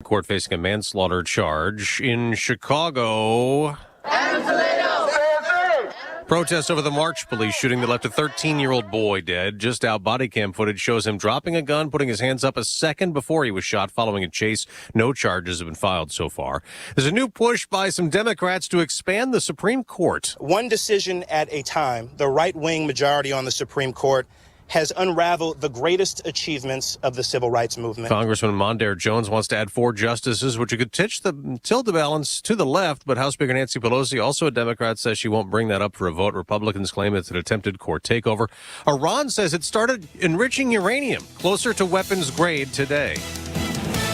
Court facing a manslaughter charge in Chicago. Protest over the March police shooting that left a 13-year-old boy dead. Just out, body cam footage shows him dropping a gun, putting his hands up a second before he was shot following a chase. No charges have been filed so far. There's a new push by some Democrats to expand the Supreme Court. One decision at a time, the right-wing majority on the Supreme Court has unraveled the greatest achievements of the civil rights movement. Congressman Mondaire Jones wants to add 4 justices, which could tilt the balance to the left, but House Speaker Nancy Pelosi, also a Democrat, says she won't bring that up for a vote. Republicans claim it's an attempted court takeover. Iran says it started enriching uranium closer to weapons grade today.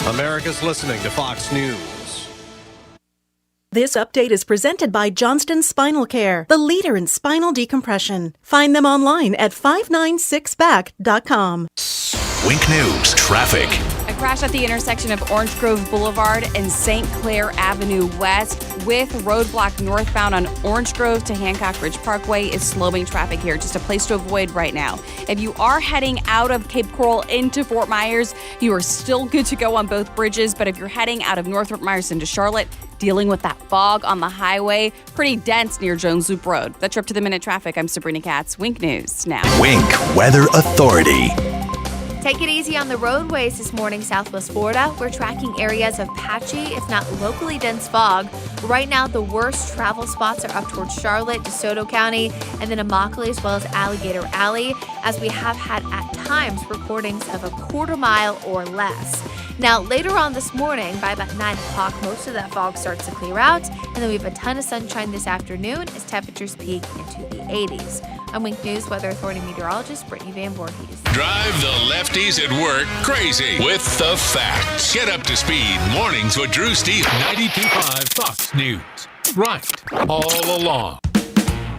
America's listening to Fox News. This update is presented by Johnston Spinal Care, the leader in spinal decompression. Find them online at 596back.com. Wink News traffic. A crash at the intersection of Orange Grove Boulevard and St. Clair Avenue West with roadblock northbound on Orange Grove to Hancock Ridge Parkway is slowing traffic here. Just a place to avoid right now. If you are heading out of Cape Coral into Fort Myers, you are still good to go on both bridges. But if you're heading out of North Myers into Charlotte, dealing with that fog on the highway, pretty dense near Jones Loop Road. That's your up to the minute traffic. I'm Sabrina Katz. Wink News now. Wink Weather Authority. Take it easy on the roadways this morning, Southwest Florida. We're tracking areas of patchy, if not locally dense fog. Right now, the worst travel spots are up towards Charlotte, DeSoto County, and then Immokalee, as well as Alligator Alley, as we have had at times recordings of a quarter mile or less. Now, later on this morning, by about 9 o'clock, most of that fog starts to clear out, and then we have a ton of sunshine this afternoon as temperatures peak into the 80s. I'm Wink News Weather Authority meteorologist Brittany Van Voorhees. Drive the lefties at work crazy with the facts. Get up to speed. Mornings with Drew Steve. 92.5 Fox News. Right all along.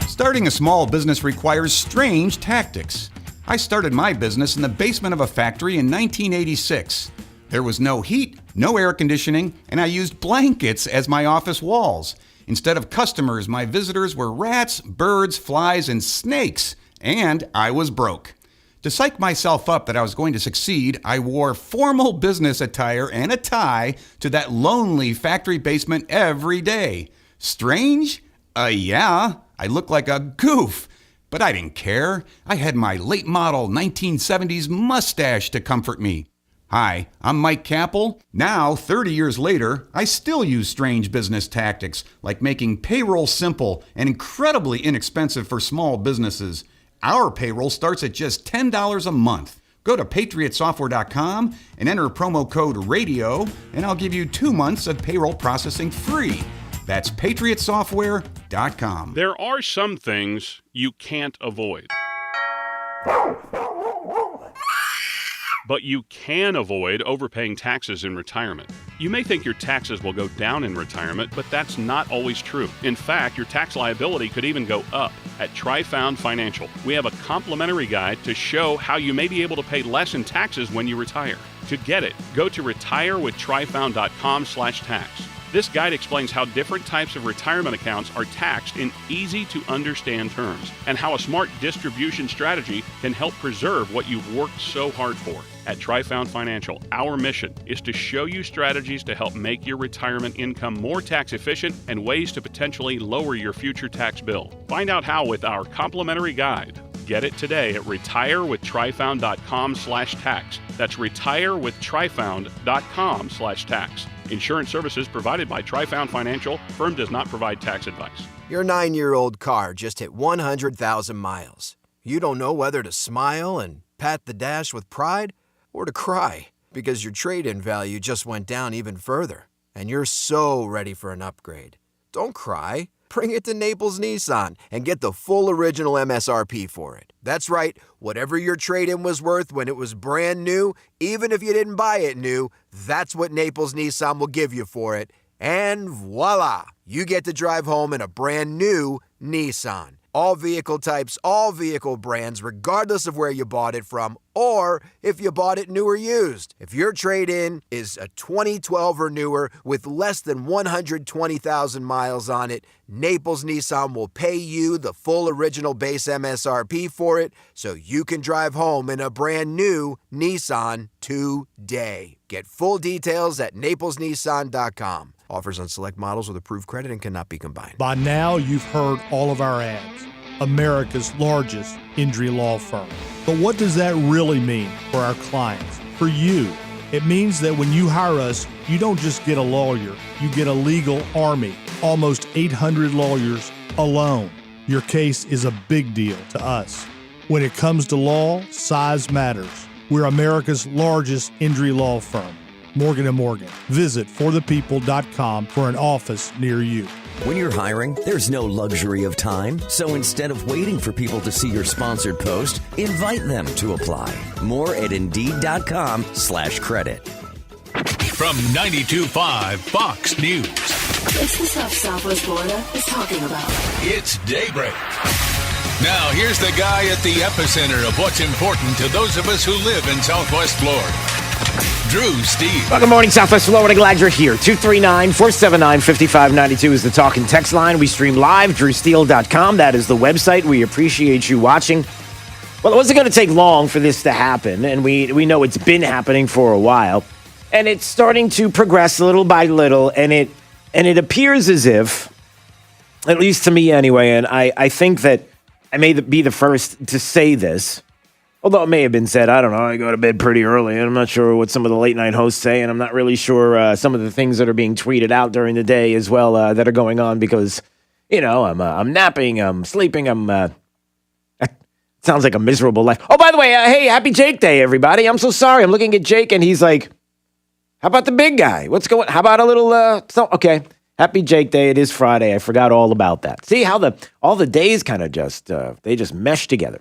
Starting a small business requires strange tactics. I started my business in the basement of a factory in 1986. There was no heat, no air conditioning, and I used blankets as my office walls. Instead of customers, my visitors were rats, birds, flies, and snakes, and I was broke. To psych myself up that I was going to succeed, I wore formal business attire and a tie to that lonely factory basement every day. Strange? Yeah, I looked like a goof. But I didn't care. I had my late model 1970s mustache to comfort me. Hi, I'm Mike Capel. Now, 30 years later, I still use strange business tactics, like making payroll simple and incredibly inexpensive for small businesses. Our payroll starts at just $10 a month. Go to patriotsoftware.com and enter promo code RADIO, and I'll give you 2 months of payroll processing free. That's patriotsoftware.com. There are some things you can't avoid. But you can avoid overpaying taxes in retirement. You may think your taxes will go down in retirement, but that's not always true. In fact, your tax liability could even go up. At TriFound Financial, we have a complimentary guide to show how you may be able to pay less in taxes when you retire. To get it, go to retirewithtrifound.com/tax. This guide explains how different types of retirement accounts are taxed in easy-to-understand terms, and how a smart distribution strategy can help preserve what you've worked so hard for. At TriFound Financial, our mission is to show you strategies to help make your retirement income more tax efficient and ways to potentially lower your future tax bill. Find out how with our complimentary guide. Get it today at retirewithtrifound.com/tax. That's retirewithtrifound.com/tax. Insurance services provided by TriFound Financial. Firm does not provide tax advice. Your 9-year-old car just hit 100,000 miles. You don't know whether to smile and pat the dash with pride or to cry because your trade-in value just went down even further and you're so ready for an upgrade. Don't cry. Bring it to Naples Nissan and get the full original MSRP for it. That's right, whatever your trade-in was worth when it was brand new, even if you didn't buy it new, that's what Naples Nissan will give you for it. And voila, you get to drive home in a brand new Nissan. All vehicle types, all vehicle brands, regardless of where you bought it from, or if you bought it new or used. If your trade-in is a 2012 or newer with less than 120,000 miles on it, Naples Nissan will pay you the full original base MSRP for it so you can drive home in a brand new Nissan today. Get full details at naplesnissan.com. Offers on select models with approved credit and cannot be combined. By now, you've heard all of our ads. America's largest injury law firm. But what does that really mean for our clients, for you? It means that when you hire us, you don't just get a lawyer, you get a legal army, almost 800 lawyers alone. Your case is a big deal to us. When it comes to law, size matters. We're America's largest injury law firm. Morgan & Morgan. Visit forthepeople.com for an office near you. When you're hiring, there's no luxury of time. So instead of waiting for people to see your sponsored post, invite them to apply. More at Indeed.com/credit. From 92.5 Fox News. It's the stuff Southwest Florida is talking about. It's Daybreak. Now, here's the guy at the epicenter of what's important to those of us who live in Southwest Florida. Drew Steve. Well, good morning, Southwest Florida. Glad you're here. 239-479-5592 is the talk and text line. We stream live, drewsteele.com. That is the website. We appreciate you watching. Well, it wasn't going to take long for this to happen, and we know it's been happening for a while. And it's starting to progress little by little, and it appears as if, at least to me anyway, and I think that I may be the first to say this, although it may have been said, I don't know, I go to bed pretty early, and I'm not sure what some of the late-night hosts say, and I'm not really sure some of the things that are being tweeted out during the day as well that are going on because, you know, I'm napping, I'm sleeping, it sounds like a miserable life. Oh, by the way, hey, happy Jake Day, everybody. I'm so sorry. I'm looking at Jake, and he's like, how about the big guy? How about a little, okay. Happy Jake Day. It is Friday. I forgot all about that. See how all the days kind of they just mesh together.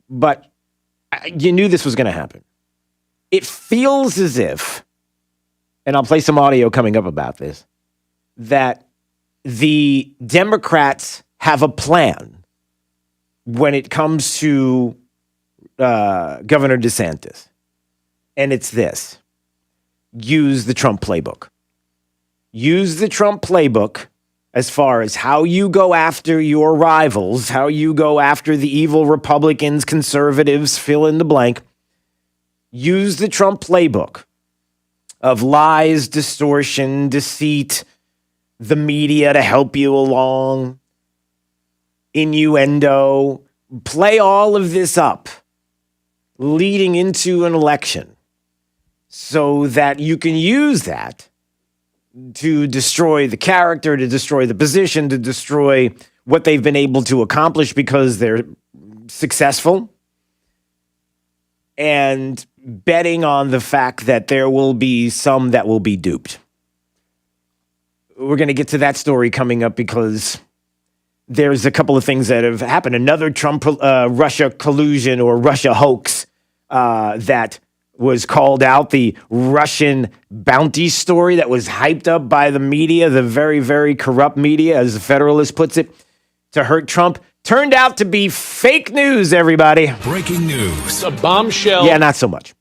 But you knew this was going to happen. It feels as if, and I'll play some audio coming up about this, that the Democrats have a plan when it comes to Governor DeSantis. And it's this. Use the Trump playbook. Use the Trump playbook as far as how you go after your rivals, how you go after the evil Republicans, conservatives, fill in the blank. Use the Trump playbook of lies, distortion, deceit, the media to help you along, innuendo. Play all of this up leading into an election so that you can use that to destroy the character, to destroy the position, to destroy what they've been able to accomplish because they're successful, and betting on the fact that there will be some that will be duped. We're going to get to that story coming up because there's a couple of things that have happened. Another Trump-Russia collusion or Russia hoax that was called out, the Russian bounty story that was hyped up by the media, the very, very corrupt media, as the Federalist puts it, to hurt Trump, turned out to be fake news, everybody. Breaking news. A bombshell. Yeah, not so much. Of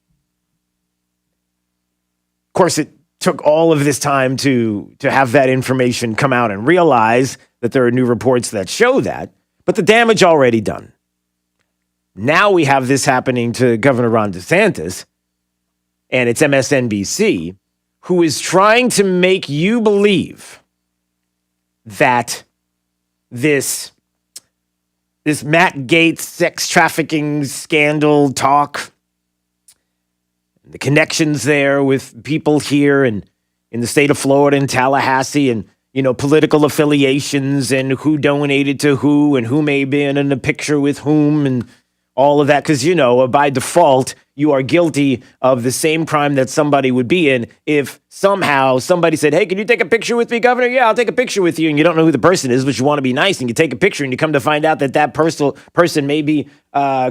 course, it took all of this time to have that information come out and realize that there are new reports that show that, but the damage already done. Now we have this happening to Governor Ron DeSantis, and it's MSNBC, who is trying to make you believe that this Matt Gaetz sex trafficking scandal talk, the connections there with people here and in the state of Florida and Tallahassee, and political affiliations and who donated to who and who may have been in a picture with whom and all of that, because, by default, you are guilty of the same crime that somebody would be in if somehow somebody said, hey, can you take a picture with me, Governor? Yeah, I'll take a picture with you. And you don't know who the person is, but you want to be nice, and you take a picture, and you come to find out that person may be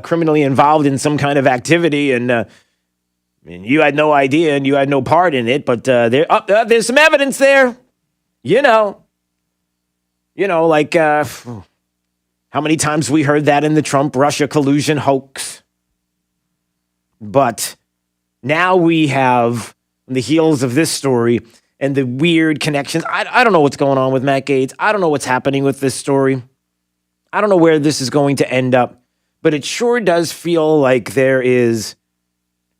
criminally involved in some kind of activity, and you had no idea, and you had no part in it, but there's some evidence there. Like how many times we heard that in the Trump-Russia collusion hoax? But now we have, on the heels of this story and the weird connections, I don't know what's going on with Matt Gaetz. I don't know what's happening with this story. I don't know where this is going to end up. But it sure does feel like there is,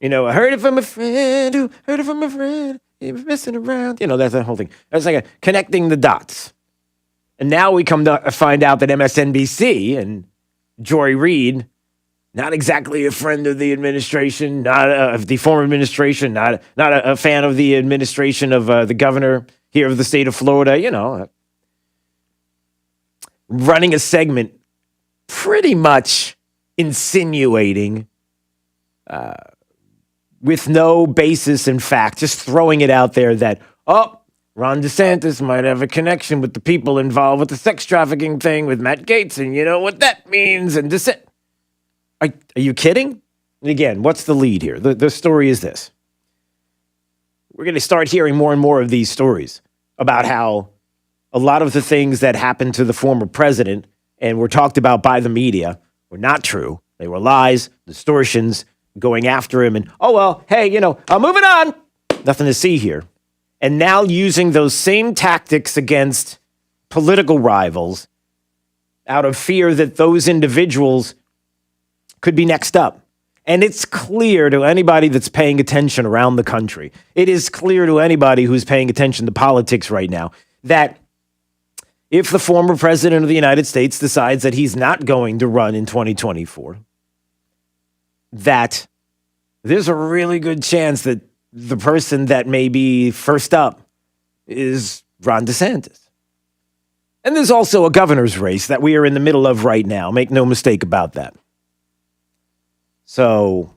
I heard it from a friend who heard it from a friend. He was messing around. That's the whole thing. It's like connecting the dots. And now we come to find out that MSNBC and Joy Reid, not exactly a friend of the administration, not of the former administration, not a fan of the administration of the governor here of the state of Florida, running a segment pretty much insinuating with no basis in fact, just throwing it out there that, Ron DeSantis might have a connection with the people involved with the sex trafficking thing with Matt Gaetz, and you know what that means. And are you kidding? And again, what's the lead here? The story is this. We're going to start hearing more and more of these stories about how a lot of the things that happened to the former president and were talked about by the media were not true. They were lies, distortions, going after him. And, hey, I'm moving on. Nothing to see here. And now using those same tactics against political rivals out of fear that those individuals could be next up. And it's clear to anybody that's paying attention around the country. It is clear to anybody who's paying attention to politics right now that if the former president of the United States decides that he's not going to run in 2024, that there's a really good chance that the person that may be first up is Ron DeSantis. And there's also a governor's race that we are in the middle of right now. Make no mistake about that. So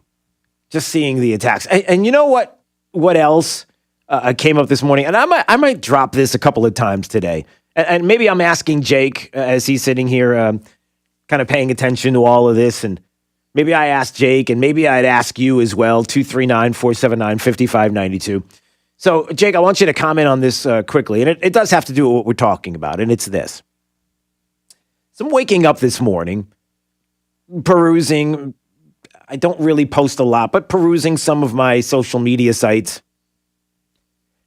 just seeing the attacks. And you know what else came up this morning? And I might drop this a couple of times today. And maybe I'm asking Jake as he's sitting here kind of paying attention to all of this. And maybe I asked Jake, and maybe I'd ask you as well, 239-479-5592. So, Jake, I want you to comment on this quickly. And it does have to do with what we're talking about, and it's this. So I'm waking up this morning, perusing. I don't really post a lot, but perusing some of my social media sites.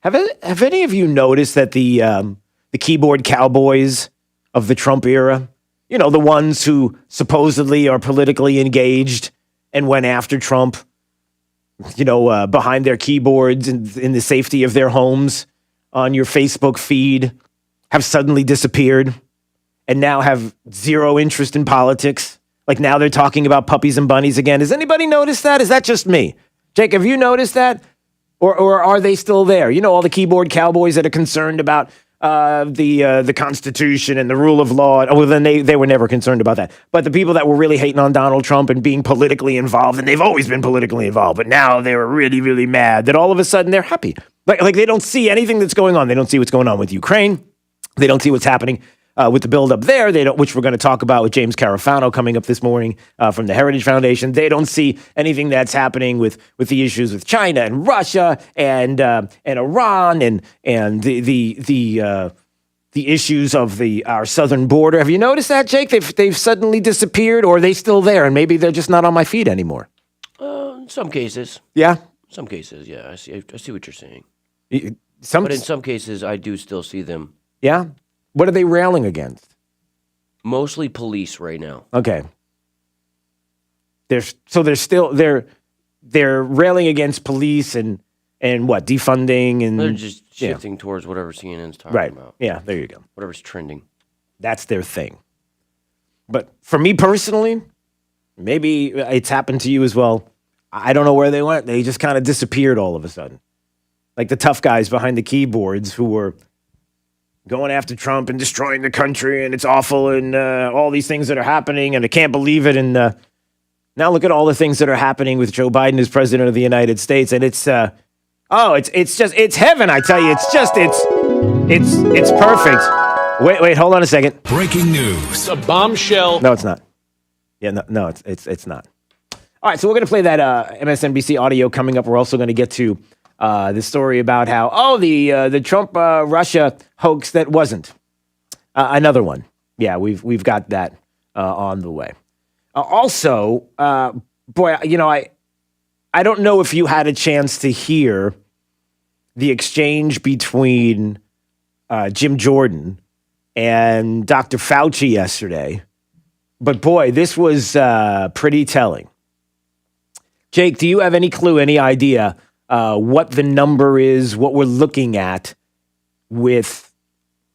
Have any of you noticed that the keyboard cowboys of the Trump era, the ones who supposedly are politically engaged and went after Trump, behind their keyboards in the safety of their homes on your Facebook feed, have suddenly disappeared and now have zero interest in politics? Like now they're talking about puppies and bunnies again. Has anybody noticed that? Is that just me? Jake, have you noticed that? Or are they still there? All the keyboard cowboys that are concerned about the Constitution and the rule of law. Well, then they were never concerned about that. But the people that were really hating on Donald Trump and being politically involved, and they've always been politically involved, but now they were really, really mad that all of a sudden they're happy. Like they don't see anything that's going on. They don't see what's going on with Ukraine. They don't see what's happening with the buildup there, which we're going to talk about with James Carafano coming up this morning from the Heritage Foundation. They don't see anything that's happening with the issues with China and Russia and Iran and the issues of our southern border. Have you noticed that, Jake? They've suddenly disappeared, or are they still there? And maybe they're just not on my feed anymore. In some cases, yeah. Some cases, yeah. I see what you're saying. But in some cases, I do still see them. Yeah. What are they railing against? Mostly police right now. Okay. They're railing against police and what, defunding and they're just shifting towards whatever CNN's talking about. Yeah, there you go. Whatever's trending. That's their thing. But for me personally, maybe it's happened to you as well. I don't know where they went. They just kind of disappeared all of a sudden. Like the tough guys behind the keyboards who were going after Trump and destroying the country, and it's awful, and all these things that are happening, and I can't believe it. And now look at all the things that are happening with Joe Biden as president of the United States, and it's heaven. I tell you, it's perfect. Wait, hold on a second. Breaking news. A bombshell. No, it's not. Yeah, no, it's not. All right, so we're going to play that MSNBC audio coming up. We're also going to get to the story about how, the Trump Russia hoax that wasn't. Another one. Yeah, we've got that on the way. Also, I I don't know if you had a chance to hear the exchange between Jim Jordan and Dr. Fauci yesterday, but boy, this was pretty telling. Jake, do you have any clue, any idea what the number is, what we're looking at with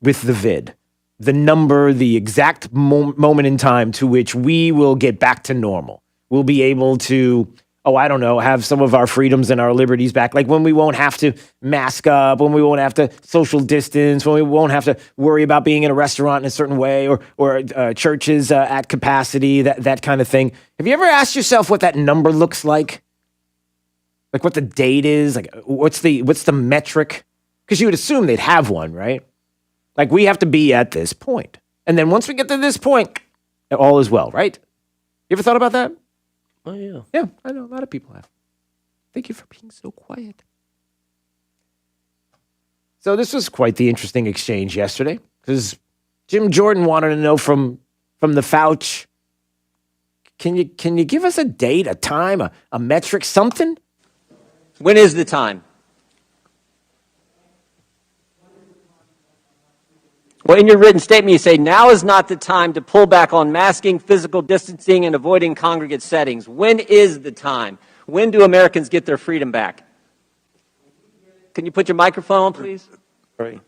the vid? The number, the exact moment in time to which we will get back to normal. We'll be able to, have some of our freedoms and our liberties back. Like when we won't have to mask up, when we won't have to social distance, when we won't have to worry about being in a restaurant in a certain way or churches at capacity, that kind of thing. Have you ever asked yourself what that number looks like? Like what the date is? Like what's the metric? Because you would assume they'd have one, right? Like we have to be at this point. And then once we get to this point, all is well, right? You ever thought about that? Oh, yeah. Yeah, I know. A lot of people have. Thank you for being so quiet. So this was quite the interesting exchange yesterday because Jim Jordan wanted to know from the Fauci, can you give us a date, a time, a metric, something? When is the time? Well, in your written statement, you say, now is not the time to pull back on masking, physical distancing, and avoiding congregate settings. When is the time? When do Americans get their freedom back? Can you put your microphone on, please? Sorry.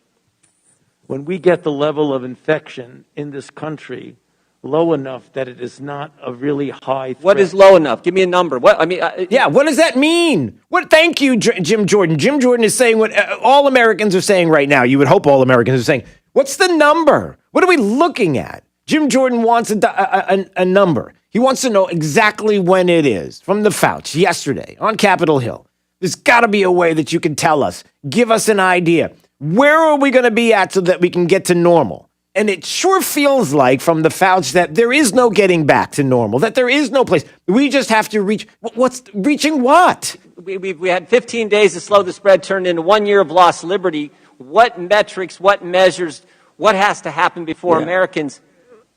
When we get the level of infection in this country low enough that it is not a really high threat. What is low enough? Give me a number. What what does that mean? Thank you, Jim Jordan. Jim Jordan is saying what all Americans are saying right now. You would hope all Americans are saying. What's the number? What are we looking at? Jim Jordan wants a number. He wants to know exactly when it is from the Fauci yesterday on Capitol Hill. There's got to be a way that you can tell us, give us an idea. Where are we going to be at so that we can get to normal? And it sure feels like from the Fauci that there is no getting back to normal, that there is no place. We just have to reach. What's reaching what? We had 15 days to slow the spread, turned into 1 year of lost liberty. What metrics, what measures, what has to happen before Americans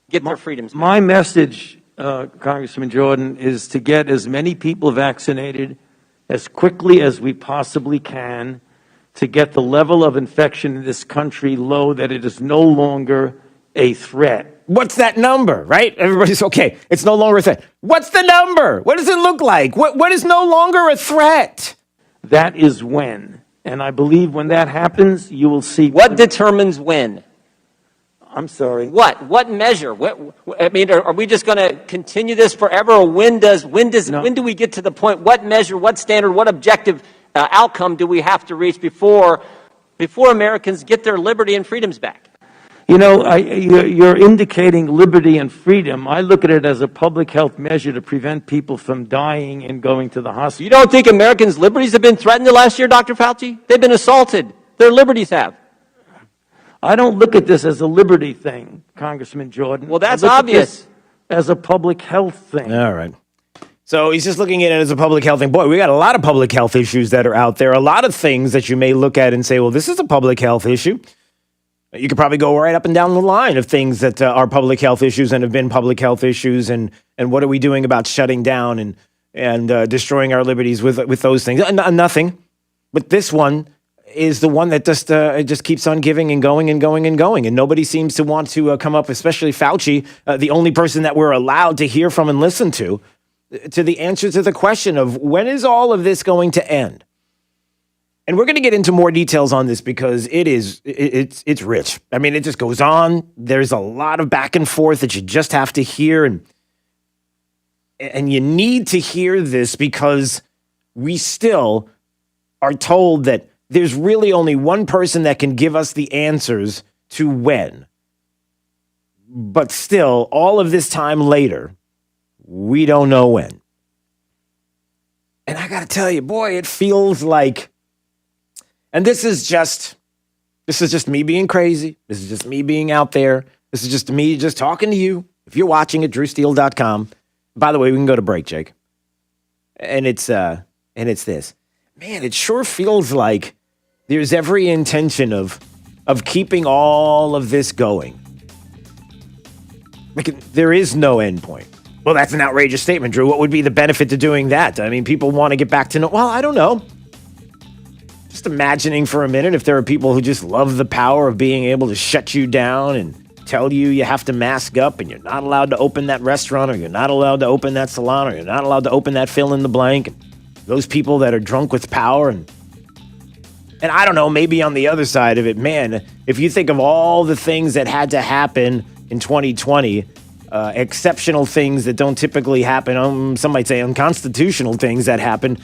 get their freedoms back? My message, Congressman Jordan, is to get as many people vaccinated as quickly as we possibly can to get the level of infection in this country low that it is no longer a threat. What's that number, right? Everybody's okay. It's no longer a threat. What's the number? What does it look like? What is no longer a threat? That is when. And I believe when that happens, you will see. What determines when? I'm sorry. What measure? Are we just going to continue this forever, or when do we get to the point? What measure? What standard? What objective outcome do we have to reach before Americans get their liberty and freedoms back? You know, you're indicating liberty and freedom. I look at it as a public health measure to prevent people from dying and going to the hospital. You don't think Americans' liberties have been threatened the last year, Dr. Fauci? They've been assaulted. Their liberties have. I don't look at this as a liberty thing, Congressman Jordan. Well, that's obvious. As a public health thing. All right. So he's just looking at it as a public health thing. Boy, we got a lot of public health issues that are out there. A lot of things that you may look at and say, well, this is a public health issue. You could probably go right up and down the line of things that are public health issues and have been public health issues, and what are we doing about shutting down and destroying our liberties with those things? Nothing. But this one is the one that just keeps on giving and going and going and going, and nobody seems to want to come up, especially Fauci, the only person that we're allowed to hear from and listen to the answer to the question of when is all of this going to end? And we're going to get into more details on this because it's rich. I mean, it just goes on. There's a lot of back and forth that you just have to hear. And you need to hear this because we still are told that there's really only one person that can give us the answers to when. But still, all of this time later, we don't know when. And I got to tell you, boy, it feels like, and this is just me being crazy. This is just me being out there. This is just me just talking to you. If you're watching at drewsteele.com, by the way, we can go to break, Jake. And it's this. Man, it sure feels like there's every intention of keeping all of this going. Like there is no end point. Well, that's an outrageous statement, Drew. What would be the benefit to doing that? I mean, people want to get back to well, I don't know. Just imagining for a minute if there are people who just love the power of being able to shut you down and tell you have to mask up and you're not allowed to open that restaurant or you're not allowed to open that salon or you're not allowed to open that fill in the blank. Those people that are drunk with power and I don't know, maybe on the other side of it, man, if you think of all the things that had to happen in 2020, exceptional things that don't typically happen, some might say unconstitutional things that happen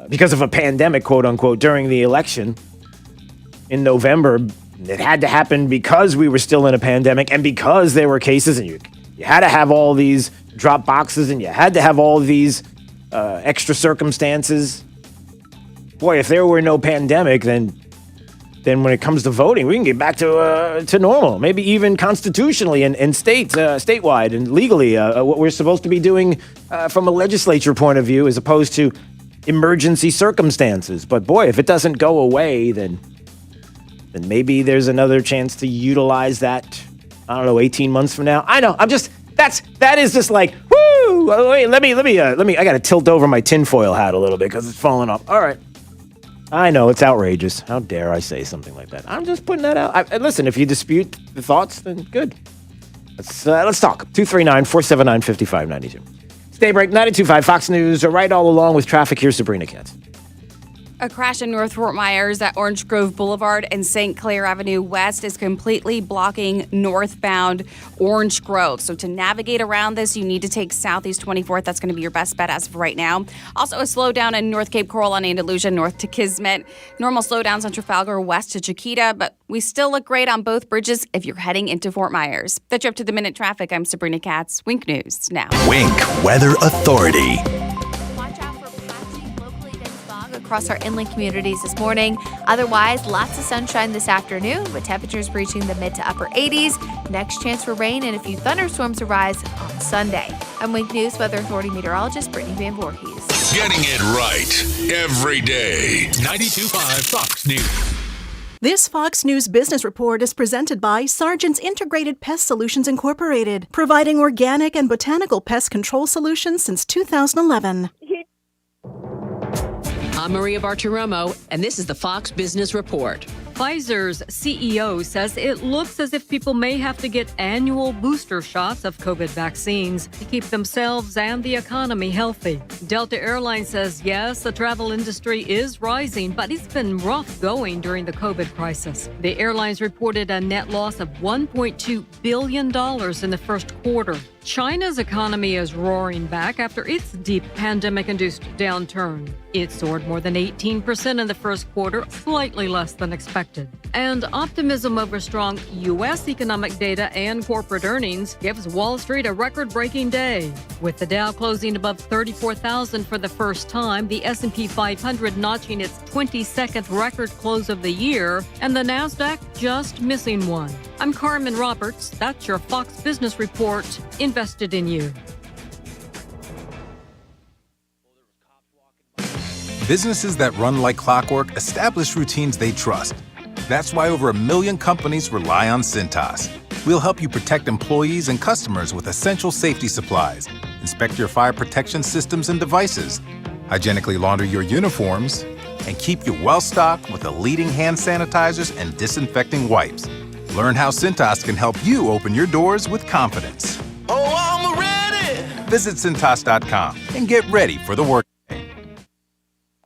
because of a pandemic, quote unquote, during the election in November. It had to happen because we were still in a pandemic and because there were cases and you had to have all these drop boxes and you had to have all these extra circumstances. Boy, if there were no pandemic, then when it comes to voting, we can get back to normal, maybe even constitutionally and statewide and legally what we're supposed to be doing from a legislature point of view as opposed to emergency circumstances. But boy, if it doesn't go away, then maybe there's another chance to utilize that, I don't know, 18 months from now. I know, that is just like, woo! Wait, let me, I gotta tilt over my tinfoil hat a little bit because it's falling off. All right. I know, it's outrageous. How dare I say something like that? I'm just putting that out. Listen, if you dispute the thoughts, then good. Let's talk. 239-479-5592. It's Daybreak 92.5 Fox News. Right all along with traffic. Here's Sabrina Katz. A crash in North Fort Myers at Orange Grove Boulevard and St. Clair Avenue West is completely blocking northbound Orange Grove. So to navigate around this, you need to take Southeast 24th. That's going to be your best bet as of right now. Also, a slowdown in North Cape Coral on Andalusia, north to Kismet. Normal slowdowns on Trafalgar, west to Chiquita. But we still look great on both bridges if you're heading into Fort Myers. That's your up-to-the-minute traffic. I'm Sabrina Katz. Wink News now. Wink Weather Authority. Across our inland communities this morning. Otherwise, lots of sunshine this afternoon with temperatures reaching the mid to upper 80s. Next chance for rain and a few thunderstorms arise on Sunday. I'm Wink News Weather Authority meteorologist Brittany Van Voorhees. Getting it right every day. 92.5 Fox News. This Fox News Business Report is presented by Sargent's Integrated Pest Solutions Incorporated, providing organic and botanical pest control solutions since 2011. I'm Maria Bartiromo, and this is the Fox Business Report. Pfizer's CEO says it looks as if people may have to get annual booster shots of COVID vaccines to keep themselves and the economy healthy. Delta Airlines says, yes, the travel industry is rising, but it's been rough going during the COVID crisis. The airlines reported a net loss of $1.2 billion in the first quarter. China's economy is roaring back after its deep pandemic-induced downturn. It soared more than 18% in the first quarter, slightly less than expected. And optimism over strong U.S. economic data and corporate earnings gives Wall Street a record-breaking day. With the Dow closing above 34,000 for the first time, the S&P 500 notching its 22nd record close of the year, and the NASDAQ just missing one. I'm Carmen Roberts. That's your Fox Business Report. Invested in you. Businesses that run like clockwork establish routines they trust. That's why over 1 million companies rely on Cintas. We'll help you protect employees and customers with essential safety supplies, inspect your fire protection systems and devices, hygienically launder your uniforms, and keep you well-stocked with the leading hand sanitizers and disinfecting wipes. Learn how Cintas can help you open your doors with confidence. Oh, I'm ready! Visit Cintas.com and get ready for the work.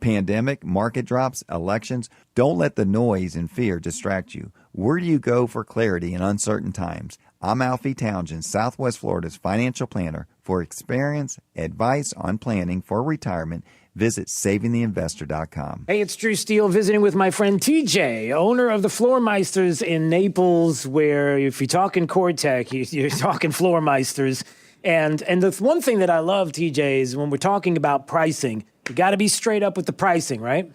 Pandemic, market drops, elections. Don't let the noise and fear distract you. Where do you go for clarity in uncertain times? I'm Alfie Townsend, Southwest Florida's financial planner. For experience, advice on planning for retirement, visit savingtheinvestor.com. Hey, it's Drew Steele visiting with my friend TJ, owner of the Floormeisters in Naples, where if you're talking Core-Tech, you're talking Floormeisters. And the one thing that I love, TJ, is when we're talking about pricing, you got to be straight up with the pricing, right?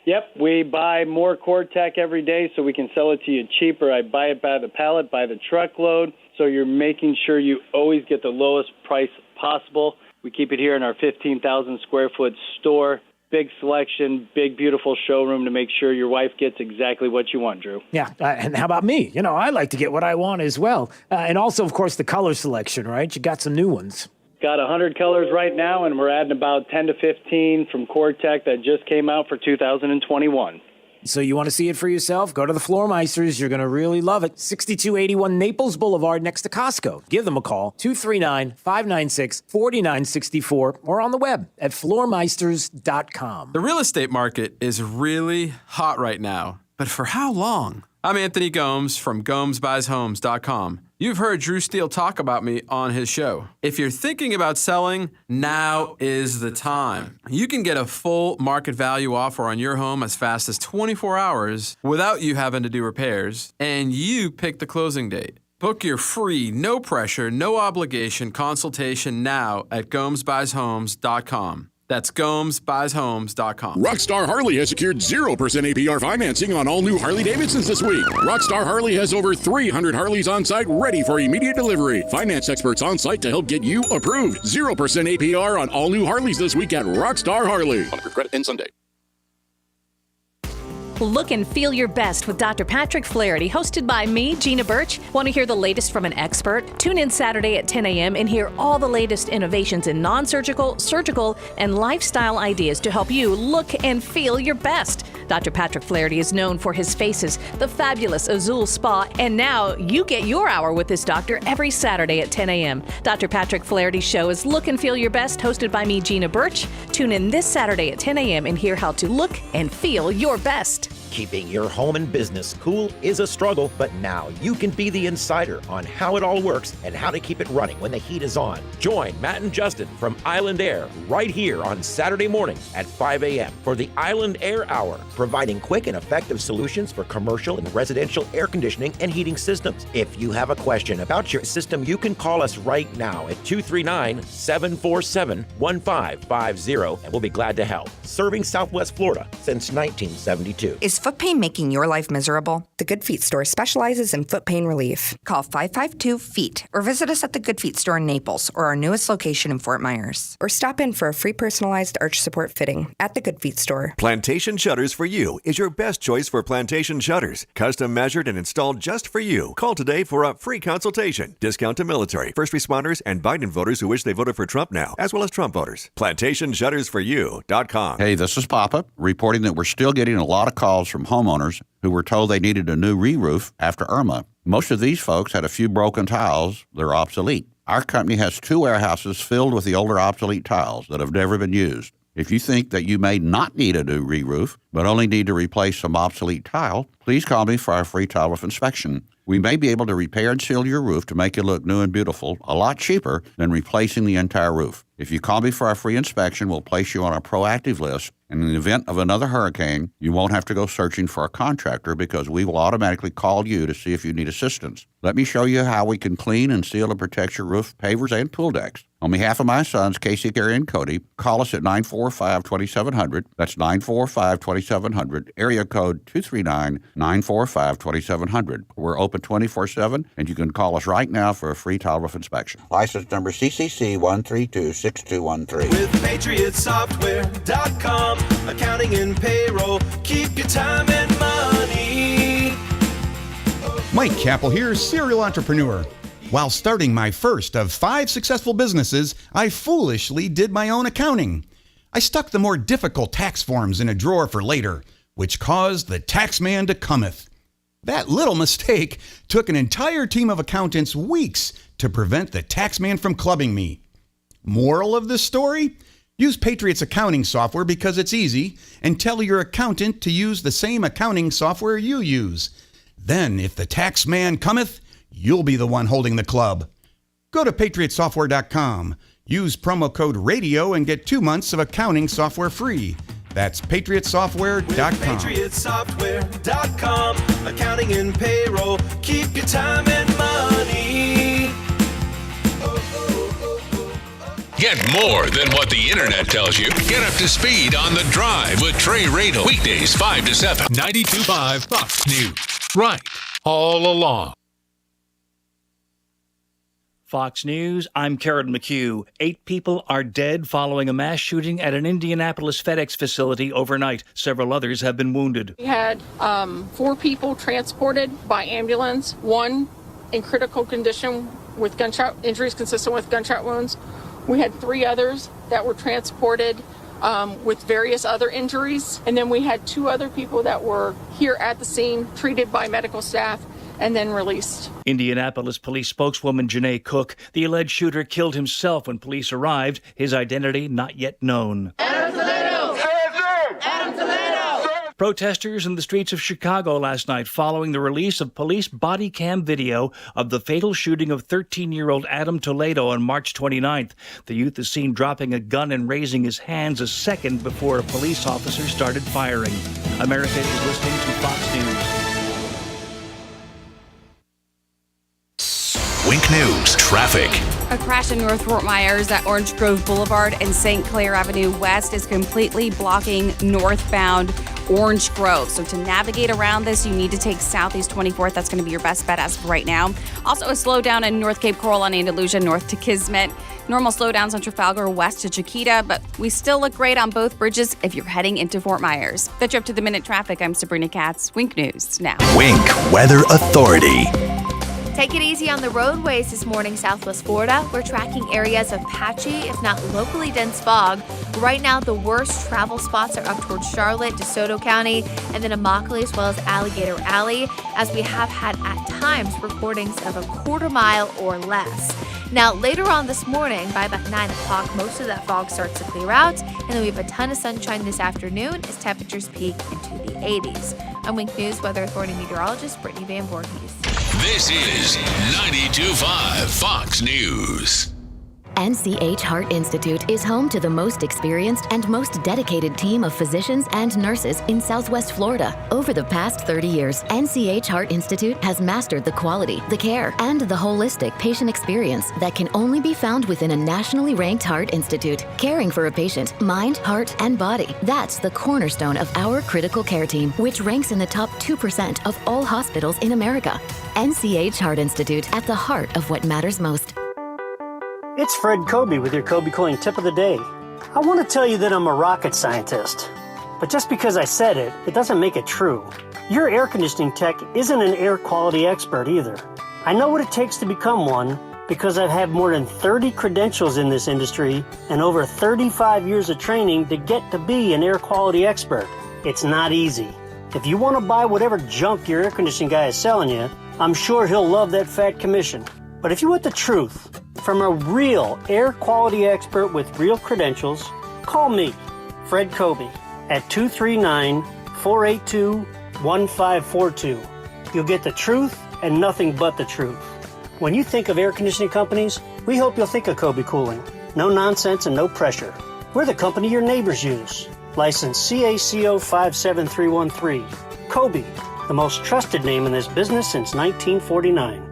Yep, we buy more Core-Tech every day so we can sell it to you cheaper. I buy it by the pallet, by the truckload, so you're making sure you always get the lowest price possible. We keep it here in our 15,000 square foot store. Big selection, big, beautiful showroom to make sure your wife gets exactly what you want, Drew. Yeah, and how about me? You know, I like to get what I want as well. And also, of course, the color selection, right? You got some new ones. Got 100 colors right now, and we're adding about 10 to 15 from Core-Tech that just came out for 2021. So you want to see it for yourself? Go to the Floormeisters. You're going to really love it. 6281 Naples Boulevard next to Costco. Give them a call, 239-596-4964, or on the web at floormeisters.com. The real estate market is really hot right now, but for how long? I'm Anthony Gomes from GomesBuysHomes.com. You've heard Drew Steele talk about me on his show. If you're thinking about selling, now is the time. You can get a full market value offer on your home as fast as 24 hours without you having to do repairs, and you pick the closing date. Book your free, no pressure, no obligation consultation now at GomesBuysHomes.com. That's GomesBuysHomes.com. Rockstar Harley has secured 0% APR financing on all new Harley-Davidsons this week. Rockstar Harley has over 300 Harleys on site ready for immediate delivery. Finance experts on site to help get you approved. 0% APR on all new Harleys this week at Rockstar Harley. On credit end Sunday. Look and feel your best with Dr. Patrick Flaherty, hosted by me, Gina Birch. Want to hear the latest from an expert? Tune in Saturday at 10 a.m. and hear all the latest innovations in non-surgical, surgical, and lifestyle ideas to help you look and feel your best. Dr. Patrick Flaherty is known for his faces, the fabulous Azul Spa, and now you get your hour with this doctor every Saturday at 10 a.m. Dr. Patrick Flaherty's show is Look and Feel Your Best, hosted by me, Gina Birch. Tune in this Saturday at 10 a.m. and hear how to look and feel your best. Keeping your home and business cool is a struggle, but now you can be the insider on how it all works and how to keep it running when the heat is on. Join Matt and Justin from Island Air right here on Saturday mornings at 5 a.m. for the Island Air Hour, providing quick and effective solutions for commercial and residential air conditioning and heating systems. If you have a question about your system, you can call us right now at 239-747-1550, and we'll be glad to help. Serving Southwest Florida since 1972. Is foot pain making your life miserable? The Good Feet store specializes in foot pain relief. Call 552-FEET or visit us at the Good Feet store in Naples or our newest location in Fort Myers. Or stop in for a free personalized arch support fitting at the Good Feet store. Plantation Shutters for You is your best choice for plantation shutters. Custom measured and installed just for you. Call today for a free consultation. Discount to military, first responders, and Biden voters who wish they voted for Trump now, as well as Trump voters. PlantationShuttersForYou.com. Hey, this is Papa reporting that we're still getting a lot of calls from homeowners who were told they needed a new re-roof after Irma. Most of these folks had a few broken tiles. They're obsolete. Our company has 2 warehouses filled with the older obsolete tiles that have never been used. If you think that you may not need a new re-roof, but only need to replace some obsolete tile, please call me for our free tile roof inspection. We may be able to repair and seal your roof to make it look new and beautiful, a lot cheaper than replacing the entire roof. If you call me for our free inspection, we'll place you on a proactive list. And in the event of another hurricane, you won't have to go searching for a contractor because we will automatically call you to see if you need assistance. Let me show you how we can clean and seal and protect your roof, pavers, and pool decks. On behalf of my sons, Casey, Gary, and Cody, call us at 945-2700. That's 945-2700, area code 239-945-2700. We're open 24/7, and you can call us right now for a free tile roof inspection. License number CCC 1326213. With PatriotSoftware.com, accounting and payroll, keep your time and money. Mike Capel here, serial entrepreneur. While starting my first of 5 successful businesses, I foolishly did my own accounting. I stuck the more difficult tax forms in a drawer for later, which caused the tax man to cometh. That little mistake took an entire team of accountants weeks to prevent the tax man from clubbing me. Moral of this story? Use Patriot's accounting software because it's easy, and tell your accountant to use the same accounting software you use. Then, if the tax man cometh, you'll be the one holding the club. Go to PatriotSoftware.com. Use promo code RADIO and get 2 months of accounting software free. That's PatriotSoftware.com. With PatriotSoftware.com, accounting and payroll, keep your time and money. Get more than what the internet tells you. Get up to speed on The Drive with Trey Radel. Weekdays 5 to 7. 92.5 Fox News. Right. All along. Fox News, I'm Karen McHugh. 8 people are dead following a mass shooting at an Indianapolis FedEx facility overnight. Several others have been wounded. We had 4 people transported by ambulance, 1 in critical condition with gunshot injuries consistent with gunshot wounds, We had 3 others that were transported with various other injuries. And then we had 2 other people that were here at the scene, treated by medical staff, and then released. Indianapolis police spokeswoman Janae Cook, the alleged shooter killed himself when police arrived, his identity not yet known. Protesters in the streets of Chicago last night following the release of police body cam video of the fatal shooting of 13-year-old Adam Toledo on March 29th. The youth is seen dropping a gun and raising his hands a second before a police officer started firing. America is listening to Fox News. Wink News Traffic. A crash in North Fort Myers at Orange Grove Boulevard and St. Clair Avenue West is completely blocking northbound Orange Grove. So to navigate around this, you need to take Southeast 24th. That's going to be your best bet as of right now. Also a slowdown in North Cape Coral on Andalusia, north to Kismet. Normal slowdowns on Trafalgar west to Chiquita, but we still look great on both bridges if you're heading into Fort Myers. That's your up-to-the-minute traffic. I'm Sabrina Katz. Wink News now. Wink Weather Authority. Take it easy on the roadways this morning, Southwest Florida. We're tracking areas of patchy, if not locally dense fog. Right now, the worst travel spots are up towards Charlotte, DeSoto County, and then Immokalee, as well as Alligator Alley, as we have had at times recordings of a quarter mile or less. Now, later on this morning, by about 9 o'clock, most of that fog starts to clear out, and then we have a ton of sunshine this afternoon as temperatures peak into the 80s. I'm Wink News Weather Authority meteorologist Brittany Van Voorhees. This is 92.5 Fox News. NCH Heart Institute is home to the most experienced and most dedicated team of physicians and nurses in Southwest Florida. Over the past 30 years, NCH Heart Institute has mastered the quality, the care, and the holistic patient experience that can only be found within a nationally ranked heart institute. Caring for a patient, mind, heart, and body. That's the cornerstone of our critical care team, which ranks in the top 2% of all hospitals in America. NCH Heart Institute, at the heart of what matters most. It's Fred Kobe with your Kobe Cooling Tip of the Day. I want to tell you that I'm a rocket scientist. But just because I said it, it doesn't make it true. Your air conditioning tech isn't an air quality expert either. I know what it takes to become one because I've had more than 30 credentials in this industry and over 35 years of training to get to be an air quality expert. It's not easy. If you want to buy whatever junk your air conditioning guy is selling you, I'm sure he'll love that fat commission. But if you want the truth from a real air quality expert with real credentials, call me, Fred Kobe, at 239-482-1542. You'll get the truth and nothing but the truth. When you think of air conditioning companies, we hope you'll think of Kobe Cooling. No nonsense and no pressure. We're the company your neighbors use. License CACO 57313. Kobe, the most trusted name in this business since 1949.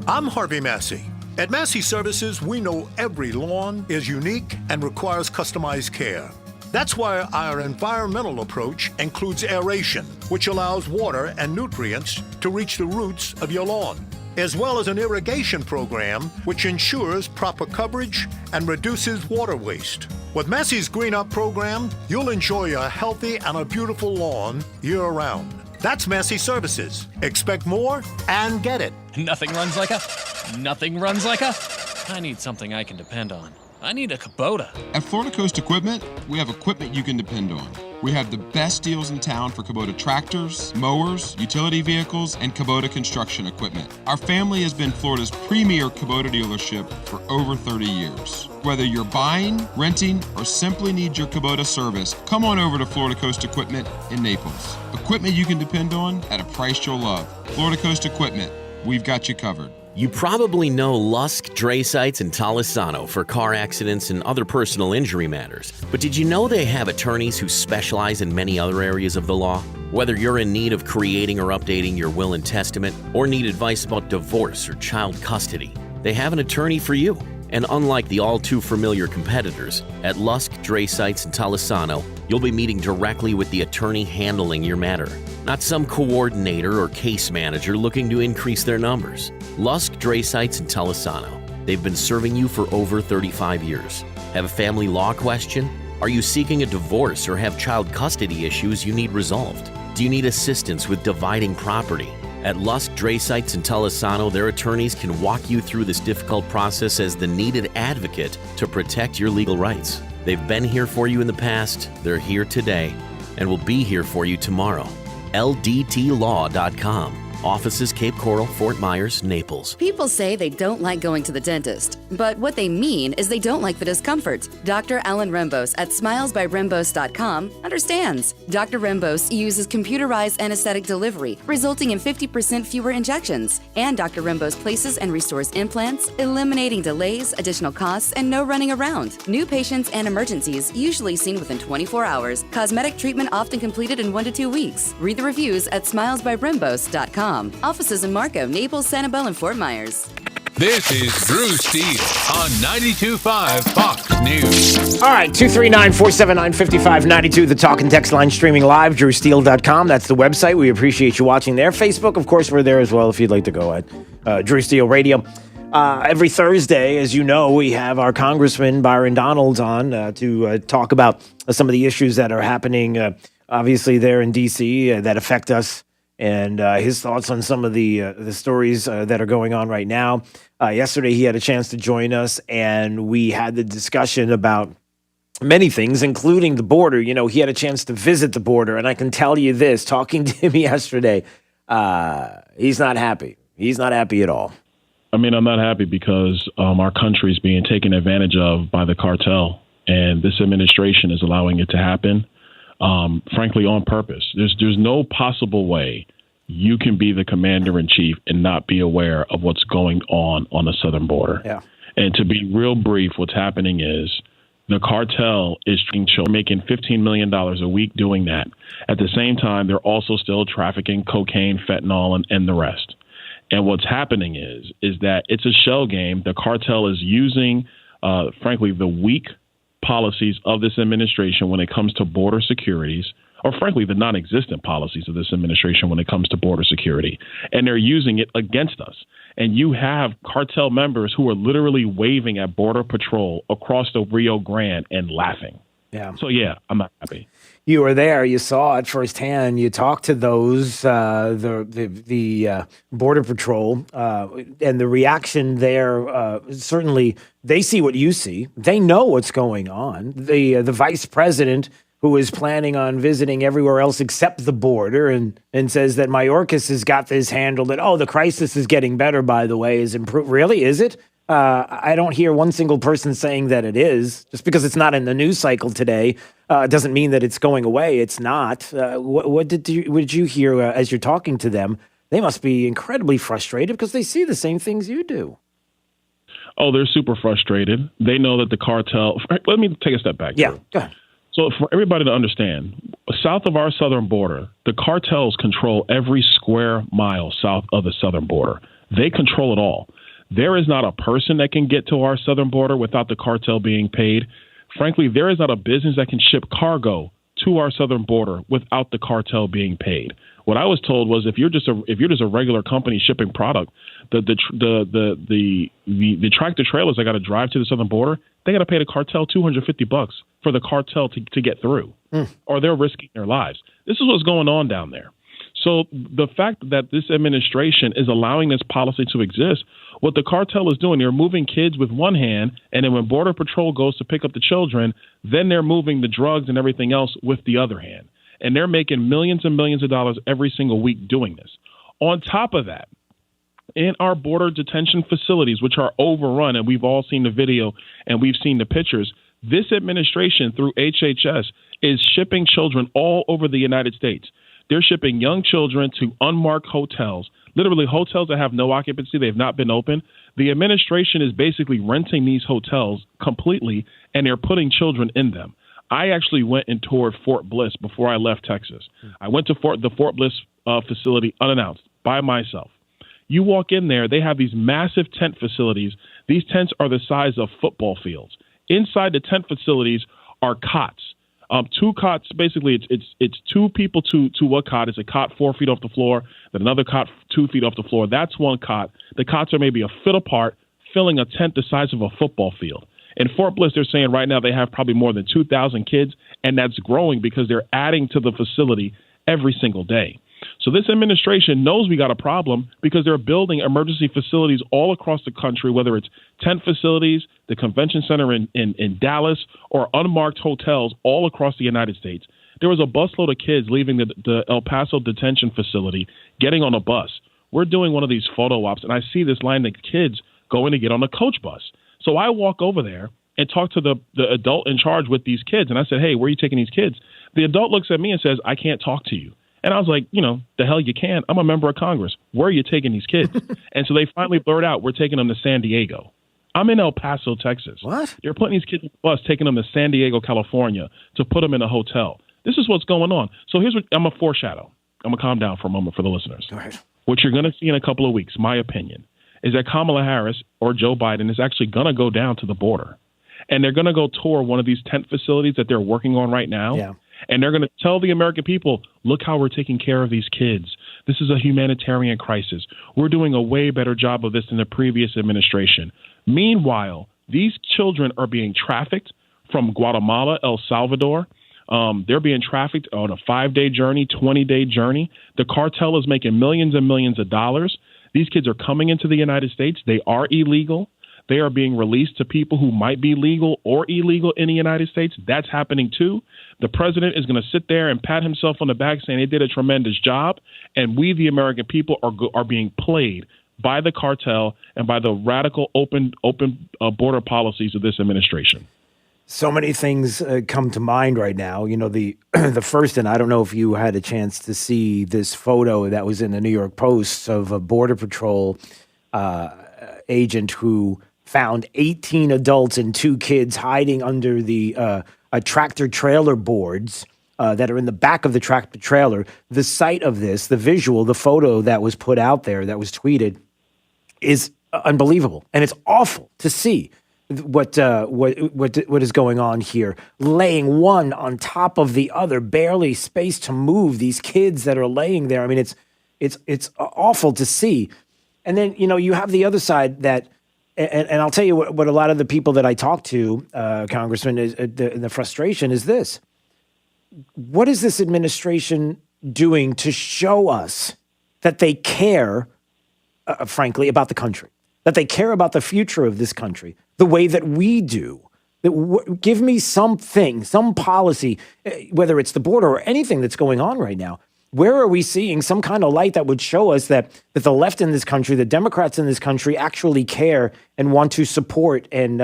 I'm Harvey Massey. At Massey Services, we know every lawn is unique and requires customized care. That's why our environmental approach includes aeration, which allows water and nutrients to reach the roots of your lawn, as well as an irrigation program, which ensures proper coverage and reduces water waste. With Massey's Green Up program, you'll enjoy a healthy and a beautiful lawn year-round. That's Massey Services. Expect more and get it. Nothing runs like a... I need something I can depend on. I need a Kubota. At Florida Coast Equipment, we have equipment you can depend on. We have the best deals in town for Kubota tractors, mowers, utility vehicles, and Kubota construction equipment. Our family has been Florida's premier Kubota dealership for over 30 years. Whether you're buying, renting, or simply need your Kubota service, come on over to Florida Coast Equipment in Naples. Equipment you can depend on at a price you'll love. Florida Coast Equipment, we've got you covered. You probably know Lusk Dray Sites in Talisano for car accidents and other personal injury matters. But did you know they have attorneys who specialize in many other areas of the law? Whether you're in need of creating or updating your will and testament, or need advice about divorce or child custody, they have an attorney for you. And unlike the all-too-familiar competitors, at Lusk Dray Sites in Talisano, you'll be meeting directly with the attorney handling your matter, not some coordinator or case manager looking to increase their numbers. Lusk Dray Sites in Talisano. They've been serving you for over 35 years. Have a family law question? Are you seeking a divorce or have child custody issues you need resolved? Do you need assistance with dividing property? At Lusk, Dresites, and Tulisano, their attorneys can walk you through this difficult process as the needed advocate to protect your legal rights. They've been here for you in the past, they're here today, and will be here for you tomorrow. LDTlaw.com. Offices Cape Coral, Fort Myers, Naples. People say they don't like going to the dentist, but what they mean is they don't like the discomfort. Dr. Alan Rembos at smilesbyrembos.com understands. Dr. Rembos uses computerized anesthetic delivery, resulting in 50% fewer injections. And Dr. Rembos places and restores implants, eliminating delays, additional costs, and no running around. New patients and emergencies usually seen within 24 hours. Cosmetic treatment often completed in 1 to 2 weeks. Read the reviews at smilesbyrembos.com. Offices in Marco, Naples, Sanibel, and Fort Myers. This is Drew Steele on 92.5 Fox News. All right, 239-479-5592, the talk and text line streaming live, drewsteele.com. That's the website. We appreciate you watching there. Facebook, of course, we're there as well if you'd like to go at Drew Steele Radio. Every Thursday, as you know, we have our Congressman Byron Donalds on to talk about some of the issues that are happening, obviously, there in D.C. That affect us. And his thoughts on some of the stories that are going on right now. Yesterday, he had a chance to join us, and we had the discussion about many things, including the border. You know, he had a chance to visit the border, and I can tell you this, talking to him yesterday, he's not happy. He's not happy at all. I mean, I'm not happy because our country is being taken advantage of by the cartel, and this administration is allowing it to happen. Frankly, on purpose. There's no possible way you can be the commander-in-chief and not be aware of what's going on the southern border. Yeah. And to be real brief, what's happening is the cartel is making $15 million a week doing that. At the same time, they're also still trafficking cocaine, fentanyl, and the rest. And what's happening is that it's a shell game. The cartel is using, frankly, the weak policies of this administration when it comes to border securities, or frankly, the non-existent policies of this administration when it comes to border security. And they're using it against us. And you have cartel members who are literally waving at Border Patrol across the Rio Grande and laughing. Yeah. So, yeah, I'm not happy. You were there. You saw it firsthand. You talked to those, the Border Patrol, and the reaction there, certainly they see what you see. They know what's going on. The vice president, who is planning on visiting everywhere else except the border, and says that Mayorkas has got this handled, that, the crisis is getting better, by the way, is improved. Really? Is it? I don't hear one single person saying that it is. Just because it's not in the news cycle today doesn't mean that it's going away. It's not. What did you hear as you're talking to them? They must be incredibly frustrated because they see the same things you do. Oh, they're super frustrated. They know that the cartel. Let me take a step back. Yeah, go ahead. So for everybody to understand, south of our southern border, the cartels control every square mile south of the southern border. They control it all. There is not a person that can get to our southern border without the cartel being paid. Frankly, there is not a business that can ship cargo to our southern border without the cartel being paid. What I was told was if you're just a regular company shipping product, the tractor trailers that got to drive to the southern border, they got to pay the cartel $250 for the cartel to get through, or they're risking their lives. This is what's going on down there. So the fact that this administration is allowing this policy to exist, what the cartel is doing, they're moving kids with one hand, and then when Border Patrol goes to pick up the children, then they're moving the drugs and everything else with the other hand. And they're making millions and millions of dollars every single week doing this. On top of that, in our border detention facilities, which are overrun, and we've all seen the video and we've seen the pictures, this administration through HHS is shipping children all over the United States. They're shipping young children to unmarked hotels, literally hotels that have no occupancy. They've not been open. The administration is basically renting these hotels completely, and they're putting children in them. I actually went and toured Fort Bliss before I left Texas. I went to the Fort Bliss facility unannounced by myself. You walk in there, they have these massive tent facilities. These tents are the size of football fields. Inside the tent facilities are cots. Two cots, basically it's two people to a cot. It's a cot 4 feet off the floor, then another cot 2 feet off the floor. That's one cot. The cots are maybe a foot apart, filling a tent the size of a football field. In Fort Bliss, they're saying right now they have probably more than 2,000 kids, and that's growing because they're adding to the facility every single day. So this administration knows we got a problem because they're building emergency facilities all across the country, whether it's tent facilities, the convention center in Dallas, or unmarked hotels all across the United States. There was a busload of kids leaving the El Paso detention facility, getting on a bus. We're doing one of these photo ops, and I see this line of kids going to get on a coach bus. So I walk over there and talk to the adult in charge with these kids, and I said, hey, where are you taking these kids? The adult looks at me and says, I can't talk to you. And I was like, the hell you can. I'm a member of Congress. Where are you taking these kids? And so they finally blurt out, we're taking them to San Diego. I'm in El Paso, Texas. What? They're putting these kids on the bus, taking them to San Diego, California, to put them in a hotel. This is what's going on. So here's what I'm going to foreshadow. I'm going to calm down for a moment for the listeners. Go ahead. What you're going to see in a couple of weeks, my opinion, is that Kamala Harris or Joe Biden is actually going to go down to the border. And they're going to go tour one of these tent facilities that they're working on right now. Yeah. And they're going to tell the American people, look how we're taking care of these kids. This is a humanitarian crisis. We're doing a way better job of this than the previous administration. Meanwhile, these children are being trafficked from Guatemala, El Salvador. They're being trafficked on a 5-day journey, 20-day journey. The cartel is making millions and millions of dollars. These kids are coming into the United States. They are illegal. They are being released to people who might be legal or illegal in the United States. That's happening too. The president is going to sit there and pat himself on the back saying they did a tremendous job. And we, the American people, are being played by the cartel and by the radical open border policies of this administration. So many things come to mind right now. The the first, and I don't know if you had a chance to see this photo that was in the New York Post of a Border Patrol agent who found 18 adults and 2 kids hiding under the tractor trailer boards that are in the back of the tractor trailer. The sight of this, the visual, the photo that was put out there, that was tweeted, is unbelievable, and it's awful to see what is going on here. Laying one on top of the other, barely space to move. These kids that are laying there. I mean, it's awful to see. And then you have the other side that. And I'll tell you what a lot of the people that I talk to, Congressman, is the frustration is this. What is this administration doing to show us that they care, frankly, about the country, that they care about the future of this country the way that we do? Give me something, some policy, whether it's the border or anything that's going on right now. Where are we seeing some kind of light that would show us that the left in this country, the Democrats in this country, actually care and want to support and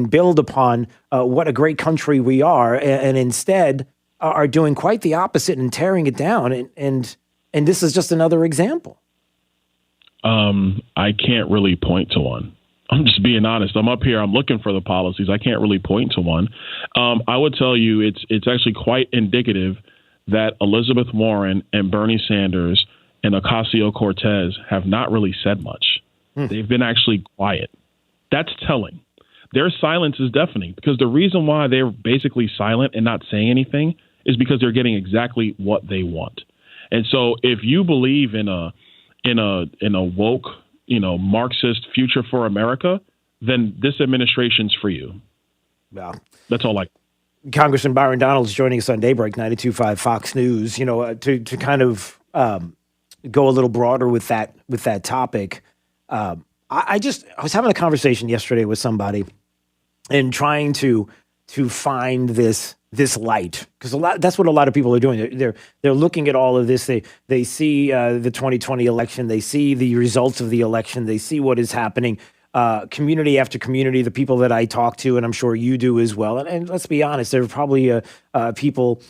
build upon what a great country we are, and instead are doing quite the opposite and tearing it down? And this is just another example. I can't really point to one. I'm just being honest. I'm up here. I'm looking for the policies. I can't really point to one. I would tell you it's actually quite indicative that Elizabeth Warren and Bernie Sanders and Ocasio-Cortez have not really said much. They've been actually quiet. That's telling. Their silence is deafening, because the reason why they're basically silent and not saying anything is because they're getting exactly what they want. And so if you believe in a woke, Marxist future for America, then this administration's for you. Yeah. That's all Congressman Byron Donalds joining us on Daybreak 92.5 Fox News. To kind of go a little broader with that topic. I was having a conversation yesterday with somebody and trying to find this light, because that's what a lot of people are doing. They're looking at all of this. They see the 2020 election. They see the results of the election. They see what is happening. Community after community, the people that I talk to, and I'm sure you do as well. And let's be honest, there are probably people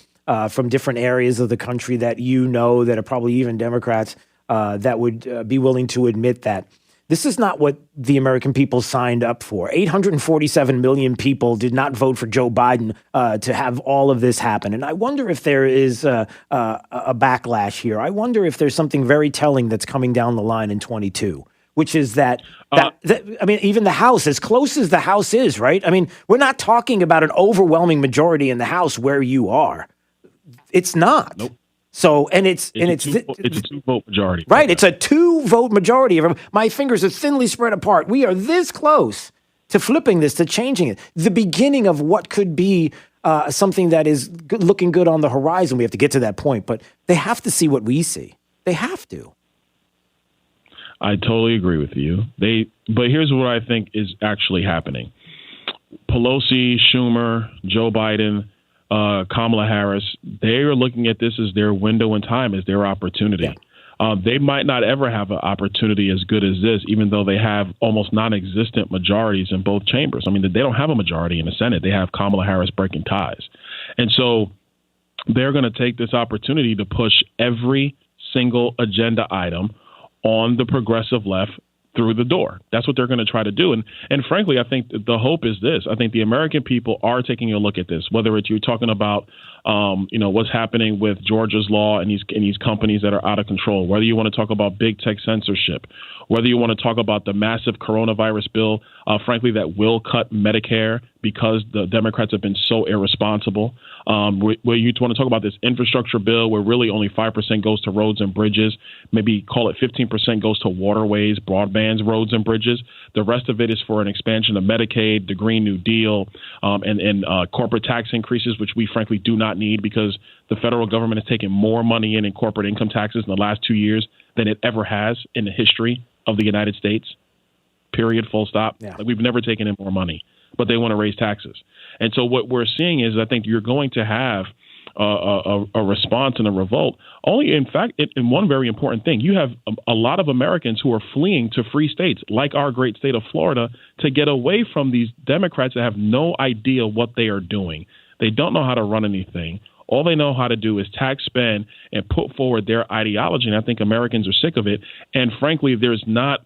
from different areas of the country that that are probably even Democrats that would be willing to admit that this is not what the American people signed up for. 847 million people did not vote for Joe Biden to have all of this happen. And I wonder if there is a backlash here. I wonder if there's something very telling that's coming down the line in 22. Which is that even the House, as close as the House is, right? I mean, we're not talking about an overwhelming majority in the House where you are. It's not. Nope. So, it's a 2-vote majority. Right. It's a 2-vote majority. My fingers are thinly spread apart. We are this close to flipping this, to changing it. The beginning of what could be something that is looking good on the horizon. We have to get to that point, but they have to see what we see. They have to. I totally agree with you. But here's what I think is actually happening. Pelosi, Schumer, Joe Biden, Kamala Harris, they are looking at this as their window in time, as their opportunity. Yeah. They might not ever have an opportunity as good as this, even though they have almost non-existent majorities in both chambers. I mean, they don't have a majority in the Senate. They have Kamala Harris breaking ties. And so they're going to take this opportunity to push every single agenda item on the progressive left through the door. That's what they're going to try to do. And frankly, I think the hope is this. I think the American people are taking a look at this, whether it's you're talking about, what's happening with Georgia's law and these companies that are out of control, whether you want to talk about big tech censorship, whether you want to talk about the massive coronavirus bill, frankly, that will cut Medicare because the Democrats have been so irresponsible. Where you want to talk about this infrastructure bill where really only 5% goes to roads and bridges, maybe call it 15% goes to waterways, broadband, roads and bridges. The rest of it is for an expansion of Medicaid, the Green New Deal, and corporate tax increases, which we frankly do not need because the federal government has taken more money in corporate income taxes in the last 2 years than it ever has in the history of the United States. Period. Full stop. Yeah. Like, we've never taken in more money, but they want to raise taxes. And so what we're seeing is I think you're going to have a response and a revolt. Only, in fact, in one very important thing, you have a lot of Americans who are fleeing to free states like our great state of Florida to get away from these Democrats that have no idea what they are doing. They don't know how to run anything. All they know how to do is tax, spend, and put forward their ideology. And I think Americans are sick of it. And frankly, there's not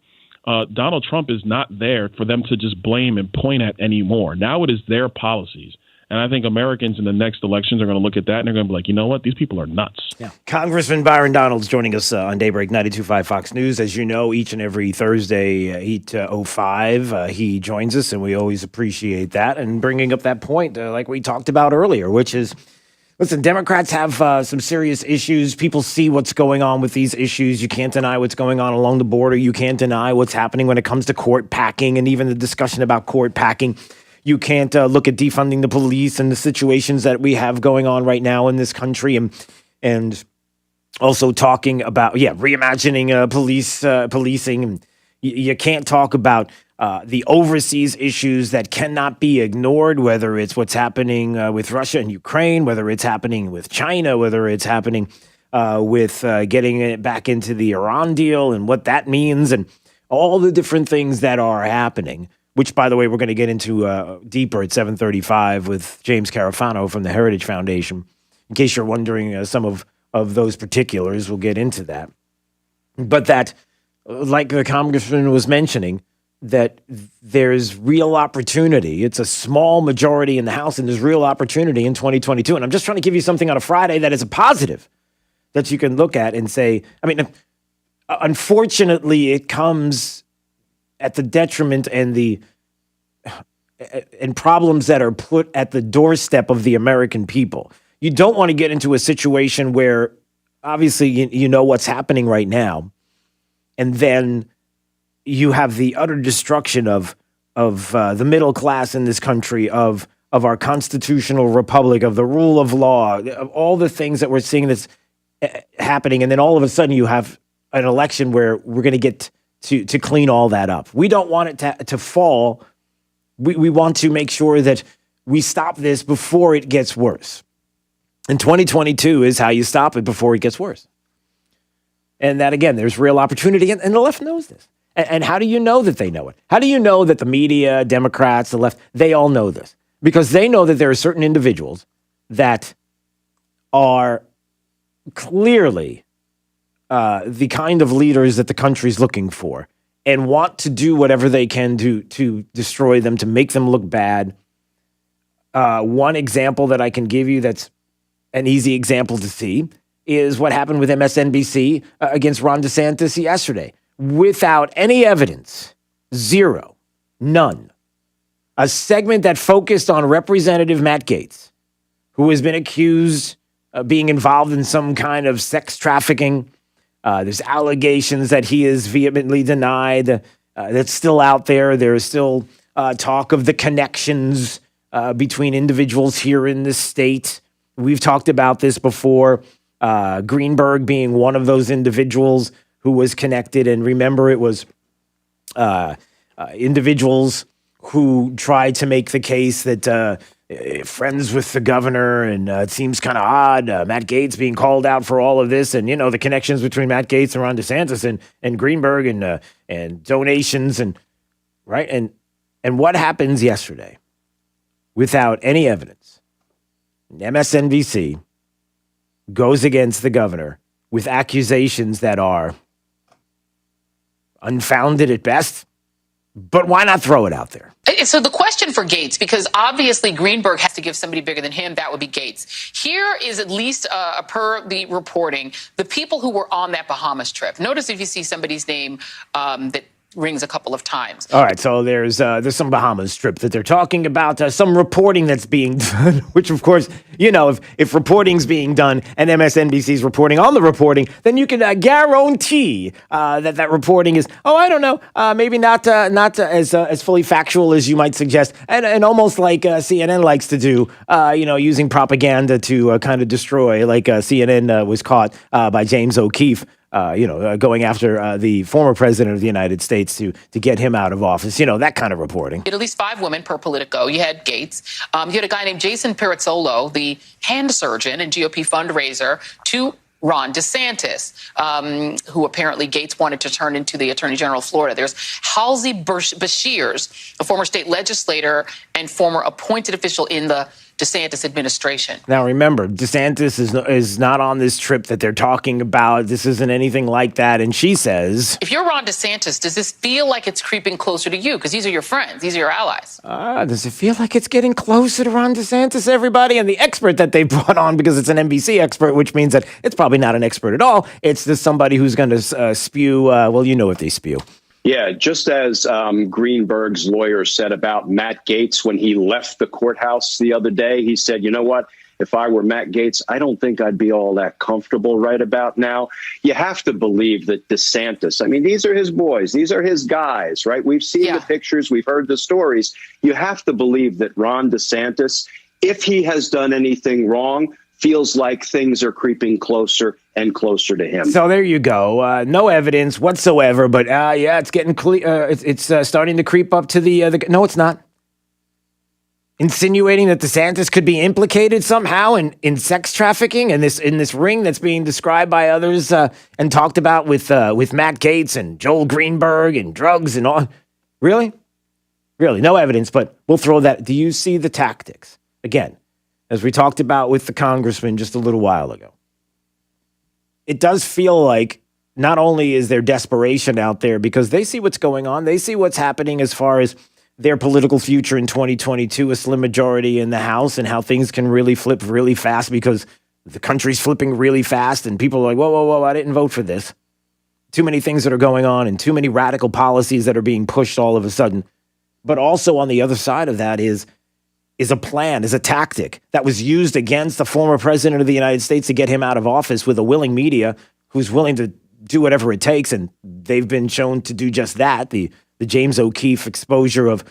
Donald Trump is not there for them to just blame and point at anymore. Now it is their policies. And I think Americans in the next elections are going to look at that and they're going to be like, you know what? These people are nuts. Yeah. Congressman Byron Donalds joining us on Daybreak 92.5 Fox News. As you know, each and every Thursday, 8:05, he joins us, and we always appreciate that. And bringing up that point, like we talked about earlier, which is, listen, Democrats have some serious issues. People see what's going on with these issues. You can't deny what's going on along the border. You can't deny what's happening when it comes to court packing and even the discussion about court packing. You can't look at defunding the police and the situations that we have going on right now in this country, and also talking about, reimagining policing. You can't talk about the overseas issues that cannot be ignored, whether it's what's happening with Russia and Ukraine, whether it's happening with China, whether it's happening with getting it back into the Iran deal and what that means, and all the different things that are happening, which, by the way, we're going to get into deeper at 7:35 with James Carafano from the Heritage Foundation. In case you're wondering some of those particulars, we'll get into that. But that, like the congressman was mentioning, that there's real opportunity. It's a small majority in the House, and there's real opportunity in 2022. And I'm just trying to give you something on a Friday that is a positive that you can look at and say, I mean, unfortunately, it comes at the detriment and problems that are put at the doorstep of the American people. You don't want to get into a situation where, obviously, you know what's happening right now, and then you have the utter destruction of the middle class in this country, of our constitutional republic, of the rule of law, of all the things that we're seeing that's happening, and then all of a sudden you have an election where we're going to get to clean all that up. We don't want it to fall. We want to make sure that we stop this before it gets worse. And 2022 is how you stop it before it gets worse. And that, again, there's real opportunity, and the left knows this. And how do you know that they know it? How do you know that the media, Democrats, the left, they all know this? Because they know that there are certain individuals that are clearly the kind of leaders that the country's looking for and want to do whatever they can to destroy them, to make them look bad. One example that I can give you that's an easy example to see is what happened with MSNBC against Ron DeSantis yesterday. Without any evidence, zero, none. A segment that focused on Representative Matt Gaetz, who has been accused of being involved in some kind of sex trafficking. There's allegations that he is vehemently denied. That's still out there. There is still talk of the connections between individuals here in this state. We've talked about this before. Greenberg being one of those individuals who was connected. And remember, it was individuals who tried to make the case that friends with the governor, and it seems kind of odd, Matt Gaetz being called out for all of this, and, you know, the connections between Matt Gaetz and Ron DeSantis and Greenberg and donations and right. And what happens yesterday without any evidence? MSNBC goes against the governor with accusations that are unfounded at best. But why not throw it out there? So the question for Gaetz, because obviously Greenberg has to give somebody bigger than him, that would be Gaetz. Here is at least per the reporting, the people who were on that Bahamas trip. Notice if you see somebody's name that rings a couple of times. All right, so there's some Bahamas trip that they're talking about, some reporting that's being done, which of course, you know, if reporting's being done and MSNBC's reporting on the reporting, then you can guarantee that reporting is, I don't know, maybe not as fully factual as you might suggest, and almost like CNN likes to do, using propaganda to kind of destroy, like CNN was caught by James O'Keefe. Going after the former president of the United States to get him out of office, that kind of reporting. You had at least 5 women per Politico. You had Gaetz. You had a guy named Jason Pirizzolo, the hand surgeon and GOP fundraiser to Ron DeSantis, who apparently Gaetz wanted to turn into the Attorney General of Florida. There's Halsey Beshears, a former state legislator and former appointed official in the DeSantis administration. Now, remember, DeSantis is not on this trip that they're talking about. This isn't anything like that. And she says, if you're Ron DeSantis, does this feel like it's creeping closer to you? Because these are your friends. These are your allies. Does it feel like it's getting closer to Ron DeSantis, everybody? And the expert that they brought on, because it's an NBC expert, which means that it's probably not an expert at all. It's just somebody who's going to spew, what they spew. Yeah, just as Greenberg's lawyer said about Matt Gaetz when he left the courthouse the other day, he said, you know what? If I were Matt Gaetz, I don't think I'd be all that comfortable right about now. You have to believe that DeSantis, these are his boys. These are his guys, right? We've seen the pictures. We've heard the stories. You have to believe that Ron DeSantis, if he has done anything wrong, feels like things are creeping closer and closer to him. So there you go. No evidence whatsoever, but it's getting it's starting to creep up to the. No, it's not. Insinuating that DeSantis could be implicated somehow in sex trafficking and in this ring that's being described by others and talked about with Matt Gaetz and Joel Greenberg and drugs and all. Really, no evidence. But we'll throw that. Do you see the tactics again? As we talked about with the congressman just a little while ago. It does feel like not only is there desperation out there because they see what's going on, they see what's happening as far as their political future in 2022, a slim majority in the House, and how things can really flip really fast because the country's flipping really fast and people are like, whoa, I didn't vote for this. Too many things that are going on and too many radical policies that are being pushed all of a sudden. But also on the other side of that is a plan, is a tactic that was used against the former president of the United States to get him out of office with a willing media who's willing to do whatever it takes. And they've been shown to do just that. The James O'Keefe exposure of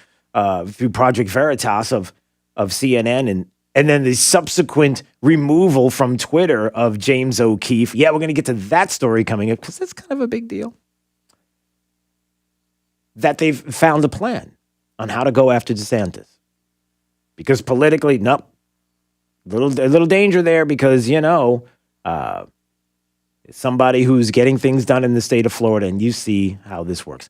through Project Veritas of CNN and then the subsequent removal from Twitter of James O'Keefe. Yeah, we're going to get to that story coming up because that's kind of a big deal. That they've found a plan on how to go after DeSantis. Because politically, nope, a little danger there because, somebody who's getting things done in the state of Florida, and you see how this works.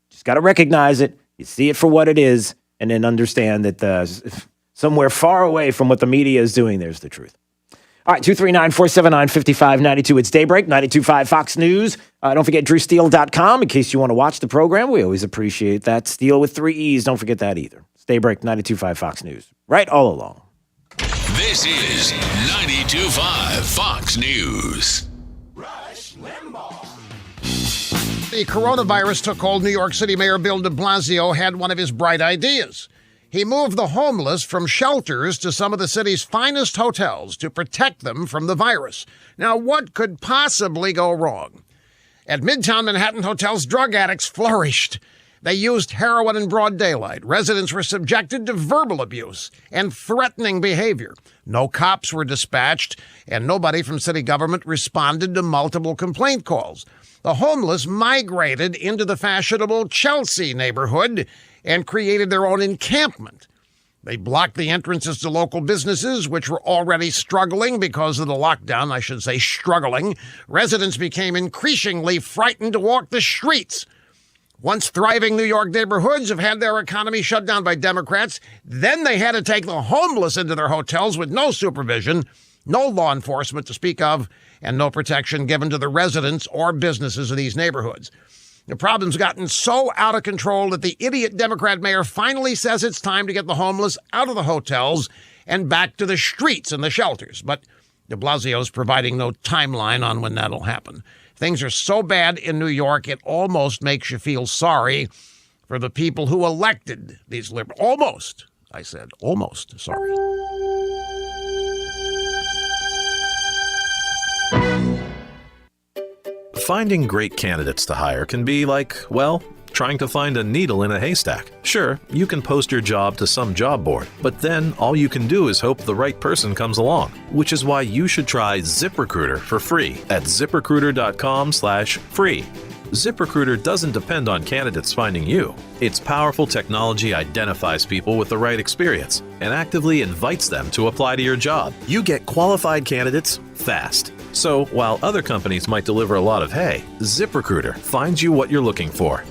Just got to recognize it. You see it for what it is, and then understand that somewhere far away from what the media is doing, there's the truth. All right, 239-479-5592. It's Daybreak, 92.5 Fox News. Don't forget DrewSteele.com in case you want to watch the program. We always appreciate that. Steele with 3 E's. Don't forget that either. Daybreak, 92.5 Fox News. Right all along. This is 92.5 Fox News. The coronavirus took hold. New York City Mayor Bill de Blasio had one of his bright ideas. He moved the homeless from shelters to some of the city's finest hotels to protect them from the virus. Now, what could possibly go wrong? At Midtown Manhattan hotels, drug addicts flourished. They used heroin in broad daylight. Residents were subjected to verbal abuse and threatening behavior. No cops were dispatched, and nobody from city government responded to multiple complaint calls. The homeless migrated into the fashionable Chelsea neighborhood and created their own encampment. They blocked the entrances to local businesses, which were already struggling because of the lockdown, I should say struggling. Residents became increasingly frightened to walk the streets. Once thriving New York neighborhoods have had their economy shut down by Democrats, then they had to take the homeless into their hotels with no supervision, no law enforcement to speak of, and no protection given to the residents or businesses of these neighborhoods. The problem's gotten so out of control that the idiot Democrat mayor finally says it's time to get the homeless out of the hotels and back to the streets and the shelters. But de Blasio's providing no timeline on when that'll happen. Things are so bad in New York, it almost makes you feel sorry for the people who elected these liberals. Almost, I said, almost sorry. Finding great candidates to hire can be like, well, trying to find a needle in a haystack. Sure, you can post your job to some job board, but then all you can do is hope the right person comes along, which is why you should try ZipRecruiter for free at ZipRecruiter.com/free. ZipRecruiter doesn't depend on candidates finding you. Its powerful technology identifies people with the right experience and actively invites them to apply to your job. You get qualified candidates fast. So while other companies might deliver a lot of hay, ZipRecruiter finds you what you're looking for.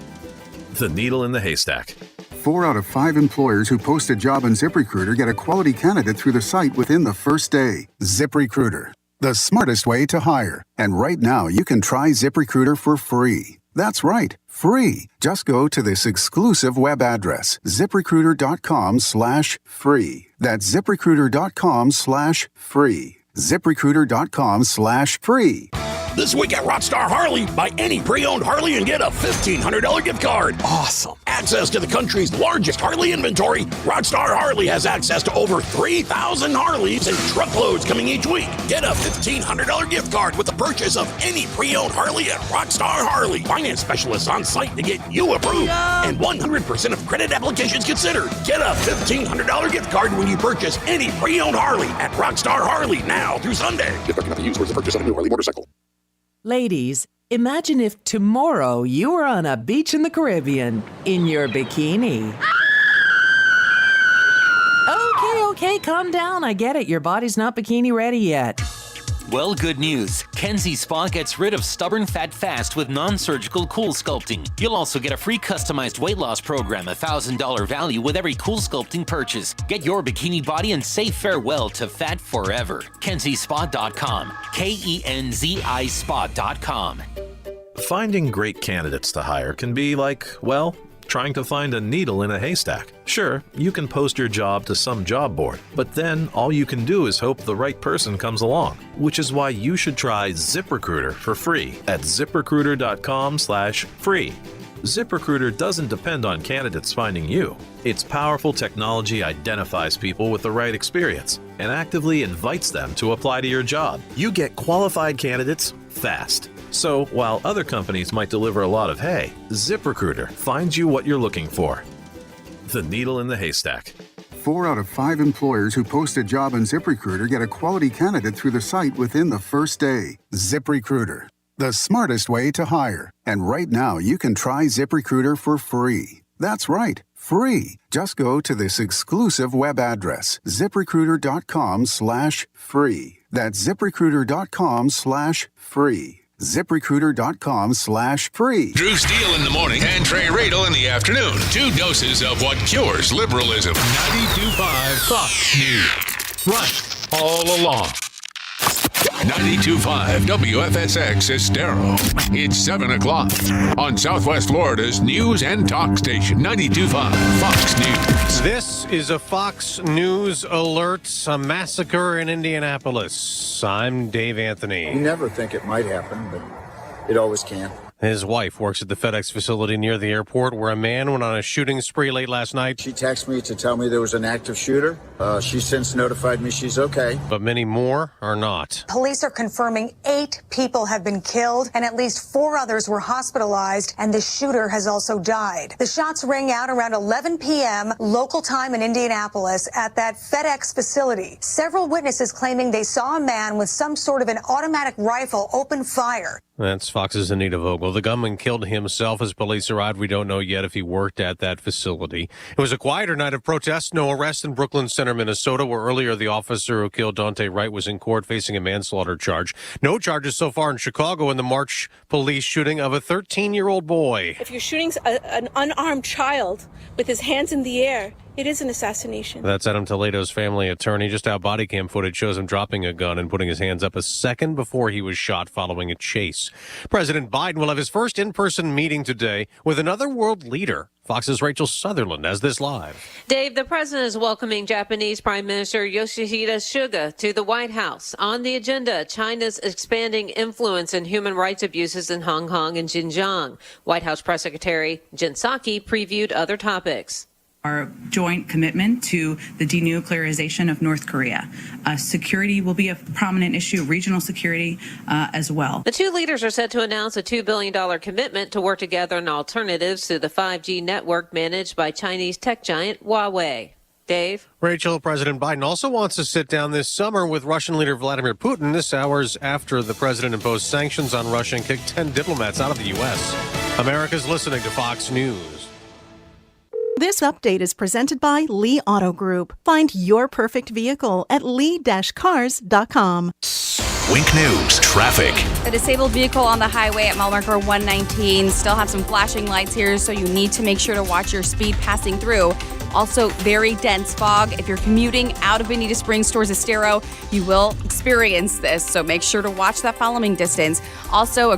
The needle in the haystack. 4 out of 5 employers who post a job on ZipRecruiter get a quality candidate through the site within the first day. ZipRecruiter, the smartest way to hire. And right now, you can try ZipRecruiter for free. That's right, free. Just go to this exclusive web address, ZipRecruiter.com/free. That's ZipRecruiter.com/free. ZipRecruiter.com/free. This week at Rockstar Harley, buy any pre-owned Harley and get a $1,500 gift card. Awesome. Access to the country's largest Harley inventory. Rockstar Harley has access to over 3,000 Harleys and truckloads coming each week. Get a $1,500 gift card with the purchase of any pre-owned Harley at Rockstar Harley. Finance specialists on site to get you approved. And 100% of credit applications considered. Get a $1,500 gift card when you purchase any pre-owned Harley at Rockstar Harley now through Sunday. Gift card cannot be used towards the purchase of a new Harley motorcycle. Ladies, imagine if tomorrow you were on a beach in the Caribbean in your bikini. Okay, calm down. I get it. Your body's not bikini ready yet. Well, good news. Kenzie Spa gets rid of stubborn fat fast with non-surgical cool sculpting. You'll also get a free customized weight loss program, a $1,000 value with every cool sculpting purchase. Get your bikini body and say farewell to fat forever. KenzieSpa.com. KENZI Spa.com. Finding great candidates to hire can be like, well, trying to find a needle in a haystack. Sure, you can post your job to some job board, but then all you can do is hope the right person comes along, which is why you should try ZipRecruiter for free at ZipRecruiter.com/free. ZipRecruiter doesn't depend on candidates finding you. Its powerful technology identifies people with the right experience and actively invites them to apply to your job. You get qualified candidates fast. So while other companies might deliver a lot of hay, ZipRecruiter finds you what you're looking for. The needle in the haystack. 4 out of 5 employers who post a job on ZipRecruiter get a quality candidate through the site within the first day. ZipRecruiter, the smartest way to hire. And right now, you can try ZipRecruiter for free. That's right, free. Just go to this exclusive web address, ZipRecruiter.com/free. That's ZipRecruiter.com/free. ZipRecruiter.com/free. Drew Steele in the morning and Trey Radel in the afternoon. 2 doses of what cures liberalism. 92.5 Fox News. Right all along. 92.5 WFSX Estero. It's 7 o'clock on Southwest Florida's news and talk station. 92.5 Fox News. This is a Fox News alert. A massacre in Indianapolis. I'm Dave Anthony. You never think it might happen, but it always can. His wife works at the FedEx facility near the airport where a man went on a shooting spree late last night. She texted me to tell me there was an active shooter. She's since notified me she's okay. But many more are not. Police are confirming 8 people have been killed and at least 4 others were hospitalized, and the shooter has also died. The shots rang out around 11 p.m. local time in Indianapolis at that FedEx facility. Several witnesses claiming they saw a man with some sort of an automatic rifle open fire. That's Fox's Anita Vogel. The gunman killed himself as police arrived. We don't know yet if he worked at that facility. It was a quieter night of protests. No arrest in Brooklyn Center, Minnesota, where earlier the officer who killed Dante Wright was in court facing a manslaughter charge. No charges so far in Chicago in the March police shooting of a 13-year-old boy. If you're shooting an unarmed child with his hands in the air, it is an assassination. That's Adam Toledo's family attorney. Just how body cam footage shows him dropping a gun and putting his hands up a second before he was shot following a chase. President Biden will have his first in-person meeting today with another world leader. Fox's Rachel Sutherland has this live. Dave, the president is welcoming Japanese Prime Minister Yoshihide Suga to the White House. On the agenda, China's expanding influence in human rights abuses in Hong Kong and Xinjiang. White House Press Secretary Jen Psaki previewed other topics. Our joint commitment to the denuclearization of North Korea. Security will be a prominent issue, regional security as well. The two leaders are set to announce a $2 billion commitment to work together on alternatives to the 5G network managed by Chinese tech giant Huawei. Dave? Rachel, President Biden also wants to sit down this summer with Russian leader Vladimir Putin. This hours after the president imposed sanctions on Russia and kicked 10 diplomats out of the U.S. America's listening to Fox News. This update is presented by Lee Auto Group. Find your perfect vehicle at lee-cars.com. Wink News traffic. A disabled vehicle on the highway at mile marker 119. Still have some flashing lights here, so you need to make sure to watch your speed passing through. Also, very dense fog. If you're commuting out of Bonita Springs towards Estero, you will experience this, so make sure to watch that following distance. Also, a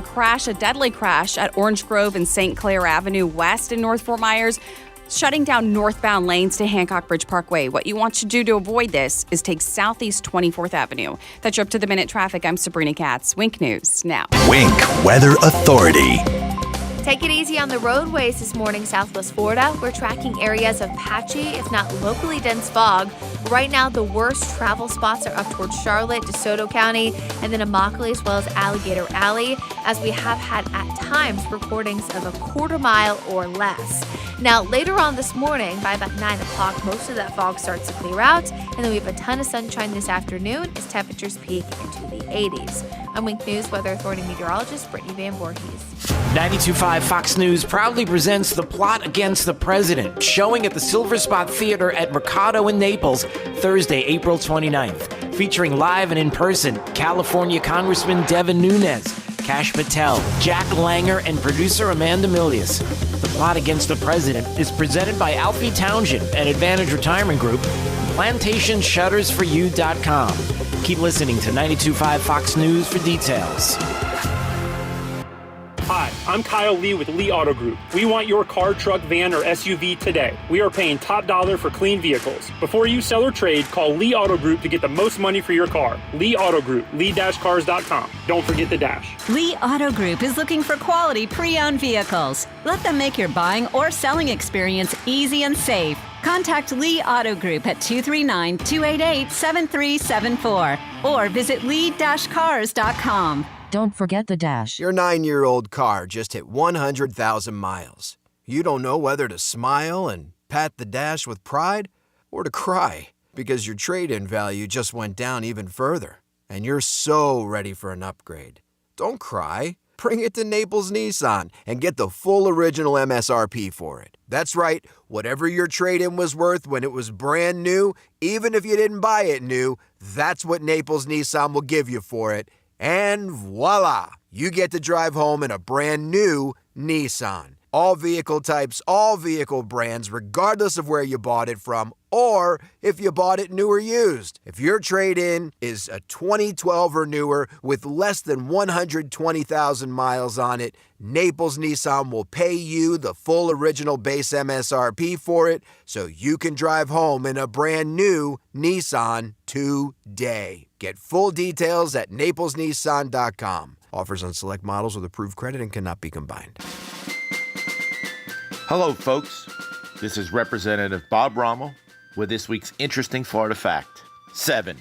deadly crash at Orange Grove and St. Clair Avenue West in North Fort Myers, shutting down northbound lanes to Hancock Bridge Parkway. What you want to do to avoid this is take Southeast 24th Avenue. That's your up-to-the-minute traffic. I'm Sabrina Katz. Wink News now. Wink Weather Authority. Take it easy on the roadways this morning, Southwest Florida. We're tracking areas of patchy, if not locally dense fog. Right now, the worst travel spots are up towards Charlotte, DeSoto County, and then Immokalee, as well as Alligator Alley, as we have had at times recordings of a quarter mile or less. Now, later on this morning, by about 9 o'clock, most of that fog starts to clear out, and then we have a ton of sunshine this afternoon as temperatures peak into the 80s. I'm Wink News Weather Authority meteorologist Brittany Van Voorhees. 92.5 Fox News proudly presents The Plot Against the President, showing at the Silver Spot Theater at Mercado in Naples, Thursday, April 29th. Featuring live and in person, California Congressman Devin Nunes, Kash Patel, Jack Langer, and producer Amanda Milius. The Plot Against the President is presented by Alfie Townshend and Advantage Retirement Group, PlantationShuttersForYou.com. Keep listening to 92.5 Fox News for details. Hi, I'm Kyle Lee with Lee Auto Group. We want your car, truck, van, or SUV today. We are paying top dollar for clean vehicles. Before you sell or trade, call Lee Auto Group to get the most money for your car. Lee Auto Group, lee-cars.com. Don't forget the dash. Lee Auto Group is looking for quality pre-owned vehicles. Let them make your buying or selling experience easy and safe. Contact Lee Auto Group at 239-288-7374 or visit lee-cars.com. Don't forget the dash. Your 9-year-old car just hit 100,000 miles. You don't know whether to smile and pat the dash with pride or to cry because your trade-in value just went down even further and you're so ready for an upgrade. Don't cry. Bring it to Naples Nissan and get the full original MSRP for it. That's right. Whatever your trade-in was worth when it was brand new, even if you didn't buy it new, that's what Naples Nissan will give you for it. And voila, you get to drive home in a brand new Nissan. All vehicle types, all vehicle brands, regardless of where you bought it from or if you bought it new or used. If your trade-in is a 2012 or newer with less than 120,000 miles on it, Naples Nissan will pay you the full original base MSRP for it so you can drive home in a brand new Nissan today. Get full details at naplesnissan.com. Offers on select models with approved credit and cannot be combined. Hello, folks. This is Representative Bob Rommel with this week's interesting Florida fact. 7.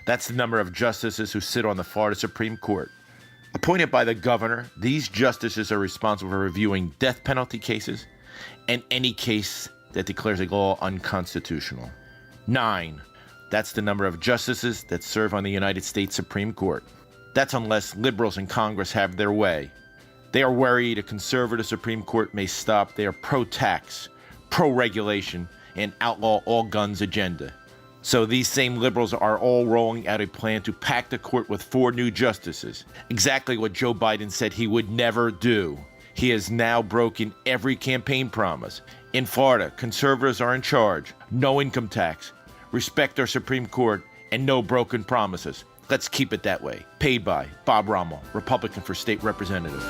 That's the number of justices who sit on the Florida Supreme Court. Appointed by the governor, these justices are responsible for reviewing death penalty cases and any case that declares a law unconstitutional. 9. That's the number of justices that serve on the United States Supreme Court. That's unless liberals in Congress have their way. They are worried a conservative Supreme Court may stop their pro-tax, pro-regulation, and outlaw all guns agenda. So these same liberals are all rolling out a plan to pack the court with 4 new justices. Exactly what Joe Biden said he would never do. He has now broken every campaign promise. In Florida, conservatives are in charge. No income tax. Respect our Supreme Court, and no broken promises. Let's keep it that way. Paid by Bob Rommel, Republican for State Representative.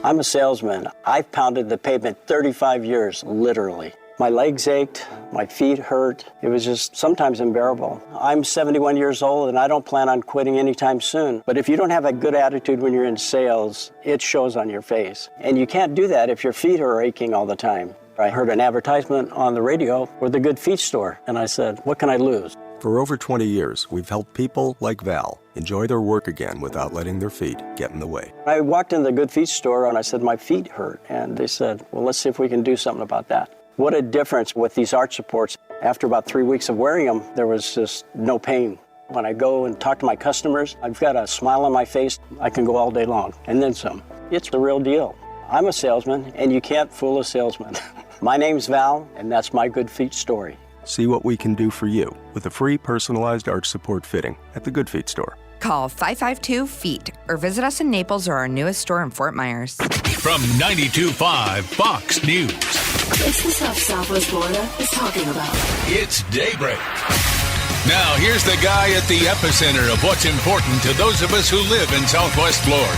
I'm a salesman. I've pounded the pavement 35 years, literally. My legs ached, my feet hurt. It was just sometimes unbearable. I'm 71 years old and I don't plan on quitting anytime soon. But if you don't have a good attitude when you're in sales, it shows on your face. And you can't do that if your feet are aching all the time. I heard an advertisement on the radio for the Good Feet store, and I said, what can I lose? For over 20 years, we've helped people like Val enjoy their work again without letting their feet get in the way. I walked in the Good Feet store and I said, my feet hurt. And they said, well, let's see if we can do something about that. What a difference with these arch supports. After about 3 weeks of wearing them, there was just no pain. When I go and talk to my customers, I've got a smile on my face. I can go all day long, and then some. It's the real deal. I'm a salesman, and you can't fool a salesman. My name's Val, and that's my Good Feet story. See what we can do for you with a free personalized arch support fitting at the Good Feet store. Call 552-FEET or visit us in Naples or our newest store in Fort Myers. From 92.5 Fox News. It's the stuff Southwest Florida is talking about. It's Daybreak. Now, here's the guy at the epicenter of what's important to those of us who live in Southwest Florida.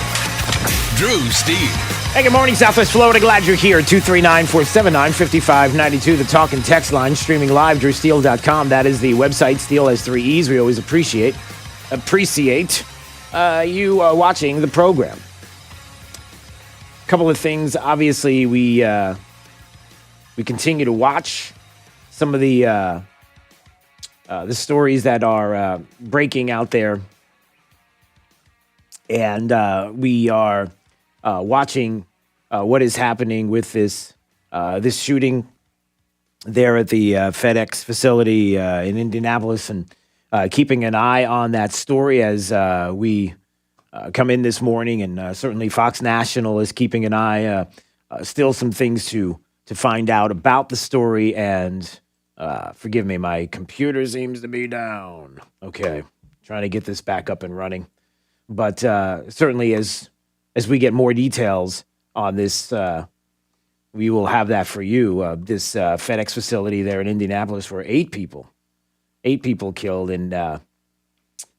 Drew Steve. Hey, good morning, Southwest Florida. Glad you're here. 239-479-5592, the talk and text line. Streaming live, drewsteele.com. That is the website. Steele has 3 E's. We always appreciate you watching the program. A couple of things. Obviously, we continue to watch some of the stories that are breaking out there, and we are watching what is happening with this shooting there at the FedEx facility in Indianapolis, and keeping an eye on that story as we come in this morning, and certainly Fox National is keeping an eye. Still some things to find out about the story, and forgive me, my computer seems to be down. Okay, trying to get this back up and running. But certainly as we get more details on this, we will have that for you. This FedEx facility there in Indianapolis where 8 people killed, and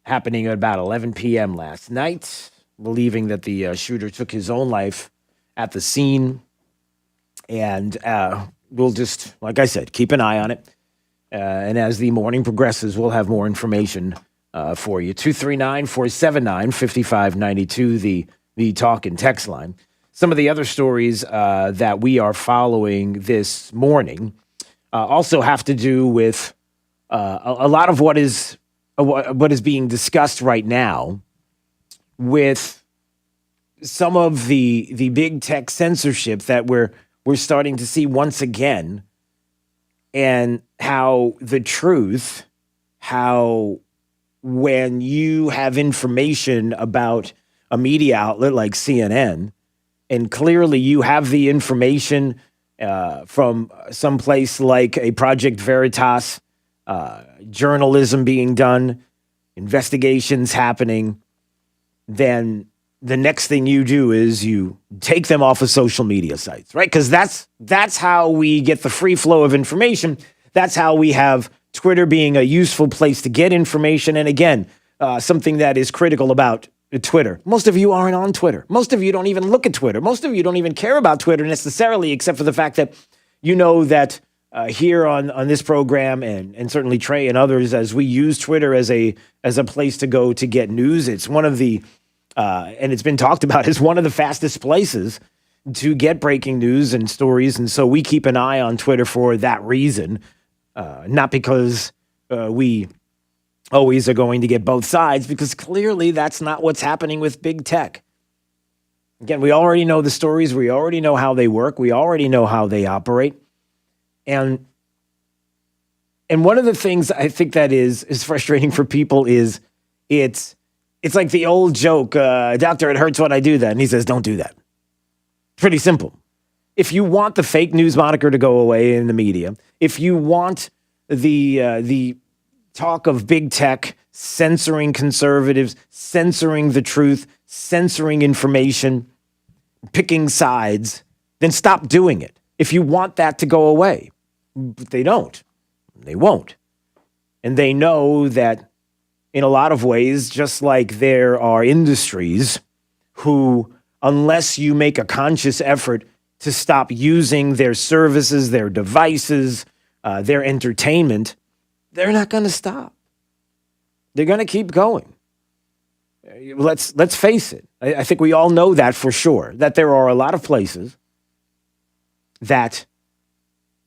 happening at about 11 p.m. last night, believing that the shooter took his own life at the scene. And we'll just, like I said, keep an eye on it. And as the morning progresses, we'll have more information for you. 239-479-5592, the talk and text line. Some of the other stories that we are following this morning also have to do with a lot of what is being discussed right now with some of the big tech censorship that we're starting to see once again, and how the truth, how when you have information about a media outlet like CNN, and clearly you have the information from some place like a Project Veritas, journalism being done, investigations happening, then the next thing you do is you take them off of social media sites, right? Because that's how we get the free flow of information. That's how we have Twitter being a useful place to get information. And again, something that is critical about Twitter. Most of you aren't on Twitter. Most of you don't even look at Twitter. Most of you don't even care about Twitter necessarily, except for the fact that you know that here on this program, and certainly Trey and others, as we use Twitter as a place to go to get news. It's one of the and it's been talked about as one of the fastest places to get breaking news and stories. And so we keep an eye on Twitter for that reason, not because we always are going to get both sides, because clearly that's not what's happening with big tech. Again, we already know the stories. We already know how they work. We already know how they operate. And one of the things I think that is frustrating for people is it's like the old joke, doctor, it hurts when I do that. And he says, don't do that. Pretty simple. If you want the fake news moniker to go away in the media, if you want the talk of big tech censoring conservatives, censoring the truth, censoring information, picking sides, then stop doing it. If you want that to go away, but they don't. They won't. And they know that in a lot of ways, just like there are industries who, unless you make a conscious effort to stop using their services, their devices, their entertainment, they're not going to stop. They're going to keep going. Let's face it. I think we all know that for sure, that there are a lot of places that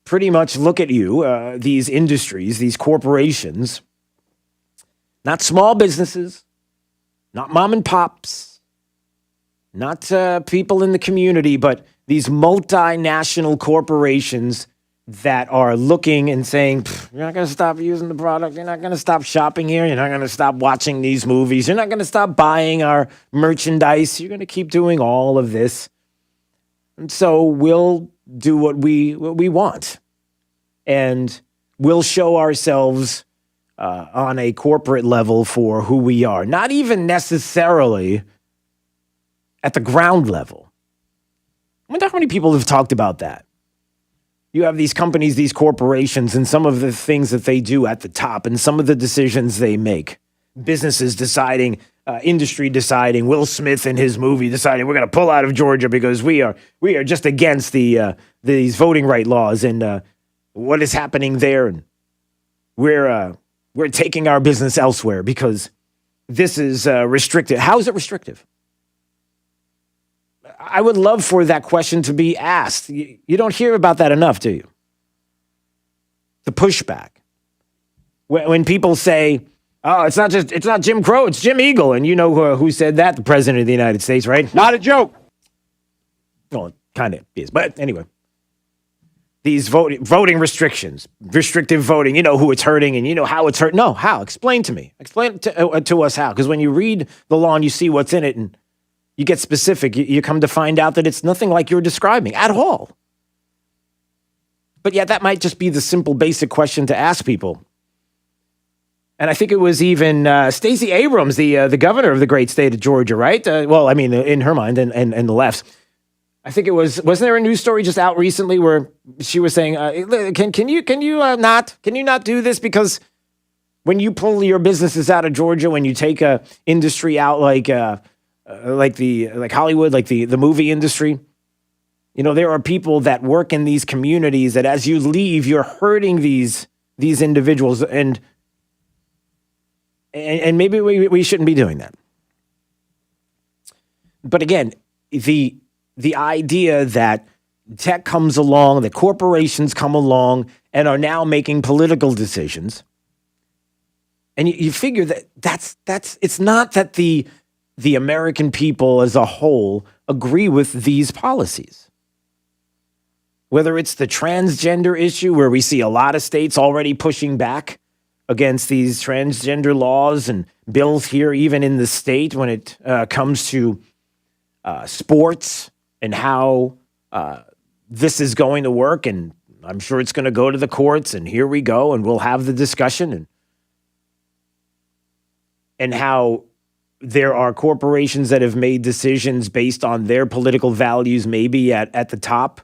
pretty much look at you, these industries, these corporations, not small businesses, not mom and pops, not people in the community, but these multinational corporations that are looking and saying, you're not going to stop using the product. You're not going to stop shopping here. You're not going to stop watching these movies. You're not going to stop buying our merchandise. You're going to keep doing all of this. And so we'll do what we want. And we'll show ourselves on a corporate level for who we are. Not even necessarily at the ground level. I wonder how many people have talked about that. You have these companies, these corporations, and some of the things that they do at the top and some of the decisions they make. Businesses deciding, industry deciding, Will Smith in his movie deciding we're going to pull out of Georgia because we are just against these voting right laws and what is happening there. And we're taking our business elsewhere because this is restrictive. How is it restrictive? I would love for that question to be asked. You don't hear about that enough, do you? The pushback. When people say, oh, it's not Jim Crow, it's Jim Eagle. And you know who said that? The president of the United States, right? Not a joke. Well, it kind of is. But anyway, these voting restrictions, restrictive voting, you know who it's hurting and you know how it's hurt. No, how? Explain to me. Explain to us how. Because when you read the law and you see what's in it and you get specific, you come to find out that it's nothing like you're describing at all. But yet that might just be the simple, basic question to ask people. And I think it was even Stacey Abrams, the governor of the great state of Georgia, right? Well, I mean, in her mind and the left's. I think it wasn't there a news story just out recently where she was saying, can you not do this? Because when you pull your businesses out of Georgia, when you take a industry out like Hollywood, like the movie industry, you know, there are people that work in these communities that as you leave, you're hurting these individuals and maybe we shouldn't be doing that. But again, the idea that tech comes along, that corporations come along and are now making political decisions. And you figure that's it's not that the American people as a whole agree with these policies. Whether it's the transgender issue where we see a lot of states already pushing back against these transgender laws and bills here, even in the state when it comes to sports and how this is going to work. And I'm sure it's going to go to the courts and here we go and we'll have the discussion and how there are corporations that have made decisions based on their political values, maybe at the top,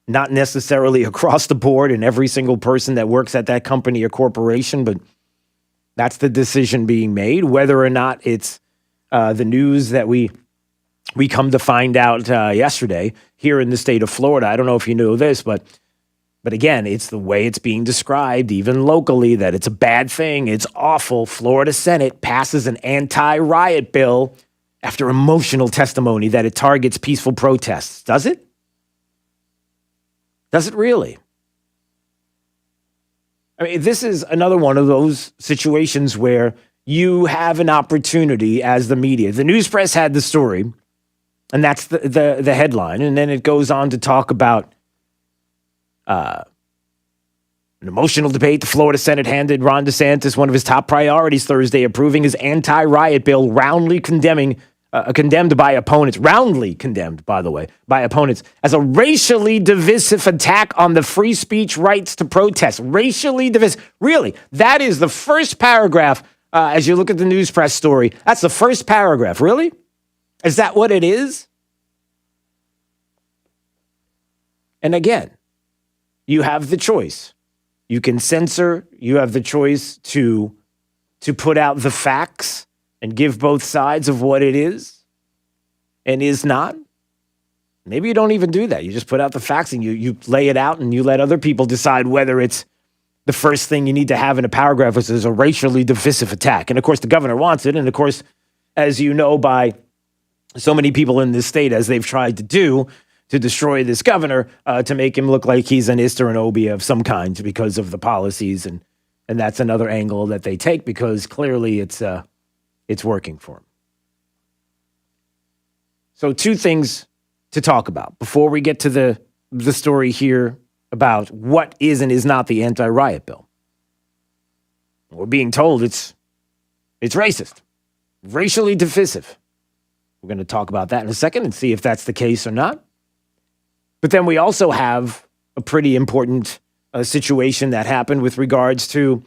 not necessarily across the board and every single person that works at that company or corporation, but that's the decision being made. Whether or not it's the news that we come to find out yesterday here in the state of Florida. I don't know if you know this, but again, it's the way it's being described, even locally, that it's a bad thing. It's awful. Florida Senate passes an anti-riot bill after emotional testimony that it targets peaceful protests. Does it? Does it really? I mean, this is another one of those situations where you have an opportunity as the media. The news press had the story, and that's the headline. And then it goes on to talk about an emotional debate. The Florida Senate handed Ron DeSantis one of his top priorities Thursday, approving his anti-riot bill, roundly condemned by opponents, roundly condemned, by the way, by opponents, as a racially divisive attack on the free speech rights to protest. Racially divisive. Really, that is the first paragraph as you look at the news press story. That's the first paragraph. Really? Is that what it is? And again, you have the choice. You can censor. You have the choice to put out the facts and give both sides of what it is and is not. Maybe you don't even do that. You just put out the facts and you lay it out and you let other people decide whether it's the first thing you need to have in a paragraph, which is a racially divisive attack. And of course, the governor wants it. And of course, as you know, by so many people in this state, as they've tried to do, to destroy this governor, to make him look like he's an Ister and Obia of some kind because of the policies. And that's another angle that they take because clearly it's working for him. So two things to talk about before we get to the story here about what is and is not the anti-riot bill. We're being told it's racist, racially divisive. We're going to talk about that in a second and see if that's the case or not. But then we also have a pretty important situation that happened with regards to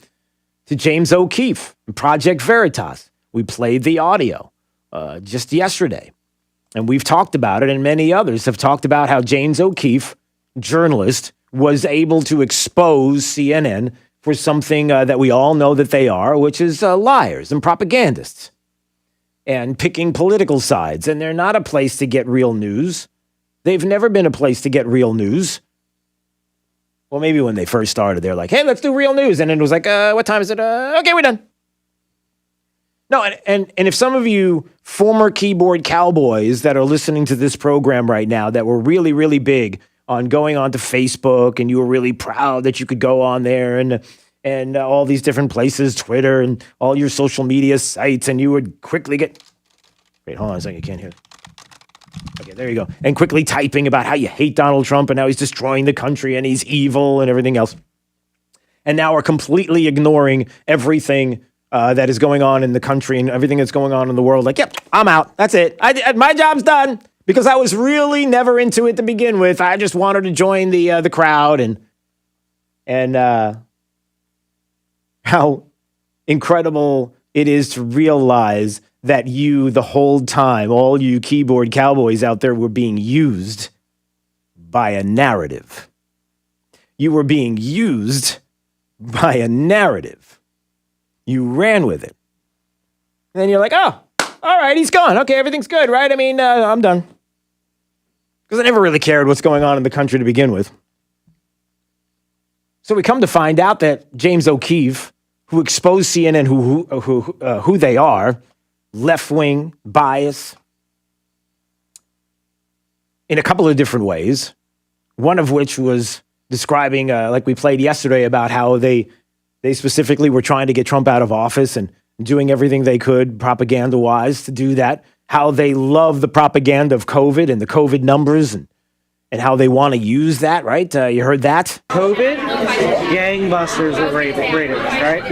James O'Keefe and Project Veritas. We played the audio just yesterday, and we've talked about it, and many others have talked about how James O'Keefe, journalist, was able to expose CNN for something that we all know that they are, which is liars and propagandists and picking political sides. And they're not a place to get real news. They've never been a place to get real news. Well, maybe when they first started, they're like, hey, let's do real news. And then it was like, what time is it? Okay, we're done. No, and if some of you former keyboard cowboys that are listening to this program right now that were really, really big on going onto Facebook and you were really proud that you could go on there and all these different places, Twitter and all your social media sites, and you would quickly get... Wait, hold on a second, you can't hear it. Okay, there you go. And quickly typing about how you hate Donald Trump and how he's destroying the country and he's evil and everything else. And now we're completely ignoring everything that is going on in the country and everything that's going on in the world. Like, yep, I'm out. That's it. My job's done because I was really never into it to begin with. I just wanted to join the crowd and how incredible it is to realize that you, the whole time, all you keyboard cowboys out there were being used by a narrative. You were being used by a narrative. You ran with it. And then you're like, oh, all right, he's gone. Okay, everything's good, right? I mean, I'm done. Because I never really cared what's going on in the country to begin with. So we come to find out that James O'Keefe, who exposed CNN who they are, left-wing bias, in a couple of different ways, one of which was describing, like we played yesterday, about how they specifically were trying to get Trump out of office and doing everything they could propaganda-wise to do that, how they love the propaganda of COVID and the COVID numbers and how they want to use that, right? You heard that? COVID, gangbusters are rated, right?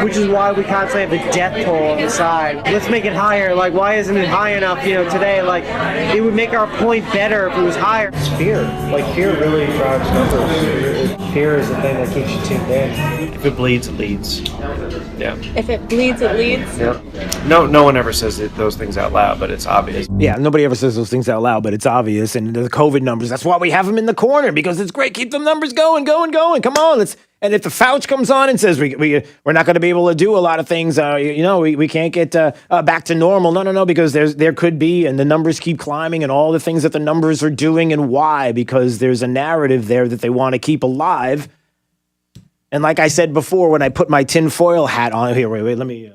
Which is why we constantly have the death toll on the side. Let's make it higher. Like, why isn't it high enough, today? Like, it would make our point better if it was higher. It's fear. Like, fear really drives numbers. Fear is the thing that keeps you tuned in. If it bleeds, it leads. Yeah. If it bleeds, it leads? Yeah. No one ever says those things out loud, but it's obvious. Yeah, nobody ever says those things out loud, but it's obvious. And the COVID numbers, that's why we have them in the corner, because it's great. Keep the numbers going. Come on, and if the Fauci comes on and says we're not going to be able to do a lot of things, we can't get back to normal. No, because there could be, and the numbers keep climbing, and all the things that the numbers are doing, and why? Because there's a narrative there that they want to keep alive. And like I said before, when I put my tinfoil hat on, here, wait, let me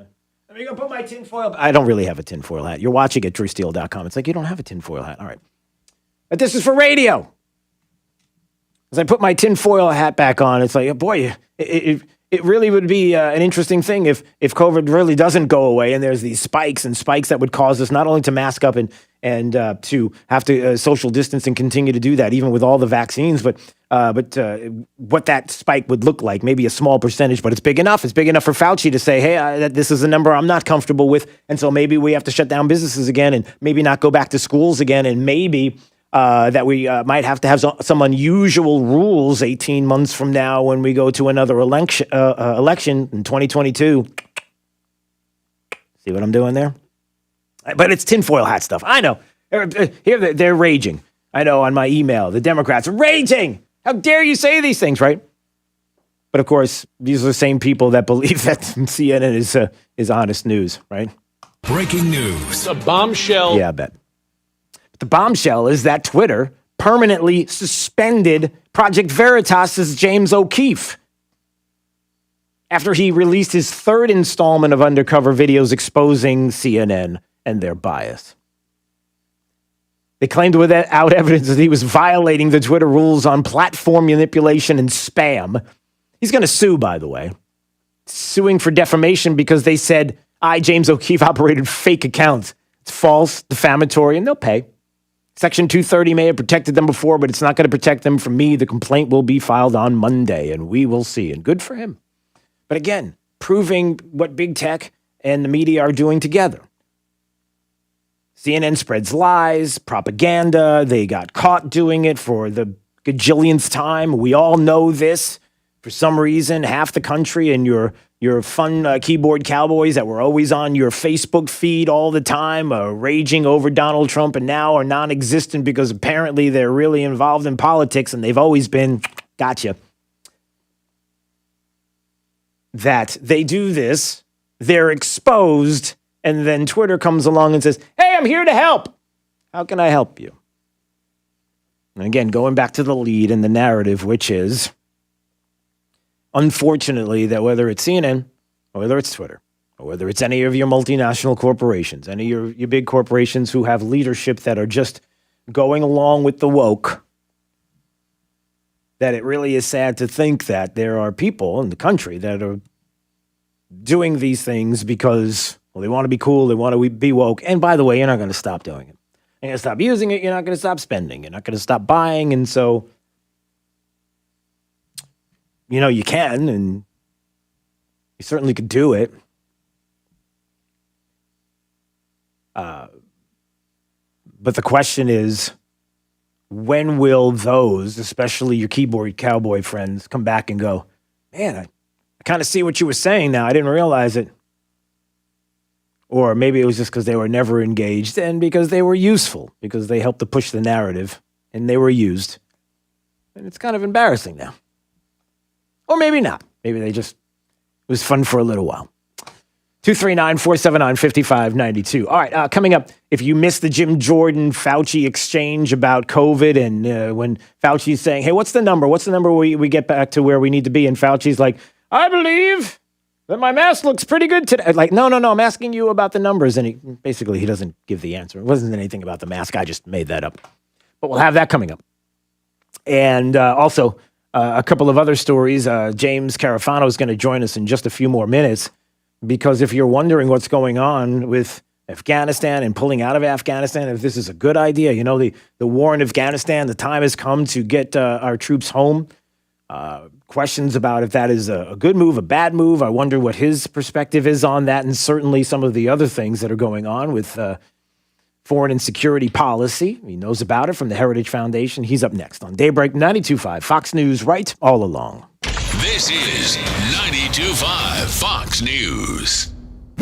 Let me go put my tinfoil. I don't really have a tinfoil hat. You're watching at drewsteele.com. It's like, you don't have a tinfoil hat. All right. But this is for radio. As I put my tinfoil hat back on, it's like, boy, it really would be an interesting thing if COVID really doesn't go away and there's these spikes that would cause us not only to mask up and to have to social distance and continue to do that, even with all the vaccines, but what that spike would look like, maybe a small percentage, but it's big enough. It's big enough for Fauci to say, hey, this is a number I'm not comfortable with. And so maybe we have to shut down businesses again and maybe not go back to schools again. And maybe that we might have to have some unusual rules 18 months from now when we go to another election in 2022. See what I'm doing there? But it's tinfoil hat stuff. I know. Here they're raging. I know on my email, the Democrats are raging. How dare you say these things, right? But of course, these are the same people that believe that CNN is honest news, right? Breaking news. A bombshell. Yeah, I bet. The bombshell is that Twitter permanently suspended Project Veritas's James O'Keefe after he released his third installment of undercover videos exposing CNN and their bias. They claimed without evidence that he was violating the Twitter rules on platform manipulation and spam. He's going to sue, by the way, suing for defamation because they said James O'Keefe, operated fake accounts. It's false, defamatory, and they'll pay. Section 230 may have protected them before, but it's not going to protect them from me. The complaint will be filed on Monday, and we will see. And good for him. But again, proving what big tech and the media are doing together. CNN spreads lies, propaganda. They got caught doing it for the gajillionth time. We all know this. For some reason, half the country and your fun keyboard cowboys that were always on your Facebook feed all the time, raging over Donald Trump, and now are non-existent because apparently they're really involved in politics, and they've always been. Gotcha. That they do this, they're exposed, and then Twitter comes along and says, hey, I'm here to help. How can I help you? And again, going back to the lead and the narrative, which is, unfortunately, that whether it's CNN, or whether it's Twitter, or whether it's any of your multinational corporations, any of your big corporations who have leadership that are just going along with the woke, that it really is sad to think that there are people in the country that are doing these things because, well, they want to be cool, they want to be woke. And by the way, you're not going to stop doing it. You're going to stop using it. You're not going to stop spending. You're not going to stop buying. And so, you can, and you certainly could do it. But the question is, when will those, especially your keyboard cowboy friends, come back and go, man, I kind of see what you were saying now. I didn't realize it. Or maybe it was just because they were never engaged and because they were useful, because they helped to push the narrative and they were used. And it's kind of embarrassing now. Or maybe not. Maybe it was fun for a little while. 239-479-5592. All right, coming up, if you missed the Jim Jordan-Fauci exchange about COVID and when Fauci's saying, hey, what's the number? What's the number we get back to where we need to be? And Fauci's like, I believe that my mask looks pretty good today. Like, no, I'm asking you about the numbers. And he doesn't give the answer. It wasn't anything about the mask. I just made that up. But we'll have that coming up. And also, a couple of other stories. James Carafano is going to join us in just a few more minutes. Because if you're wondering what's going on with Afghanistan and pulling out of Afghanistan, if this is a good idea, the war in Afghanistan, the time has come to get our troops home. Questions about if that is a good move, a bad move. I wonder what his perspective is on that, and certainly some of the other things that are going on with foreign and security policy. He knows about it from the Heritage Foundation. He's up next on Daybreak 92.5, Fox News, right all along. This is 92.5 Fox News.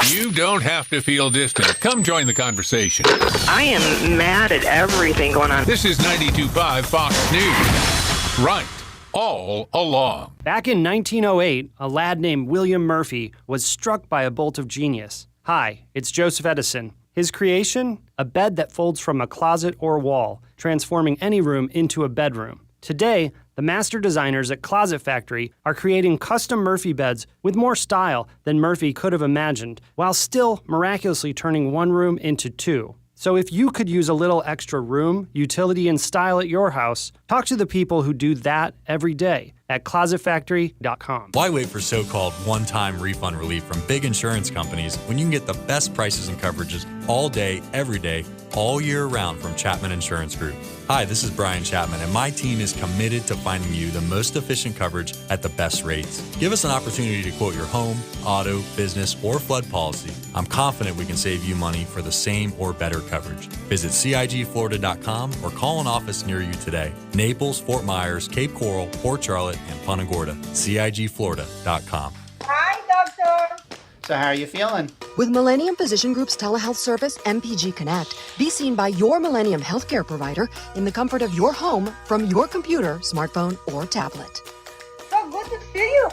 You don't have to feel distant. Come join the conversation. I am mad at everything going on. This is 92.5 Fox News. Right all along. Back in 1908, a lad named William Murphy was struck by a bolt of genius. Hi, it's Joseph Edison. His creation? A bed that folds from a closet or wall, transforming any room into a bedroom. Today, The master designers at Closet Factory are creating custom Murphy beds with more style than Murphy could have imagined, while still miraculously turning one room into two. So if you could use a little extra room, utility, and style at your house, talk to the people who do that every day at closetfactory.com. Why wait for so-called one-time refund relief from big insurance companies when you can get the best prices and coverages all day, every day, all year round from Chapman Insurance Group? Hi, this is Brian Chapman, and my team is committed to finding you the most efficient coverage at the best rates. Give us an opportunity to quote your home, auto, business, or flood policy. I'm confident we can save you money for the same or better coverage. Visit CIGFlorida.com or call an office near you today. Naples, Fort Myers, Cape Coral, Port Charlotte, and Punta Gorda. CIGFlorida.com. Hi, doctor. So how are you feeling? With Millennium Physician Group's telehealth service, MPG Connect, be seen by your Millennium healthcare provider in the comfort of your home from your computer, smartphone, or tablet. So good to see you.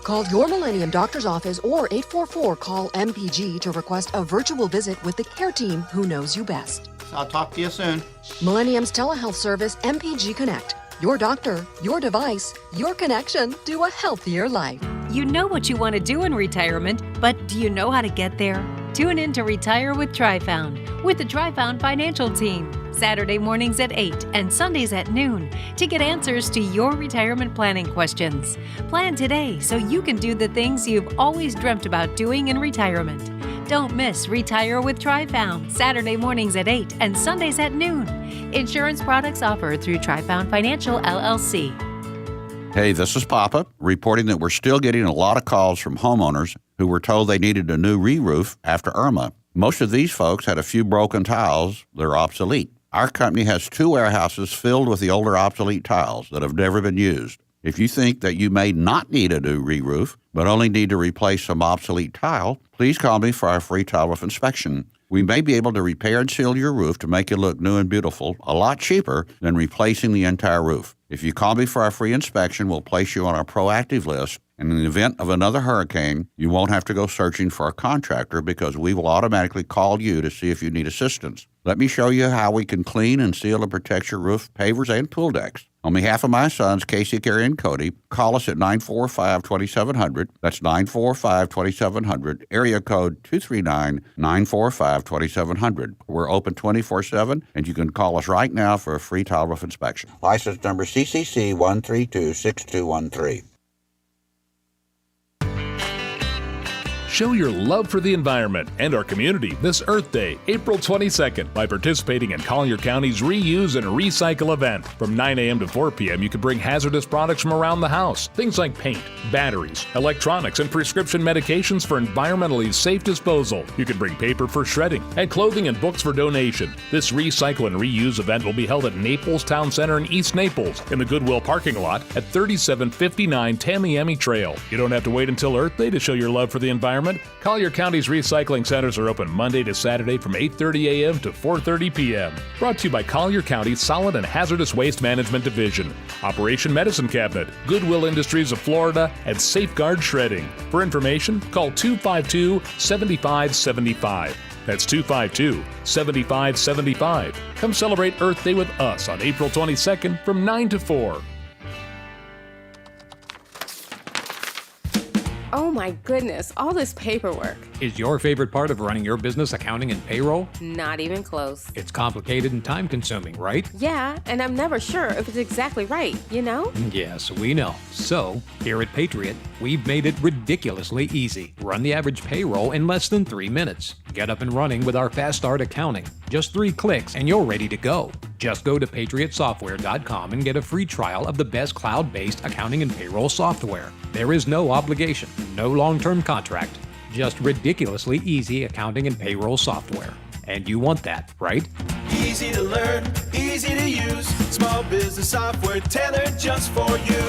Call your Millennium doctor's office or 844-CALL-MPG to request a virtual visit with the care team who knows you best. I'll talk to you soon. Millennium's telehealth service, MPG Connect. Your doctor, your device, your connection to a healthier life. You know what you want to do in retirement, but do you know how to get there? Tune in to Retire with TriFound with the TriFound Financial Team. Saturday mornings at 8 and Sundays at noon to get answers to your retirement planning questions. Plan today so you can do the things you've always dreamt about doing in retirement. Don't miss Retire with TriFound, Saturday mornings at 8 and Sundays at noon. Insurance products offered through TriFound Financial, LLC. Hey, this is Papa, reporting that we're still getting a lot of calls from homeowners who were told they needed a new re-roof after Irma. Most of these folks had a few broken tiles that are obsolete. Our company has 2 warehouses filled with the older obsolete tiles that have never been used. If you think that you may not need a new re-roof, but only need to replace some obsolete tile, please call me for our free tile roof inspection. We may be able to repair and seal your roof to make it look new and beautiful, a lot cheaper than replacing the entire roof. If you call me for our free inspection, we'll place you on our proactive list, and in the event of another hurricane, you won't have to go searching for a contractor because we will automatically call you to see if you need assistance. Let me show you how we can clean and seal and protect your roof, pavers, and pool decks. On behalf of my sons, Casey, Carrie, and Cody, call us at 945-2700. That's 945-2700, area code 239-945-2700. We're open 24/7, and you can call us right now for a free tile roof inspection. License number CCC 1326213. Show your love for the environment and our community this Earth Day, April 22nd, by participating in Collier County's Reuse and Recycle event. From 9 a.m. to 4 p.m., you can bring hazardous products from around the house, things like paint, batteries, electronics, and prescription medications for environmentally safe disposal. You can bring paper for shredding and clothing and books for donation. This Recycle and Reuse event will be held at Naples Town Center in East Naples in the Goodwill parking lot at 3759 Tamiami Trail. You don't have to wait until Earth Day to show your love for the environment. Collier County's recycling centers are open Monday to Saturday from 8:30 a.m. to 4:30 p.m. Brought to you by Collier County's Solid and Hazardous Waste Management Division, Operation Medicine Cabinet, Goodwill Industries of Florida, and Safeguard Shredding. For information, call 252-7575. That's 252-7575. Come celebrate Earth Day with us on April 22nd from 9 to 4. Oh my goodness, all this paperwork. Is your favorite part of running your business accounting and payroll? Not even close. It's complicated and time-consuming, right? Yeah, and I'm never sure if it's exactly right, you know? Yes, we know. So, here at Patriot, we've made it ridiculously easy. Run the average payroll in less than 3 minutes. Get up and running with our Fast Start accounting. Just 3 clicks and you're ready to go. Just go to patriotsoftware.com and get a free trial of the best cloud-based accounting and payroll software. There is no obligation, no long-term contract, just ridiculously easy accounting and payroll software. And you want that, right? Easy to learn, easy to use, small business software tailored just for you.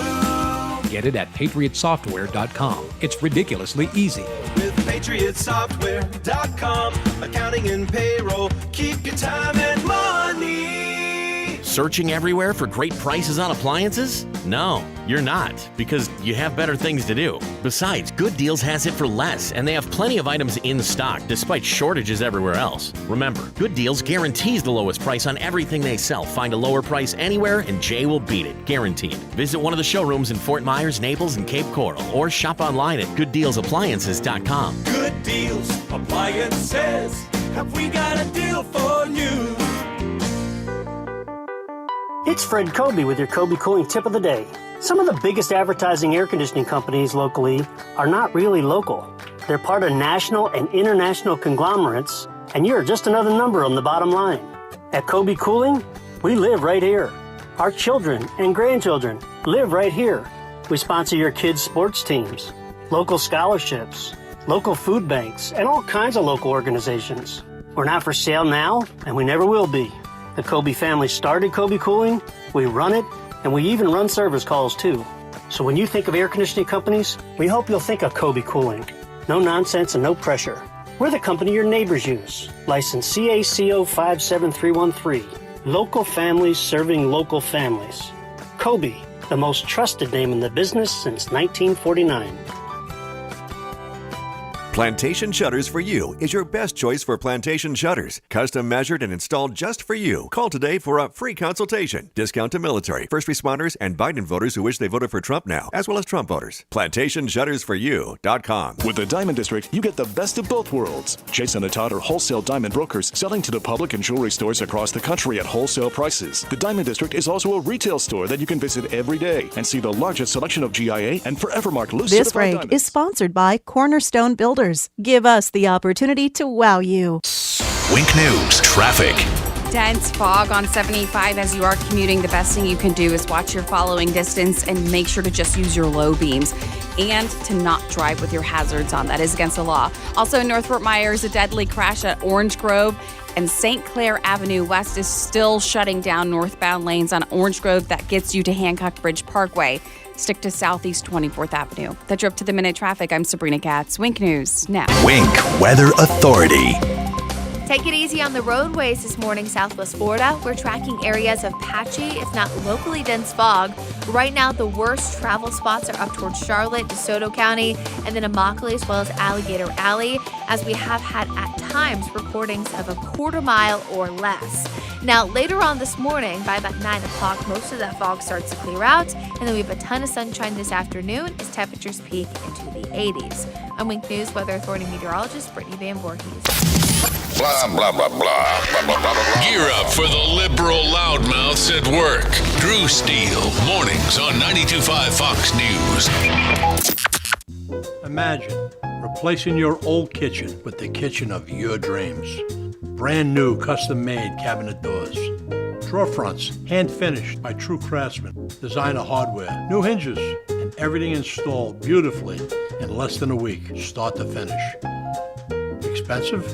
Get it at patriotsoftware.com. It's ridiculously easy. With patriotsoftware.com, accounting and payroll, keep your time and money Searching everywhere for great prices on appliances? No, you're not, because you have better things to do. Besides, Good Deals has it for less, and they have plenty of items in stock despite shortages everywhere else. Remember, Good Deals guarantees the lowest price on everything they sell. Find a lower price anywhere, and Jay will beat it, guaranteed. Visit one of the showrooms in Fort Myers, Naples, and Cape Coral, or shop online at gooddealsappliances.com. Good Deals Appliances. Have we got a deal for you? It's Fred Kobe with your Kobe Cooling Tip of the Day. Some of the biggest advertising air conditioning companies locally are not really local. They're part of national and international conglomerates, and you're just another number on the bottom line. At Kobe Cooling, we live right here. Our children and grandchildren live right here. We sponsor your kids' sports teams, local scholarships, local food banks, and all kinds of local organizations. We're not for sale now, and we never will be. The Kobe family started Kobe Cooling, we run it, and we even run service calls too. So when you think of air conditioning companies, we hope you'll think of Kobe Cooling. No nonsense and no pressure. We're the company your neighbors use. License CACO 57313. Local families serving local families. Kobe, the most trusted name in the business since 1949. Plantation Shutters for You is your best choice for plantation shutters. Custom measured and installed just for you. Call today for a free consultation. Discount to military, first responders, and Biden voters who wish they voted for Trump now, as well as Trump voters. PlantationShuttersForYou.com. With the Diamond District, you get the best of both worlds. Jason and Todd are wholesale diamond brokers selling to the public and jewelry stores across the country at wholesale prices. The Diamond District is also a retail store that you can visit every day and see the largest selection of GIA and Forevermark loose This certified break diamonds. is sponsored by Cornerstone Builders. Give us the opportunity to wow you. Wink News Traffic. Dense fog on 75 as you are commuting. The best thing you can do is watch your following distance and make sure to just use your low beams and to not drive with your hazards on. That is against the law. Also in North Fort Myers, a deadly crash at Orange Grove and St. Clair Avenue West is still shutting down northbound lanes on Orange Grove. That gets you to Hancock Bridge Parkway. Stick to Southeast 24th Avenue. That's your up to the minute traffic. I'm Sabrina Katz. Wink News now. Wink Weather Authority. Take it easy on the roadways this morning, Southwest Florida. We're tracking areas of patchy, if not locally dense fog. Right now, the worst travel spots are up towards Charlotte, DeSoto County, and then Immokalee, as well as Alligator Alley, as we have had at times recordings of a quarter mile or less. Now, later on this morning, by about 9 o'clock, most of that fog starts to clear out, and then we have a ton of sunshine this afternoon as temperatures peak into the 80s. I'm Wink News Weather Authority meteorologist Brittany Van Voorhees. Blah, blah, blah, blah, blah, blah, blah, blah. Gear up for the liberal loudmouths at work. Drew Steele, mornings on 92.5 Fox News. Imagine replacing your old kitchen with the kitchen of your dreams. Brand new custom-made cabinet doors. Drawer fronts, hand-finished by true craftsmen. Designer hardware, new hinges, and everything installed beautifully in less than a week, start to finish. Expensive?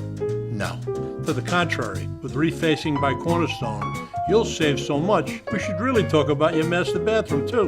No. To the contrary, with refacing by Cornerstone, you'll save so much, we should really talk about your master bathroom too.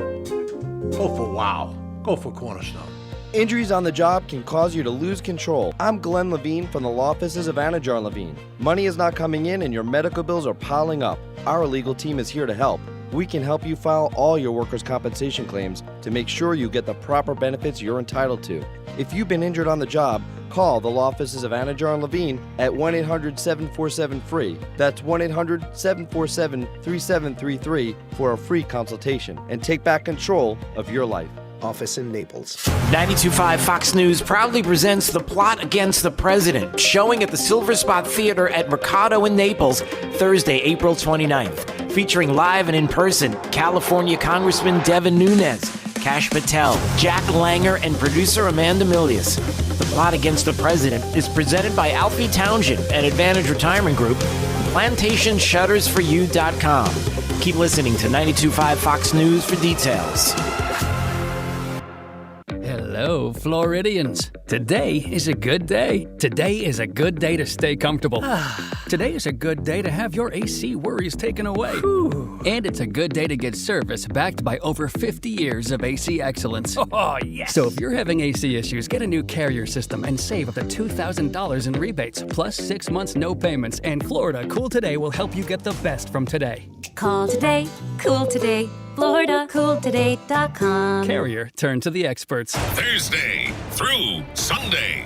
Go for wow. Go for Cornerstone. Injuries on the job can cause you to lose control. I'm Glenn Levine from the law offices of Anajar Levine. Money is not coming in and your medical bills are piling up. Our legal team is here to help. We can help you file all your workers' compensation claims to make sure you get the proper benefits you're entitled to. If you've been injured on the job, call the law offices of Anajar and Levine at 1-800-747-FREE. That's 1-800-747-3733 for a free consultation and take back control of your life. Office in Naples. 92.5 Fox News proudly presents The Plot Against the President, showing at the Silver Spot Theater at Mercado in Naples, Thursday, April 29th. Featuring live and in person, California Congressman Devin Nunes, Kash Patel, Jack Langer, and producer Amanda Milius. The Plot Against the President is presented by Alfie Townshend and Advantage Retirement Group, PlantationShuttersForYou.com. Keep listening to 92.5 Fox News for details. Hello, Floridians. Today is a good day. Today is a good day to stay comfortable. Today is a good day to have your AC worries taken away. And it's a good day to get service backed by over 50 years of AC excellence. Oh, yes. So if you're having AC issues, get a new Carrier system and save up to $2,000 in rebates, plus 6 months no payments. And Florida Cool Today will help you get the best from today. Call today, cool today, FloridaCoolToday.com. Carrier, turn to the experts. Thursday through Sunday.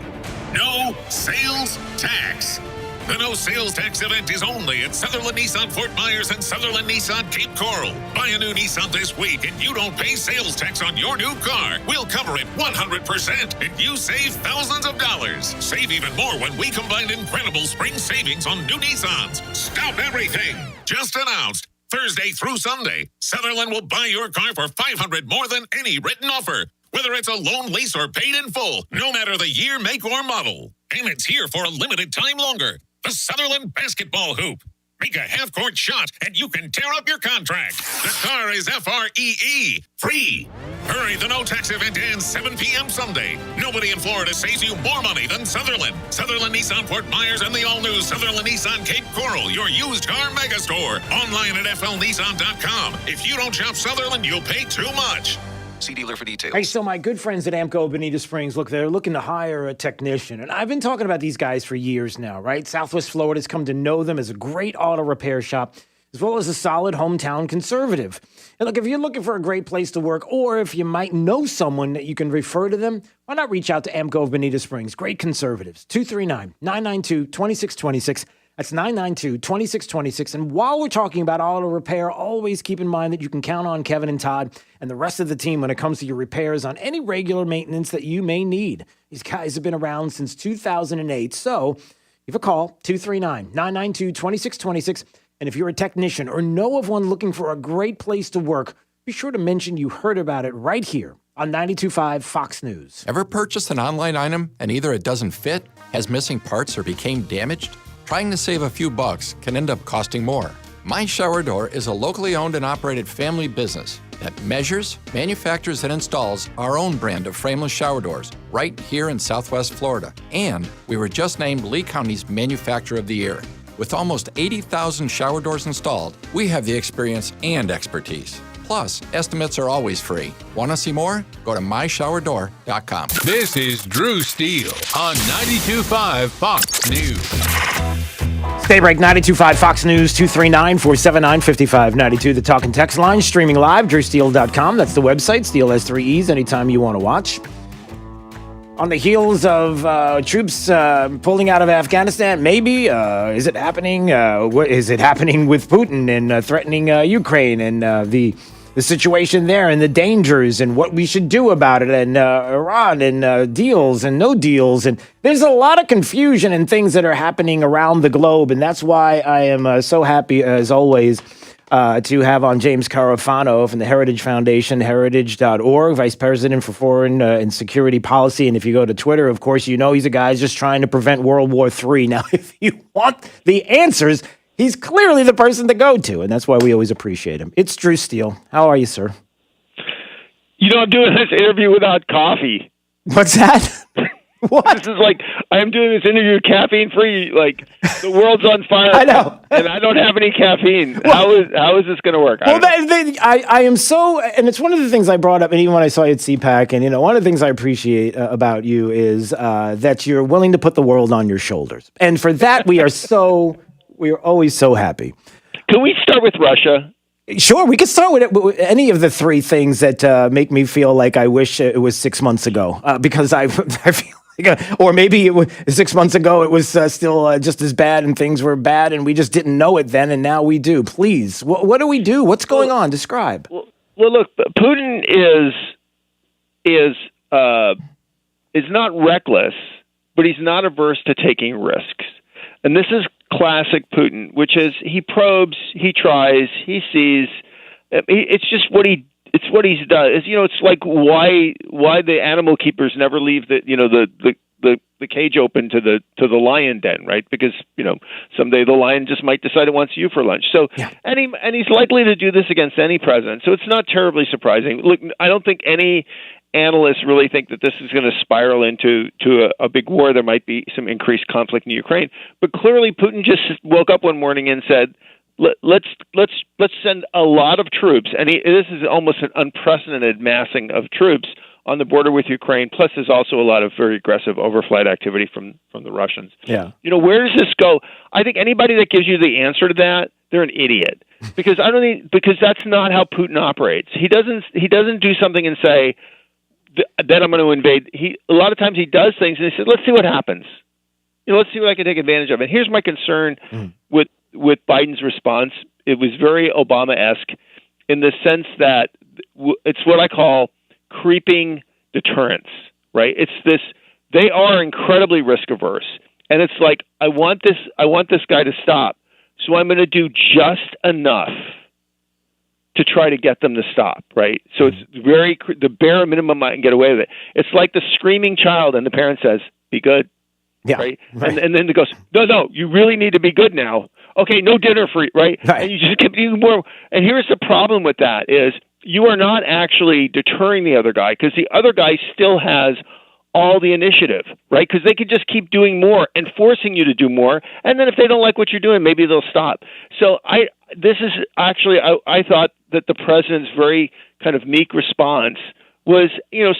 No sales tax. The no sales tax event is only at Sutherland Nissan Fort Myers and Sutherland Nissan Cape Coral. Buy a new Nissan this week and you don't pay sales tax on your new car. We'll cover it 100% and you save thousands of dollars. Save even more when we combine incredible spring savings on new Nissans. Stop everything. Just announced. Thursday through Sunday, Sutherland will buy your car for $500 more than any written offer. Whether it's a loan, lease, or paid in full, no matter the year, make, or model. And it's here for a limited time longer. The Sutherland Basketball Hoop. Make a half-court shot, and you can tear up your contract. The car is FREE, free. Hurry, the no-tax event ends 7 p.m. Sunday. Nobody in Florida saves you more money than Sutherland. Sutherland Nissan Fort Myers and the all-new Sutherland Nissan Cape Coral, your used car megastore. Online at flnissan.com. If you don't shop Sutherland, you'll pay too much. See dealer for details. Hey, so my good friends at AMCO Bonita Springs, look, they're looking to hire a technician. And I've been talking about these guys for years now, right? Southwest Florida's come to know them as a great auto repair shop, as well as a solid hometown conservative. And look, if you're looking for a great place to work, or if you might know someone that you can refer to them, why not reach out to AMCO of Bonita Springs? Great conservatives. 239-992-2626. That's 992-2626. And while we're talking about auto repair, always keep in mind that you can count on Kevin and Todd and the rest of the team when it comes to your repairs on any regular maintenance that you may need. These guys have been around since 2008. So give a call, 239-992-2626. And if you're a technician or know of one looking for a great place to work, be sure to mention you heard about it right here on 92.5 Fox News. Ever purchased an online item and either it doesn't fit, has missing parts, or became damaged? Trying to save a few bucks can end up costing more. My Shower Door is a locally owned and operated family business that measures, manufactures, and installs our own brand of frameless shower doors right here in Southwest Florida. And we were just named Lee County's Manufacturer of the Year. With almost 80,000 shower doors installed, we have the experience and expertise. Plus, estimates are always free. Want to see more? Go to myshowerdoor.com. This is Drew Steele on 92.5 Fox News. Stay break, 92.5 Fox News, 239-479-5592. The talk and text line, streaming live, drewsteele.com. That's the website. Steele has 3 E's anytime you want to watch. On the heels of troops pulling out of Afghanistan, maybe, is it happening? What is it happening with Putin and threatening Ukraine and the situation there and the dangers and what we should do about it and Iran and deals and no deals. And there's a lot of confusion and things that are happening around the globe. And that's why I am so happy, as always, to have on James Carafano from the Heritage Foundation, heritage.org, Vice President for Foreign and Security Policy. And if you go to Twitter, of course, you know he's a guy just trying to prevent World War III. Now, if you want the answers, he's clearly the person to go to, and that's why we always appreciate him. It's Drew Steele. How are you, sir? You know, I'm doing this interview without coffee. What's that? What? This is like, I'm doing this interview caffeine-free. Like, the world's on fire. I know. And I don't have any caffeine. How is this going to work? Well, I am so, and it's one of the things I brought up, and even when I saw you at CPAC, and, you know, one of the things I appreciate about you is that you're willing to put the world on your shoulders. And for that, we are always so happy. Can we start with Russia? Sure, we could start with any of the three things that make me feel like I wish it was 6 months ago, because I feel like, or maybe it was 6 months ago, it was still just as bad and things were bad and we just didn't know it then and now we do. Please, what do we do? What's going on? Describe. Well, look, Putin is not reckless, but he's not averse to taking risks. And this is classic Putin, which is he probes, he tries, he sees. It's just what he's done. It's like why the animal keepers never leave the cage open to the lion den, right? Because someday the lion just might decide it wants you for lunch. So and he's likely to do this against any president. So it's not terribly surprising. Look, I don't think any analysts really think that this is going to spiral into a big war. There might be some increased conflict in Ukraine, but clearly Putin just woke up one morning and said, let's send a lot of troops, and this is almost an unprecedented massing of troops on the border with Ukraine. Plus, there's also a lot of very aggressive overflight activity from the Russians. Yeah. Where does this go? I think anybody that gives you the answer to that, they're an idiot, because because that's not how Putin operates. He doesn't do something and say, then I'm going to invade. A lot of times he does things and he says, let's see what happens. Let's see what I can take advantage of. And here's my concern with Biden's response. It was very Obama-esque in the sense that it's what I call creeping deterrence, right? It's this, they are incredibly risk averse. And it's like, I want this guy to stop. So I'm going to do just enough to try to get them to stop, right? So it's the bare minimum I can get away with it. It's like the screaming child and the parent says, be good. Yeah, right? And then it goes, no, you really need to be good now. Okay, no dinner for you, right? And you just keep doing more. And here's the problem with that is you are not actually deterring the other guy, because the other guy still has all the initiative, right? Because they could just keep doing more and forcing you to do more. And then if they don't like what you're doing, maybe they'll stop. So I thought that the president's very kind of meek response was,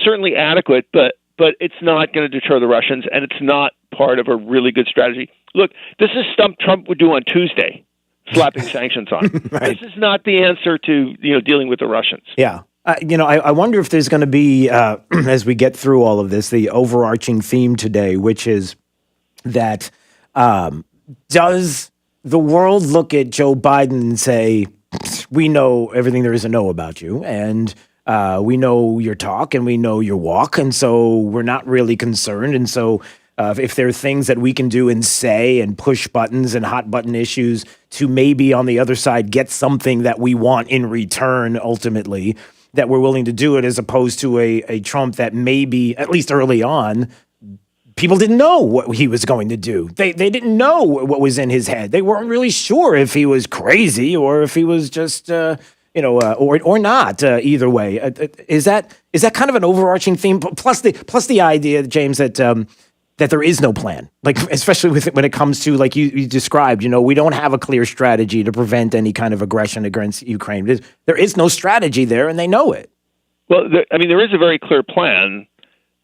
certainly adequate, but it's not going to deter the Russians, and it's not part of a really good strategy. Look, this is stuff Trump would do on Tuesday, slapping sanctions on. Right. This is not the answer to dealing with the Russians. Yeah. I wonder if there's going to be, as we get through all of this, the overarching theme today, which is that does the world look at Joe Biden and say, we know everything there is to know about you, and we know your talk and we know your walk, and so we're not really concerned. And so if there are things that we can do and say and push buttons and hot button issues to maybe on the other side get something that we want in return ultimately, that we're willing to do it, as opposed to a Trump that maybe, at least early on, people didn't know what he was going to do. They didn't know what was in his head. They weren't really sure if he was crazy or if he was just or not. Either way, is that kind of an overarching theme? Plus the idea, James, that there is no plan, like especially when it comes to, like you described, we don't have a clear strategy to prevent any kind of aggression against Ukraine. There is no strategy there, and they know it. Well, there is a very clear plan,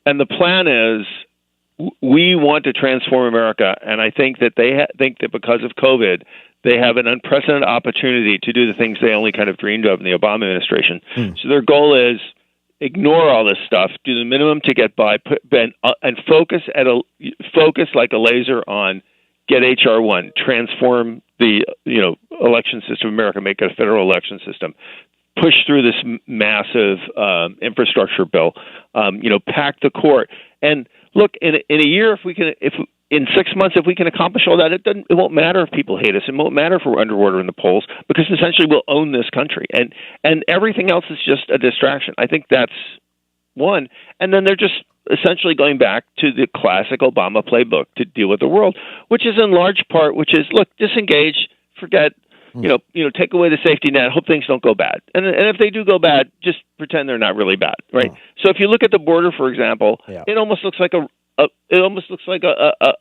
and the plan is we want to transform America, and I think that they think that because of COVID, they have an unprecedented opportunity to do the things they only kind of dreamed of in the Obama administration. So their goal is ignore all this stuff, do the minimum to get by, and focus like a laser on get HR 1, transform the election system of America, make it a federal election system, push through this massive infrastructure bill, pack the court, and look, in a year, in 6 months, if we can accomplish all that, it won't matter if people hate us. It won't matter if we're underwater in the polls, because essentially we'll own this country, and everything else is just a distraction. I think that's one. And then they're just essentially going back to the classic Obama playbook to deal with the world, which is in large part, look, disengage, forget, take away the safety net, hope things don't go bad. And if they do go bad, just pretend they're not really bad, right? So if you look at the border, for example, it almost looks like a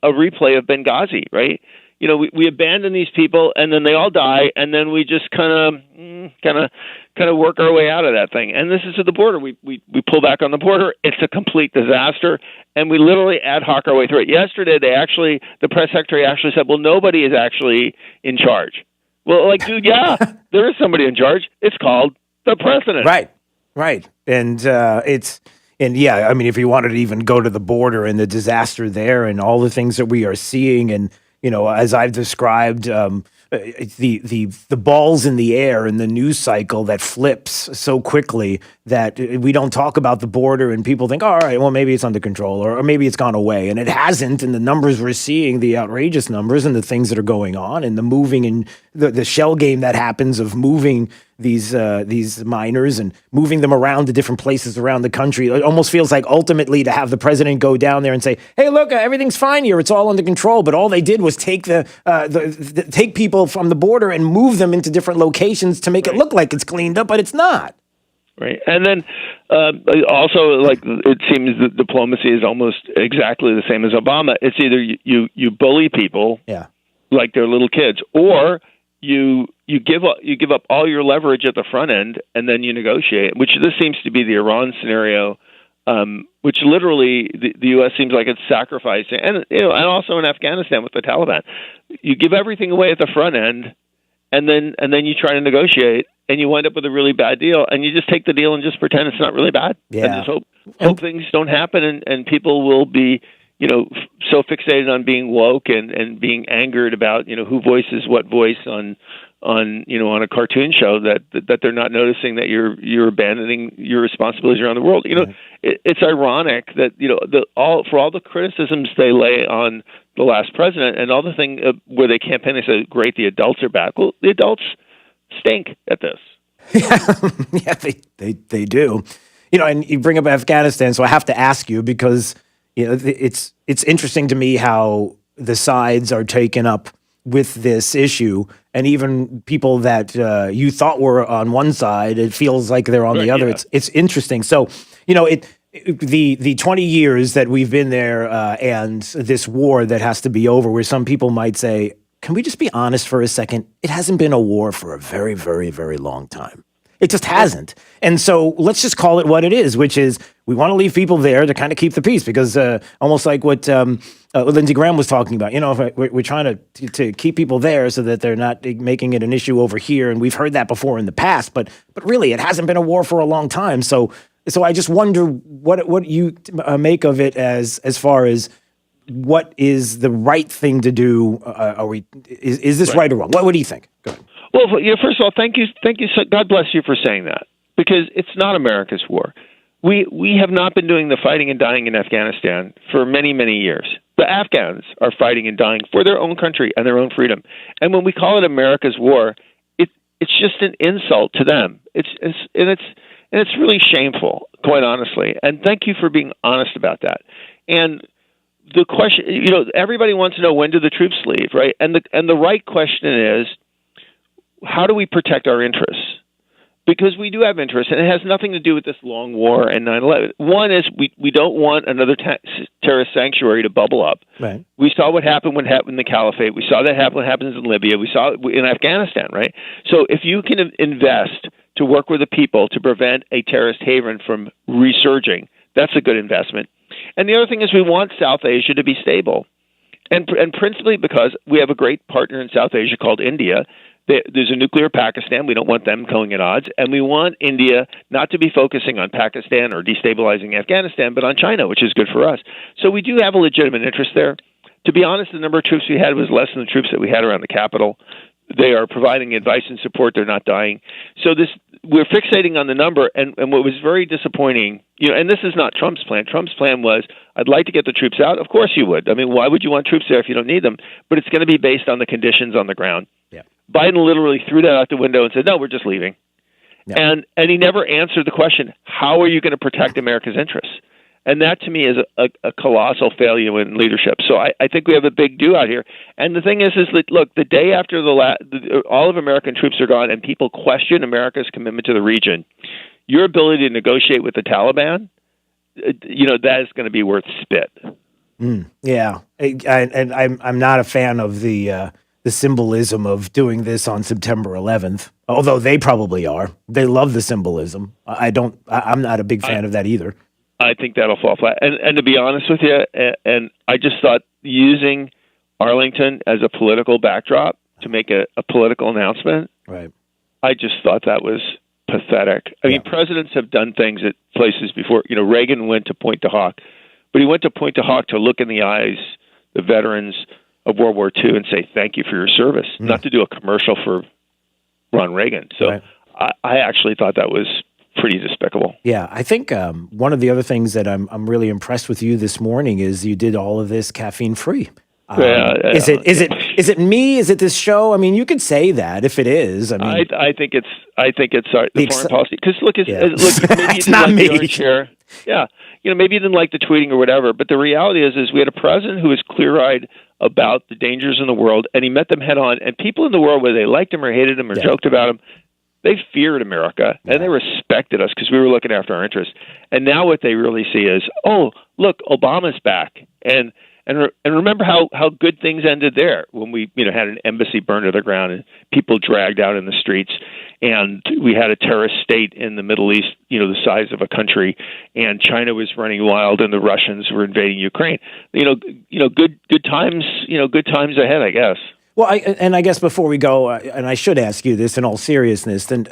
replay of Benghazi, right? We abandon these people, and then they all die, and then we just kind of work our way out of that thing. And this is at the border. We pull back on the border. It's a complete disaster, and we literally ad hoc our way through it. Yesterday, the press secretary actually said, "Well, nobody is actually in charge." Well, dude, yeah, there is somebody in charge. It's called the president. Right, and if you wanted to even go to the border and the disaster there and all the things that we are seeing, and as I've described, the balls in the air in the news cycle that flips so quickly that we don't talk about the border, and people think, all right, well, maybe it's under control, or maybe it's gone away, and it hasn't. And the numbers we're seeing, the outrageous numbers, and the things that are going on, and the moving, and the shell game that happens of moving these minors and moving them around to different places around the country. It almost feels like ultimately to have the president go down there and say, "Hey, look, everything's fine here. It's all under control." But all they did was take take people from the border and move them into different locations to make it look like it's cleaned up, but it's not. Right. And then also, like, it seems that diplomacy is almost exactly the same as Obama. It's either you bully people like they're little kids, or you give up all your leverage at the front end and then you negotiate, which this seems to be the Iran scenario, which literally the U.S. seems like it's sacrificing, and also in Afghanistan with the Taliban. You give everything away at the front end, and then you try to negotiate, and you wind up with a really bad deal, and you just take the deal and just pretend it's not really bad, and just hope things don't happen, and people will be, so fixated on being woke and being angered about, who voices what voice on a cartoon show that they're not noticing that you're abandoning your responsibilities around the world. It's ironic that for all the criticisms they lay on the last president and all the thing where they campaign, they say, "Great, the adults are back." Well, the adults stink at this. Yeah, they do. And you bring up Afghanistan, so I have to ask you because it's interesting to me how the sides are taken up with this issue, and even people that you thought were on one side, it feels like they're on the other. Yeah. It's interesting. So, the 20 years that we've been there and this war that has to be over, where some people might say, can we just be honest for a second? It hasn't been a war for a very, very, very long time. It just hasn't. And so let's just call it what it is, which is we want to leave people there to kind of keep the peace, because almost like what Lindsey Graham was talking about, we're trying to keep people there so that they're not making it an issue over here. And we've heard that before in the past, but really it hasn't been a war for a long time. So I just wonder what you make of it as far as what is the right thing to do. Is this right or wrong? What do you think? Go ahead. Well, first of all, thank you. God bless you for saying that, because it's not America's war. We have not been doing the fighting and dying in Afghanistan for many, many years. The Afghans are fighting and dying for their own country and their own freedom. And when we call it America's war, it's just an insult to them. It's really shameful, quite honestly. And thank you for being honest about that. And the question, everybody wants to know, when do the troops leave, right? And the right question is, how do we protect our interests? Because we do have interests, and it has nothing to do with this long war and 9/11. One is we don't want another terrorist sanctuary to bubble up. Right. We saw what happened in the Caliphate. We saw that happen. What happens in Libya. We saw it in Afghanistan. Right. So if you can invest to work with the people to prevent a terrorist haven from resurging, that's a good investment. And the other thing is, we want South Asia to be stable, and principally because we have a great partner in South Asia called India. There's a nuclear Pakistan. We don't want them going at odds. And we want India not to be focusing on Pakistan or destabilizing Afghanistan, but on China, which is good for us. So we do have a legitimate interest there. To be honest, the number of troops we had was less than the troops that we had around the capital. They are providing advice and support. They're not dying. So we're fixating on the number. And what was very disappointing, and this is not Trump's plan. Trump's plan was, I'd like to get the troops out. Of course you would. I mean, why would you want troops there if you don't need them? But it's going to be based on the conditions on the ground. Yeah. Biden literally threw that out the window and said, no, we're just leaving. Yeah. And he never answered the question, how are you going to protect America's interests? And that, to me, is a colossal failure in leadership. So I think we have a big do out here. And the thing is that, look, the day after all of American troops are gone and people question America's commitment to the region, your ability to negotiate with the Taliban, that is going to be worth spit. Yeah. And I'm not a fan of the symbolism of doing this on September 11th, although they probably are. They love the symbolism. I'm not a big fan of that either. I think that'll fall flat. And to be honest with you, and I just thought using Arlington as a political backdrop to make a political announcement, right? I just thought that was pathetic. I mean, presidents have done things at places before. Reagan went to Pointe du Hoc, but he went to Pointe du Hoc to look in the eyes the veterans of World War II and say, thank you for your service, not to do a commercial for Ron Reagan. So I actually thought that was pretty despicable. Yeah, I think one of the other things that I'm really impressed with you this morning is you did all of this caffeine free. Is it me? Is it this show? I mean, you could say that if it is. I mean, I think it's the foreign policy, because look, maybe it's not me. Yeah, maybe you didn't like the tweeting or whatever, but the reality is we had a president who was clear-eyed about the dangers in the world, and he met them head on. And people in the world, whether they liked him or hated him or joked about him, They feared America, and they respected us because we were looking after our interests. And now what they really see is, oh, look, Obama's back. And remember how good things ended there when we had an embassy burned to the ground and people dragged out in the streets, and we had a terrorist state in the Middle East, the size of a country, and China was running wild and the Russians were invading Ukraine. Good times. Good times ahead, I guess. Well, I guess before we go, and I should ask you this in all seriousness, then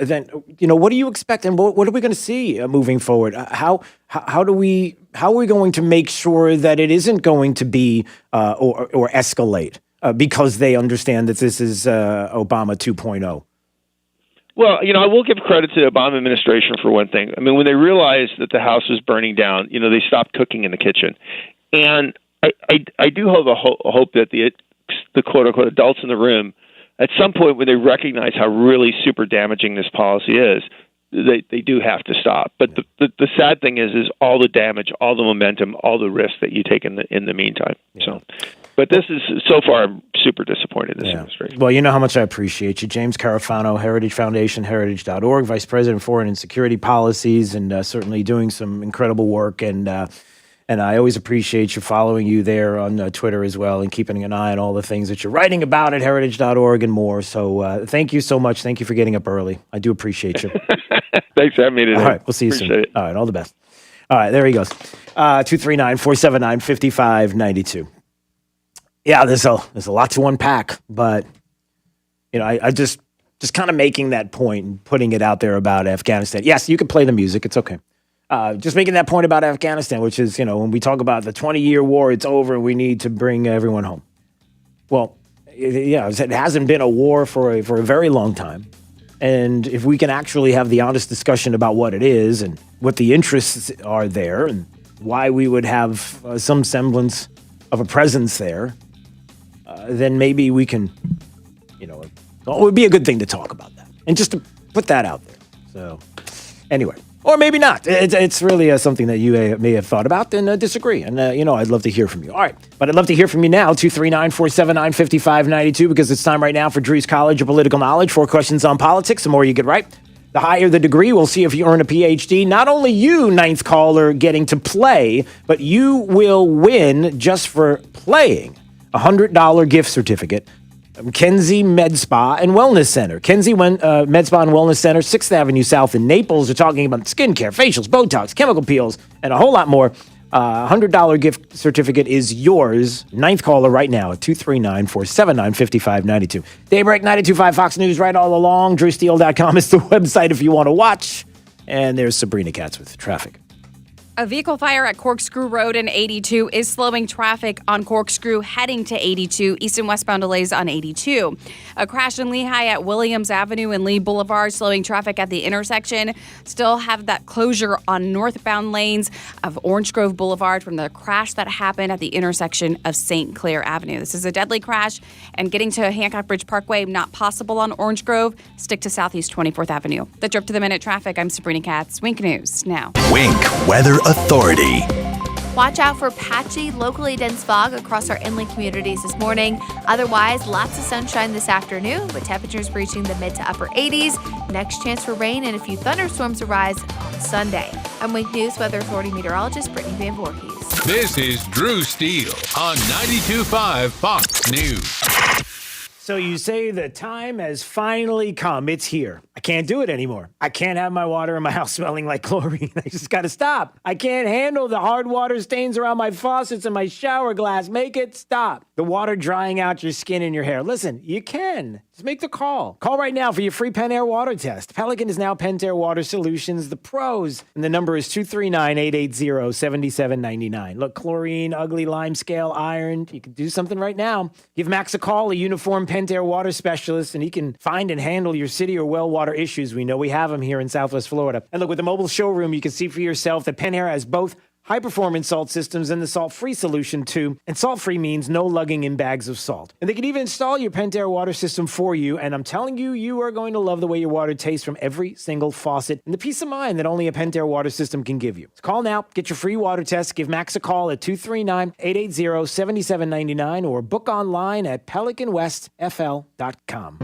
what do you expect, and what are we going to see moving forward? How are we going to make sure that it isn't going to be or escalate because they understand that this is Obama 2.0? Well, I will give credit to the Obama administration for one thing. I mean, when they realized that the house was burning down, they stopped cooking in the kitchen, and I do have a hope that the quote-unquote adults in the room, at some point when they recognize how really super damaging this policy is, they do have to stop. But the sad thing is all the damage, all the momentum, all the risk that you take in the meantime. Yeah. So, but this is, so far, I'm super disappointed in this administration. Well, you know how much I appreciate you. James Carafano, Heritage Foundation, heritage.org, Vice President, Foreign and Security Policies, and certainly doing some incredible work. And I always appreciate you following you there on Twitter as well and keeping an eye on all the things that you're writing about at heritage.org and more. So thank you so much. Thank you for getting up early. I do appreciate you. Thanks for having me today. All right. We'll see you soon. It. All right. All the best. All right. There he goes. 239-479-5592. Yeah, there's a lot to unpack, but I just kind of making that point and putting it out there about Afghanistan. Yes, you can play the music. It's okay. Just making that point about Afghanistan, which is, when we talk about the 20-year war, it's over, we need to bring everyone home. Well, it hasn't been a war for a very long time. And if we can actually have the honest discussion about what it is and what the interests are there and why we would have some semblance of a presence there, then maybe we can, it would be a good thing to talk about that. And just to put that out there. So, anyway. Or maybe not. It's really something that you may have thought about and disagree. And, I'd love to hear from you. All right. But I'd love to hear from you now, 239-479-5592, because it's time right now for Drew's College of Political Knowledge. 4 questions on politics. The more you get right, the higher the degree. We'll see if you earn a PhD. Not only you, ninth caller, getting to play, but you will win just for playing a $100 gift certificate. Kenzie Med Spa and Wellness Center. Kenzie Med Spa and Wellness Center, 6th Avenue South in Naples. We're talking about skincare, facials, Botox, chemical peels, and a whole lot more. $100 gift certificate is yours. Ninth caller right now at 239-479-5592. Daybreak 92.5 Fox News right all along. DrewSteele.com is the website if you want to watch. And there's Sabrina Katz with traffic. A vehicle fire at Corkscrew Road in 82 is slowing traffic on Corkscrew heading to 82. East and westbound delays on 82. A crash in Lehigh at Williams Avenue and Lee Boulevard, slowing traffic at the intersection. Still have that closure on northbound lanes of Orange Grove Boulevard from the crash that happened at the intersection of St. Clair Avenue. This is a deadly crash, and getting to Hancock Bridge Parkway not possible on Orange Grove. Stick to Southeast 24th Avenue. The Drip to the Minute traffic. I'm Sabrina Katz. Wink News now. Wink Weather Authority. Watch out for patchy, locally dense fog across our inland communities this morning. Otherwise, lots of sunshine this afternoon, with temperatures reaching the mid to upper 80s. Next chance for rain and a few thunderstorms arise on Sunday. I'm Wink News Weather Authority meteorologist Brittany Van Voorhees. This is Drew Steele on 92.5 Fox News. So you say the time has finally come. It's here. I can't do it anymore. I can't have my water in my house smelling like chlorine. I just got to stop. I can't handle the hard water stains around my faucets and my shower glass. Make it stop. The water drying out your skin and your hair. Listen, you can. Just make the call. Call right now for your free Pentair water test. Pelican is now Pentair Water Solutions, the pros. And the number is 239-880-7799. Look, chlorine, ugly lime scale, iron. You can do something right now. Give Max a call, a uniformed Pentair water specialist, and he can find and handle your city or well water issues. We know we have them here in Southwest Florida. And look, with the mobile showroom, you can see for yourself that Pentair has both high-performance salt systems and the salt-free solution, too. And salt-free means no lugging in bags of salt. And they can even install your Pentair water system for you. And I'm telling you, you are going to love the way your water tastes from every single faucet and the peace of mind that only a Pentair water system can give you. So call now. Get your free water test. Give Max a call at 239-880-7799 or book online at pelicanwestfl.com.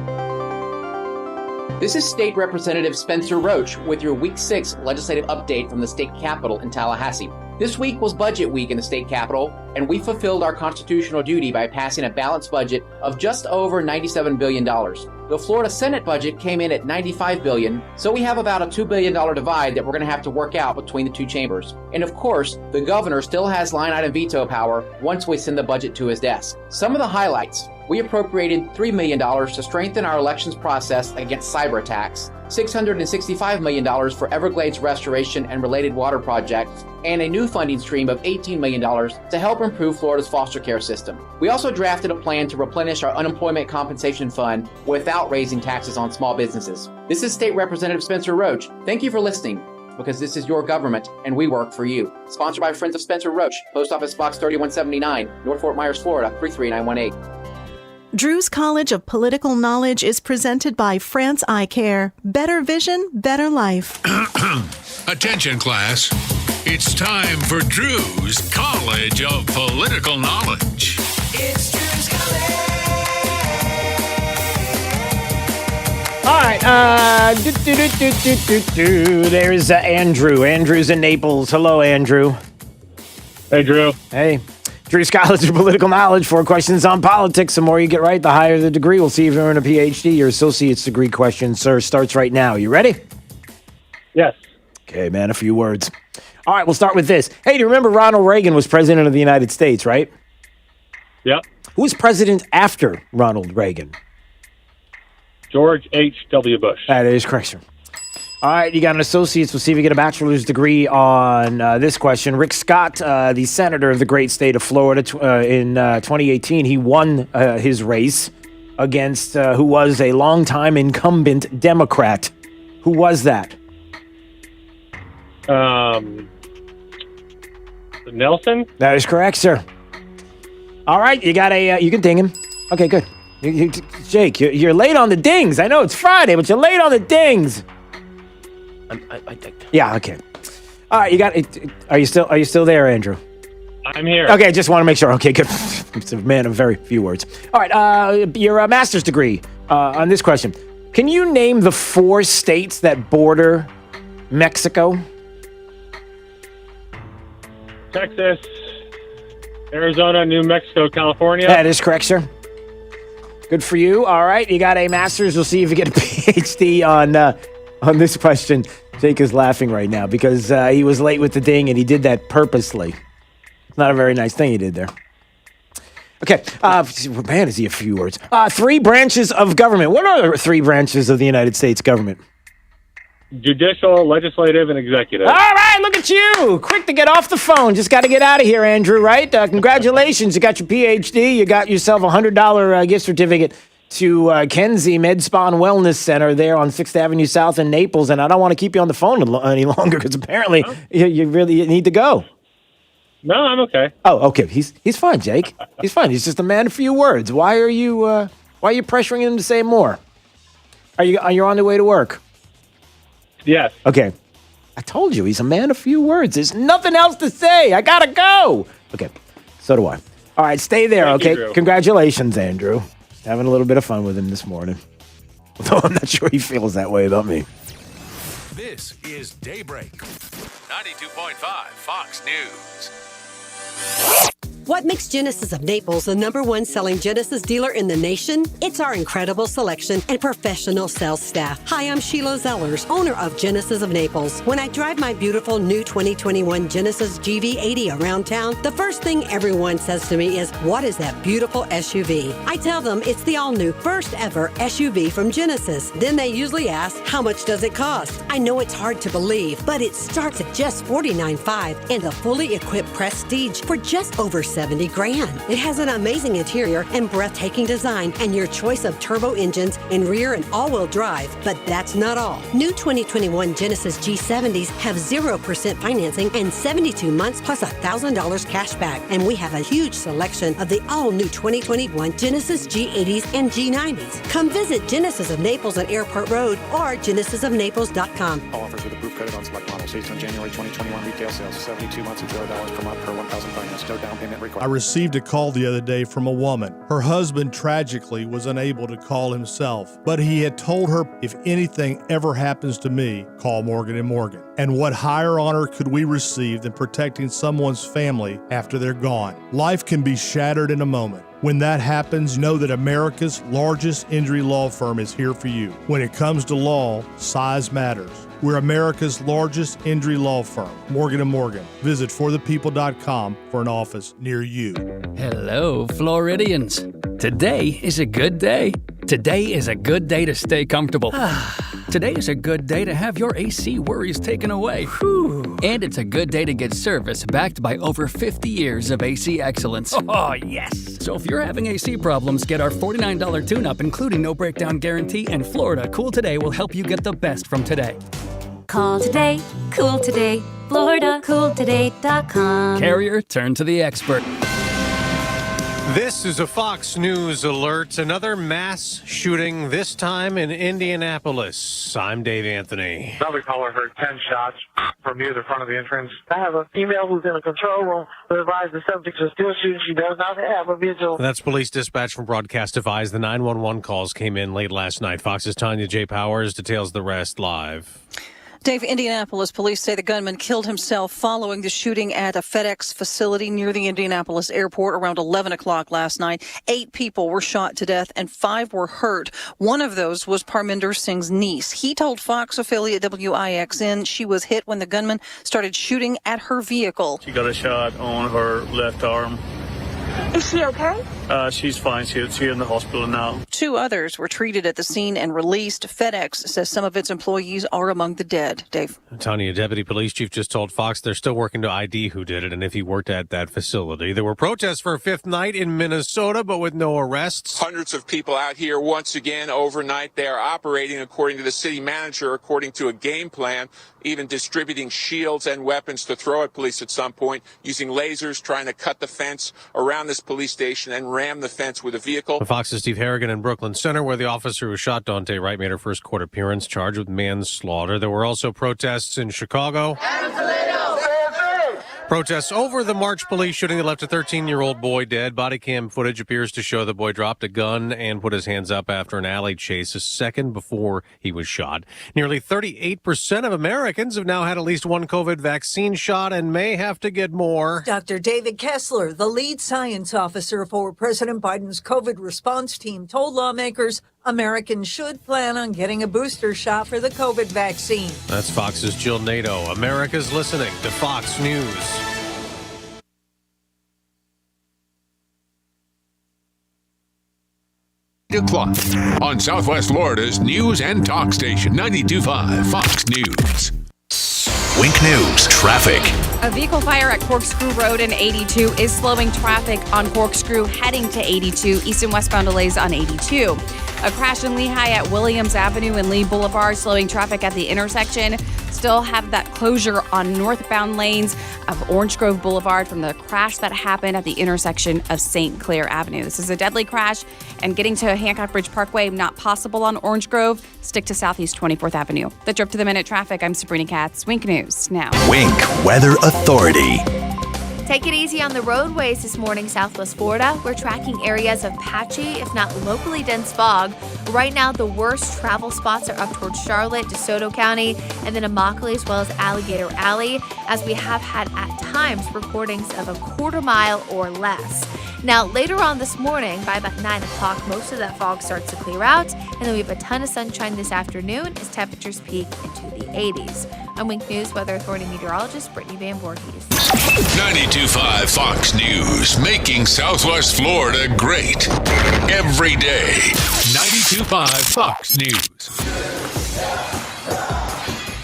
This is State Representative Spencer Roach with your Week 6 legislative update from the state capitol in Tallahassee. This week was budget week in the state capitol, and we fulfilled our constitutional duty by passing a balanced budget of just over $97 billion. The Florida Senate budget came in at $95 billion, so we have about a $2 billion divide that we're going to have to work out between the two chambers. And of course, the governor still has line item veto power once we send the budget to his desk. Some of the highlights. We appropriated $3 million to strengthen our elections process against cyber attacks, $665 million for Everglades restoration and related water projects, and a new funding stream of $18 million to help improve Florida's foster care system. We also drafted a plan to replenish our unemployment compensation fund without raising taxes on small businesses. This is State Representative Spencer Roach. Thank you for listening, because this is your government and we work for you. Sponsored by Friends of Spencer Roach, Post Office Box 3179, North Fort Myers, Florida 33918. Drew's College of Political Knowledge is presented by France Eye Care. Better vision, better life. Attention, class. It's time for Drew's College of Political Knowledge. It's Drew's College. All right. There's Andrew. Andrew's in Naples. Hello, Andrew. Hey, Drew. Hey. Drew's College of Political Knowledge. 4 questions on politics. The more you get right, the higher the degree. We'll see if you earn a PhD. Your associate's degree question, sir, starts right now. You ready? Yes. Okay, man, a few words. All right, we'll start with this. Hey, do you remember Ronald Reagan was president of the United States, right? Yep. Who was president after Ronald Reagan? George H.W. Bush. That is correct, sir. All right, you got an associate's. We'll see if you get a bachelor's degree on this question. Rick Scott, the senator of the great state of Florida, in 2018, he won his race against who was a longtime incumbent Democrat. Who was that? Nelson? That is correct, sir. All right, you got you can ding him. Okay, good. Jake, you're late on the dings. I know it's Friday, but you're late on the dings. Yeah, okay. All right, you got it. Are you still there, Andrew? I'm here. Okay, just want to make sure. Okay, good. It's a man of very few words. All right, your master's degree on this question. Can you name the 4 states that border Mexico? Texas, Arizona, New Mexico, California. That is correct, sir. Good for you. All right, you got a master's. We'll see if you get a PhD on this question. Jake is laughing right now because he was late with the ding and he did that purposely. It's not a very nice thing he did there. Okay. Man, is he a few words. 3 branches of government. What are the 3 branches of the United States government? Judicial, legislative, and executive. All right, look at you. Quick to get off the phone. Just got to get out of here, Andrew, right? Congratulations. You got your PhD. You got yourself a $100 gift certificate to Kenzie Med Spa and Wellness Center there on 6th Avenue South in Naples. And I don't want to keep you on the phone any longer because apparently you really need to go. No, I'm okay. Oh, okay. He's fine, Jake. He's fine. He's just a man of few words. Why are you pressuring him to say more? Are you on the way to work? Yes. Okay. I told you he's a man of few words. There's nothing else to say. I gotta go. Okay. So do I. All right, stay there. Thank okay. you, Congratulations, Andrew. Having a little bit of fun with him this morning. Although I'm not sure he feels that way about me. This is Daybreak. 92.5 Fox News. What makes Genesis of Naples the #1 selling Genesis dealer in the nation? It's our incredible selection and professional sales staff. Hi, I'm Sheila Zellers, owner of Genesis of Naples. When I drive my beautiful new 2021 Genesis GV80 around town, the first thing everyone says to me is, "What is that beautiful SUV?" I tell them it's the all-new first ever SUV from Genesis. Then they usually ask, "How much does it cost?" I know it's hard to believe, but it starts at just $49,500 and the fully equipped Prestige for just over $70 grand. It has an amazing interior and breathtaking design and your choice of turbo engines and rear and all-wheel drive. But that's not all. New 2021 Genesis G70s have 0% financing and 72 months plus $1,000 cash back. And we have a huge selection of the all-new 2021 Genesis G80s and G90s. Come visit Genesis of Naples on Airport Road or genesisofnaples.com. All offers with approved credit on select models. Based on January 2021 retail sales. 72 months at $0 per month per 1,000 finance. No down payment required. I received a call the other day from a woman. Her husband tragically was unable to call himself, but he had told her, if anything ever happens to me, call Morgan & Morgan. And what higher honor could we receive than protecting someone's family after they're gone? Life can be shattered in a moment. When that happens, know that America's largest injury law firm is here for you. When it comes to law, size matters. We're America's largest injury law firm, Morgan & Morgan. Visit forthepeople.com for an office near you. Hello, Floridians. Today is a good day. Today is a good day to stay comfortable. Today is a good day to have your AC worries taken away. And it's a good day to get service backed by over 50 years of AC excellence. Oh, yes! So if you're having AC problems, get our $49 tune-up, including no breakdown guarantee, and Florida Cool Today will help you get the best from today. Call today, cool today, FloridaCoolToday.com. Carrier, turn to the expert. This is a Fox News alert. Another mass shooting, this time in Indianapolis. I'm Dave Anthony. Another caller heard 10 shots from near the front of the entrance. I have a female who's in a control room who advised the subjects are still shooting. She does not have a vigil. That's police dispatch from Broadcast Device. The 911 calls came in late last night. Fox's Tanya J. Powers details the rest live. Dave, Indianapolis police say the gunman killed himself following the shooting at a FedEx facility near the Indianapolis airport around 11 o'clock last night. 8 people were shot to death and 5 were hurt. One of those was Parminder Singh's niece. He told Fox affiliate WIXN she was hit when the gunman started shooting at her vehicle. She got a shot on her left arm. Is she okay? She's fine. She's in the hospital now. 2 others were treated at the scene and released. FedEx says some of its employees are among the dead. Dave. Tanya, Deputy Police Chief, just told Fox they're still working to ID who did it and if he worked at that facility. There were protests for a 5th night in Minnesota, but with no arrests. Hundreds of people out here once again overnight. They are operating, according to the city manager, according to a game plan, even distributing shields and weapons to throw at police at some point, using lasers, trying to cut the fence around this police station and ram the fence with a vehicle. Fox's Steve Harrigan in Brooklyn Center, where the officer who shot Dante Wright made her first court appearance, charged with manslaughter. There were also protests in Chicago. Protests over the March police shooting that left a 13-year-old boy dead. Body cam footage appears to show the boy dropped a gun and put his hands up after an alley chase a second before he was shot. Nearly 38% of Americans have now had at least one COVID vaccine shot and may have to get more. Dr. David Kessler, the lead science officer for President Biden's COVID response team, told lawmakers Americans should plan on getting a booster shot for the COVID vaccine. That's Fox's Jill Nato. America's listening to Fox News. O'clock on Southwest Florida's news and talk station, 92.5 Fox News. Wink News Traffic. A vehicle fire at Corkscrew Road in 82 is slowing traffic on Corkscrew heading to 82. East and westbound delays on 82. A crash in Lehigh at Williams Avenue and Lee Boulevard, slowing traffic at the intersection. Still have that closure on northbound lanes of Orange Grove Boulevard from the crash that happened at the intersection of St. Clair Avenue. This is a deadly crash, and getting to Hancock Bridge Parkway not possible on Orange Grove. Stick to Southeast 24th Avenue. The Drip to the Minute traffic. I'm Sabrina Katz. Wink News now. Wink Weather Authority. Take it easy on the roadways this morning, Southwest Florida. We're tracking areas of patchy, if not locally dense fog. Right now, the worst travel spots are up towards Charlotte, DeSoto County, and then Immokalee, as well as Alligator Alley, as we have had at times recordings of a quarter mile or less. Now, later on this morning, by about 9 o'clock, most of that fog starts to clear out, and then we have a ton of sunshine this afternoon as temperatures peak into the 80s. I'm Wink News Weather Authority meteorologist Brittany Van Voorhees. 92.5 Fox News, making Southwest Florida great every day. 92.5 Fox News.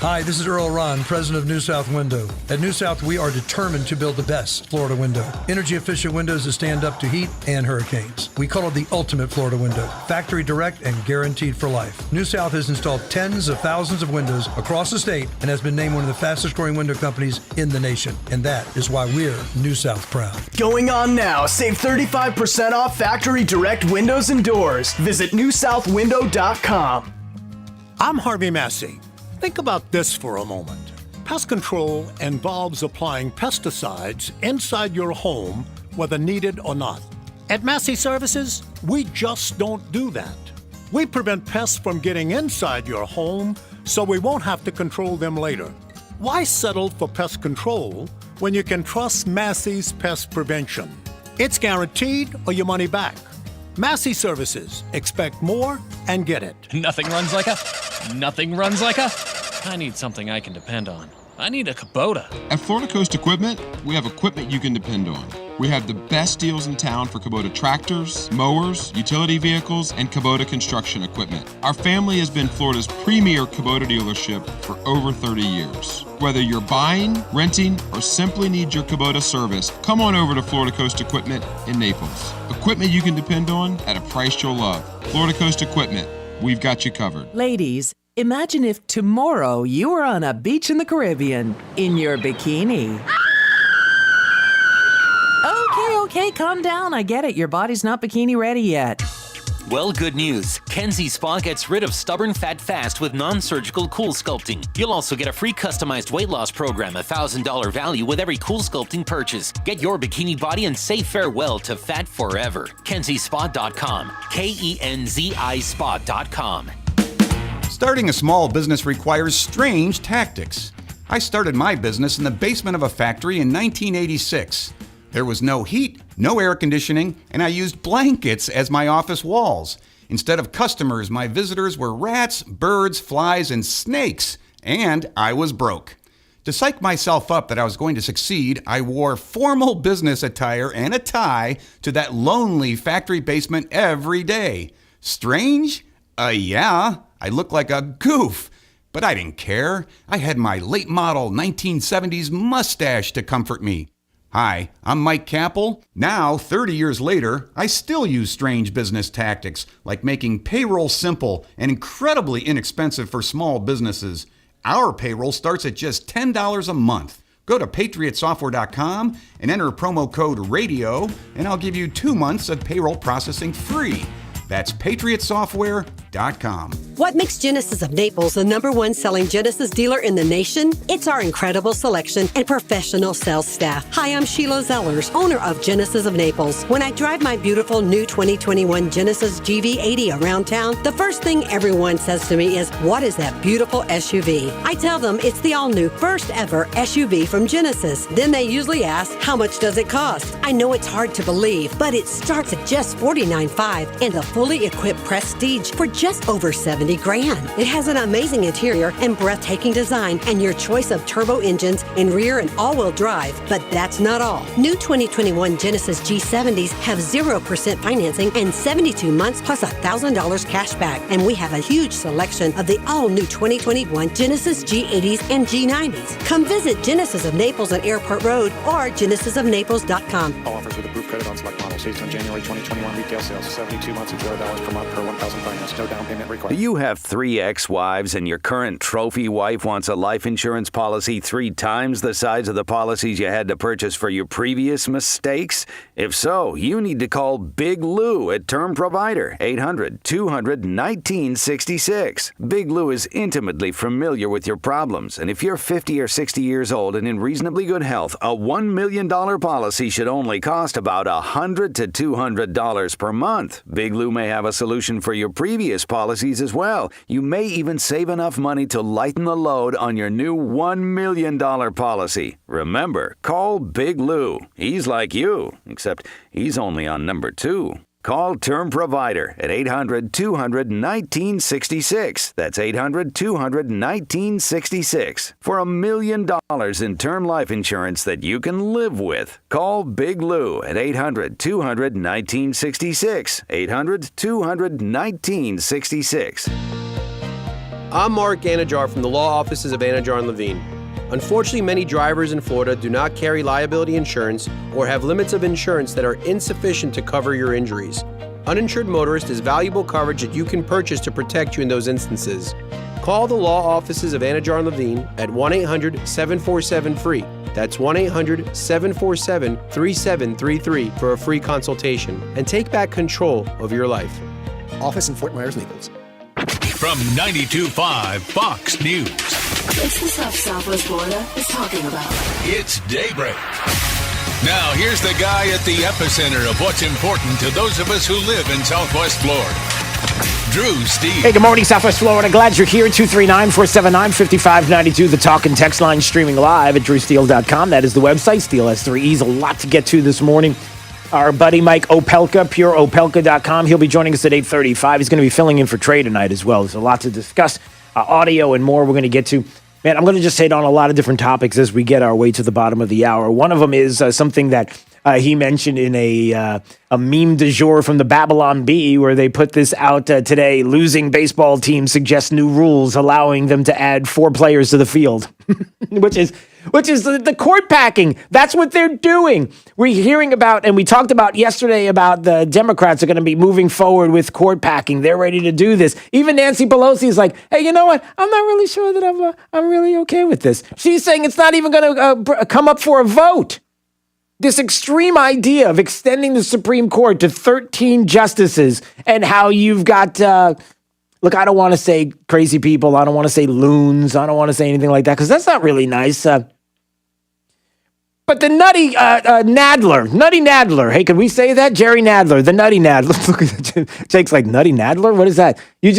Hi, this is Earl Ron, president of New South Window. At New South, we are determined to build the best Florida window. Energy-efficient windows that stand up to heat and hurricanes. We call it the ultimate Florida window. Factory direct and guaranteed for life. New South has installed tens of thousands of windows across the state and has been named one of the fastest growing window companies in the nation. And that is why we're New South proud. Going on now. Save 35% off factory direct windows and doors. Visit newsouthwindow.com. I'm Harvey Massey. Think about this for a moment. Pest control involves applying pesticides inside your home whether needed or not. At Massey Services, we just don't do that. We prevent pests from getting inside your home so we won't have to control them later. Why settle for pest control when you can trust Massey's pest prevention? It's guaranteed or your money back. Massey Services. Expect more and get it. Nothing runs like a... I need something I can depend on. I need a Kubota. At Florida Coast Equipment, we have equipment you can depend on. We have the best deals in town for Kubota tractors, mowers, utility vehicles, and Kubota construction equipment. Our family has been Florida's premier Kubota dealership for over 30 years. Whether you're buying, renting, or simply need your Kubota service, come on over to Florida Coast Equipment in Naples. Equipment you can depend on at a price you'll love. Florida Coast Equipment, we've got you covered. Ladies, imagine if tomorrow you were on a beach in the Caribbean in your bikini. Okay, calm down. I get it. Your body's not bikini ready yet. Well, good news. Kenzie Spa gets rid of stubborn fat fast with non-surgical Cool Sculpting. You'll also get a free customized weight loss program, $1,000 value with every Cool Sculpting purchase. Get your bikini body and say farewell to fat forever. KenzieSpa.com. KENZI Spa.com. Starting a small business requires strange tactics. I started my business in the basement of a factory in 1986. There was no heat, no air conditioning, and I used blankets as my office walls. Instead of customers, my visitors were rats, birds, flies, and snakes, and I was broke. To psych myself up that I was going to succeed, I wore formal business attire and a tie to that lonely factory basement every day. Strange? Yeah, I looked like a goof. But I didn't care. I had my late model 1970s mustache to comfort me. Hi, I'm Mike Capel. Now, 30 years later, I still use strange business tactics, like making payroll simple and incredibly inexpensive for small businesses. Our payroll starts at just $10 a month. Go to patriotsoftware.com and enter promo code RADIO, and I'll give you 2 months of payroll processing free. That's patriotsoftware.com. What makes Genesis of Naples the #1 selling Genesis dealer in the nation? It's our incredible selection and professional sales staff. Hi, I'm Sheila Zellers, owner of Genesis of Naples. When I drive my beautiful new 2021 Genesis GV80 around town, the first thing everyone says to me is, "What is that beautiful SUV?" I tell them it's the all-new first ever SUV from Genesis. Then they usually ask, "How much does it cost?" I know it's hard to believe, but it starts at just $49,500 and the fully equipped Prestige for just over $70,000. It has an amazing interior and breathtaking design and your choice of turbo engines in rear and all-wheel drive. But that's not all. New 2021 Genesis G70s have 0% financing and 72 months plus $1,000 cash back. And we have a huge selection of the all-new 2021 Genesis G80s and G90s. Come visit Genesis of Naples on Airport Road or genesisofnaples.com. All offers with approved credit on select models based on January 2021 retail sales. 72 months of $0 per month per 1,000 finance. No down payment required. Do you have 3 ex-wives and your current trophy wife wants a life insurance policy 3 times the size of the policies you had to purchase for your previous mistakes? If so, you need to call Big Lou at Term Provider, 800-200-1966. Big Lou is intimately familiar with your problems, and if you're 50 or 60 years old and in reasonably good health, a $1 million policy should only cost about $100 to $200 per month. Big Lou may have a solution for your previous policies as well. You may even save enough money to lighten the load on your new $1 million policy. Remember, call Big Lou. He's like you, except he's only on number 2. Call Term Provider at 800-200-1966. That's 800-200-1966 for $1 million in term life insurance that you can live with. Call Big Lou at 800-200-1966. 800-200-1966. I'm Mark Anajar from the law offices of Anajar & Levine. Unfortunately, many drivers in Florida do not carry liability insurance or have limits of insurance that are insufficient to cover your injuries. Uninsured motorist is valuable coverage that you can purchase to protect you in those instances. Call the law offices of Anajar & Levine at 1-800-747-FREE. That's 1-800-747-3733 for a free consultation and take back control of your life. Office in Fort Myers, Naples. From 92.5 Fox News. It's the stuff Southwest Florida is talking about. It's Daybreak. Now, here's the guy at the epicenter of what's important to those of us who live in Southwest Florida. Drew Steve. Hey, good morning, Southwest Florida. Glad you're here. 239-479-5592. The talk and text line streaming live at drewsteele.com. That is the website. Steele has 3 E's. A lot to get to this morning. Our buddy Mike Opelka, pureopelka.com. He'll be joining us at 8:35. He's going to be filling in for Trey tonight as well. There's a lot to discuss. Audio and more we're going to get to. Man, I'm going to just hit on a lot of different topics as we get our way to the bottom of the hour. One of them is something that he mentioned in a meme du jour from the Babylon Bee, where they put this out today. Losing baseball teams suggest new rules allowing them to add 4 players to the field, which is the court packing. That's what they're doing. We're hearing about, and we talked about yesterday about the Democrats are going to be moving forward with court packing. They're ready to do this. Even Nancy Pelosi is like, hey, you know what? I'm not really sure that I'm really okay with this. She's saying it's not even going to come up for a vote. This extreme idea of extending the Supreme Court to 13 justices, and how you've got, look, I don't want to say crazy people. I don't want to say loons. I don't want to say anything like that because that's not really nice. But the nutty Nadler. Hey, can we say that? Jerry Nadler, the nutty Nadler. Look at that. Jake's like, nutty Nadler? What is that? You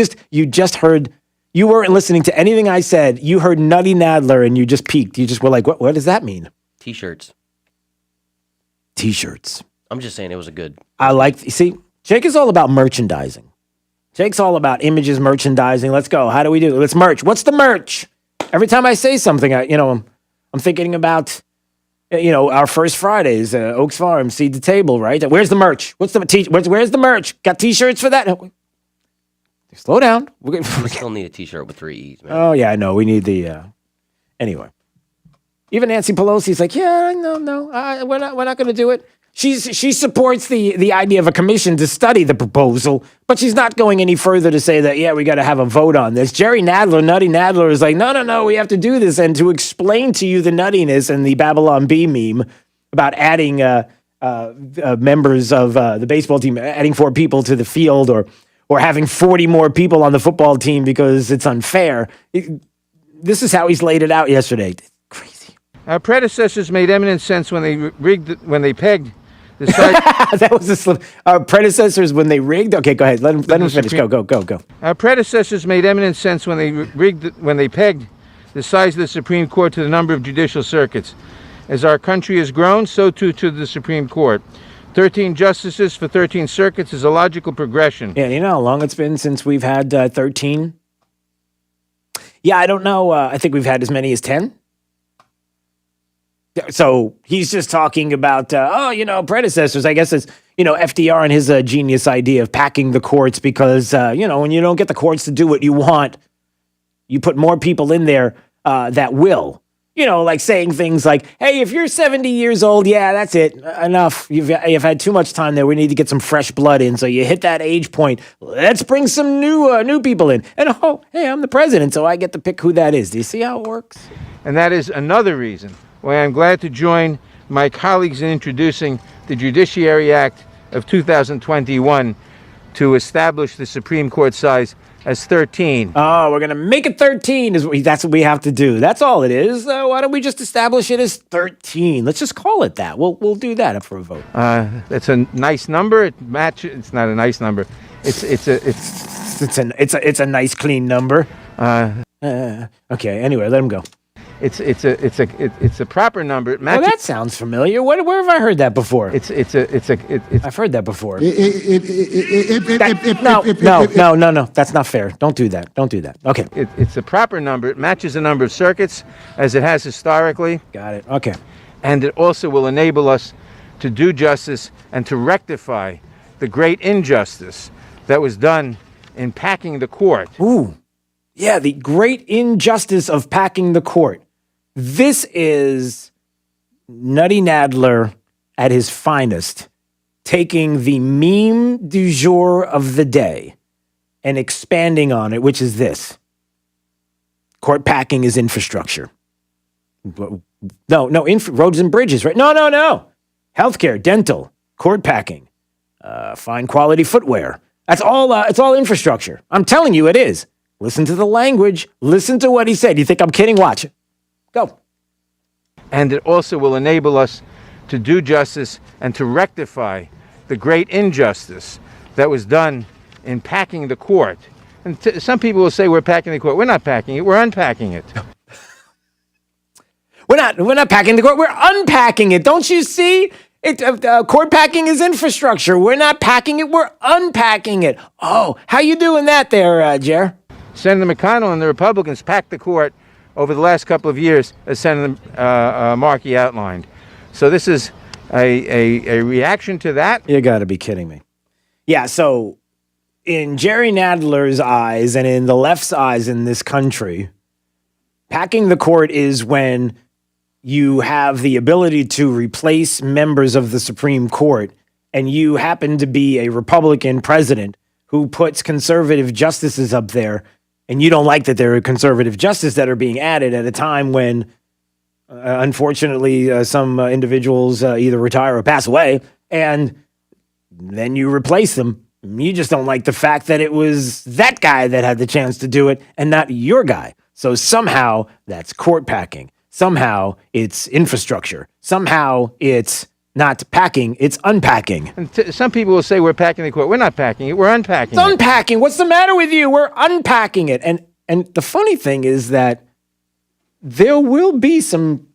just heard, you weren't listening to anything I said. You heard nutty Nadler and you just peeked. You just were like, what does that mean? T-shirts. I'm just saying it was a good. See, Jake is all about merchandising. Jake's all about images, merchandising. Let's go. How do we do it? Let's merch. What's the merch? Every time I say something, I'm thinking about, our first Fridays, Oaks Farm, Seed to Table, right? Where's the merch? Where's the merch? Got T-shirts for that? Slow down. We still need a T-shirt with 3 E's, man. Oh, yeah, I know. We need the, anyway. Even Nancy Pelosi's like, yeah, no, we're not going to do it. She supports the idea of a commission to study the proposal, but she's not going any further to say that, yeah, we got to have a vote on this. Jerry Nadler, nutty Nadler, is like, no, we have to do this. And to explain to you the nuttiness and the Babylon Bee meme about adding members of the baseball team, adding 4 people to the field, or having 40 more people on the football team because it's unfair. This is how he's laid it out yesterday. Our predecessors made eminent sense when they pegged the size. That was a slip. Our predecessors when they rigged. Okay, go ahead. Let him finish. Go. Our predecessors made eminent sense when they pegged the size of the Supreme Court to the number of judicial circuits. As our country has grown, so too to the Supreme Court. 13 justices for 13 circuits is a logical progression. Yeah, you know how long it's been since we've had 13? Yeah, I don't know. I think we've had as many as 10. So he's just talking about, predecessors. I guess it's, FDR and his genius idea of packing the courts because, when you don't get the courts to do what you want, you put more people in there that will. Like saying things like, hey, if you're 70 years old, yeah, that's it. Enough. You've had too much time there. We need to get some fresh blood in. So you hit that age point. Let's bring some new people in. And, hey, I'm the president, so I get to pick who that is. Do you see how it works? And that is another reason why I'm glad to join my colleagues in introducing the Judiciary Act of 2021 to establish the Supreme Court size as 13. Oh, we're going to make it 13. That's what we have to do. That's all it is. Why don't we just establish it as 13? Let's just call it that. We'll do that up for a vote. That's a nice number. It's not a nice number. It's a nice clean number. Okay. Anyway, let him go. It's a proper number. It matches. Oh, that sounds familiar. Where have I heard that before? I've heard that before. No. That's not fair. Don't do that. Okay. It's a proper number. It matches the number of circuits as it has historically. Got it. Okay. And it also will enable us to do justice and to rectify the great injustice that was done in packing the court. Ooh. Yeah, the great injustice of packing the court. This is Nutty Nadler at his finest, taking the meme du jour of the day and expanding on it, which is this. Court packing is infrastructure. Roads and bridges, right? No. Healthcare, dental, court packing, fine quality footwear. That's all. It's all infrastructure. I'm telling you, it is. Listen to the language. Listen to what he said. You think I'm kidding? Watch it. Go. And it also will enable us to do justice and to rectify the great injustice that was done in packing the court. And some people will say we're packing the court. We're not packing it. We're unpacking it. We're not packing the court. We're unpacking it. Don't you see? Court packing is infrastructure. We're not packing it. We're unpacking it. Oh, how you doing that there, Jer? Senator McConnell and the Republicans packed the court over the last couple of years, as Senator Markey outlined. So this is a reaction to that. You got to be kidding me. Yeah, so in Jerry Nadler's eyes and in the left's eyes in this country, packing the court is when you have the ability to replace members of the Supreme Court and you happen to be a Republican president who puts conservative justices up there, and you don't like that there are conservative justices that are being added at a time when, unfortunately, some individuals either retire or pass away, and then you replace them. You just don't like the fact that it was that guy that had the chance to do it and not your guy. So somehow that's court packing. Somehow it's infrastructure. Somehow it's not packing, it's unpacking. And some people will say we're packing the court. We're not packing it. We're unpacking it. It's unpacking. What's the matter with you? We're unpacking it. And the funny thing is that there will be some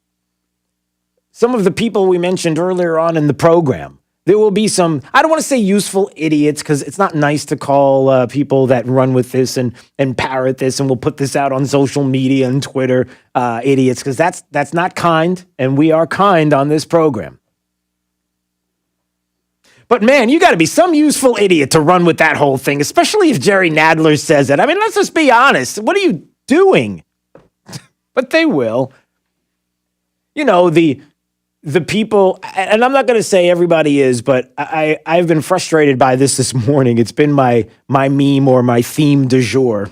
of the people we mentioned earlier on in the program. There will be some, I don't want to say useful idiots, because it's not nice to call people that run with this and parrot this and will put this out on social media and Twitter idiots, because that's not kind, and we are kind on this program. But man, you got to be some useful idiot to run with that whole thing, especially if Jerry Nadler says it. I mean, let's just be honest. What are you doing? But they will. You know, the people, and I'm not going to say everybody is, but I've been frustrated by this morning. It's been my meme or my theme du jour.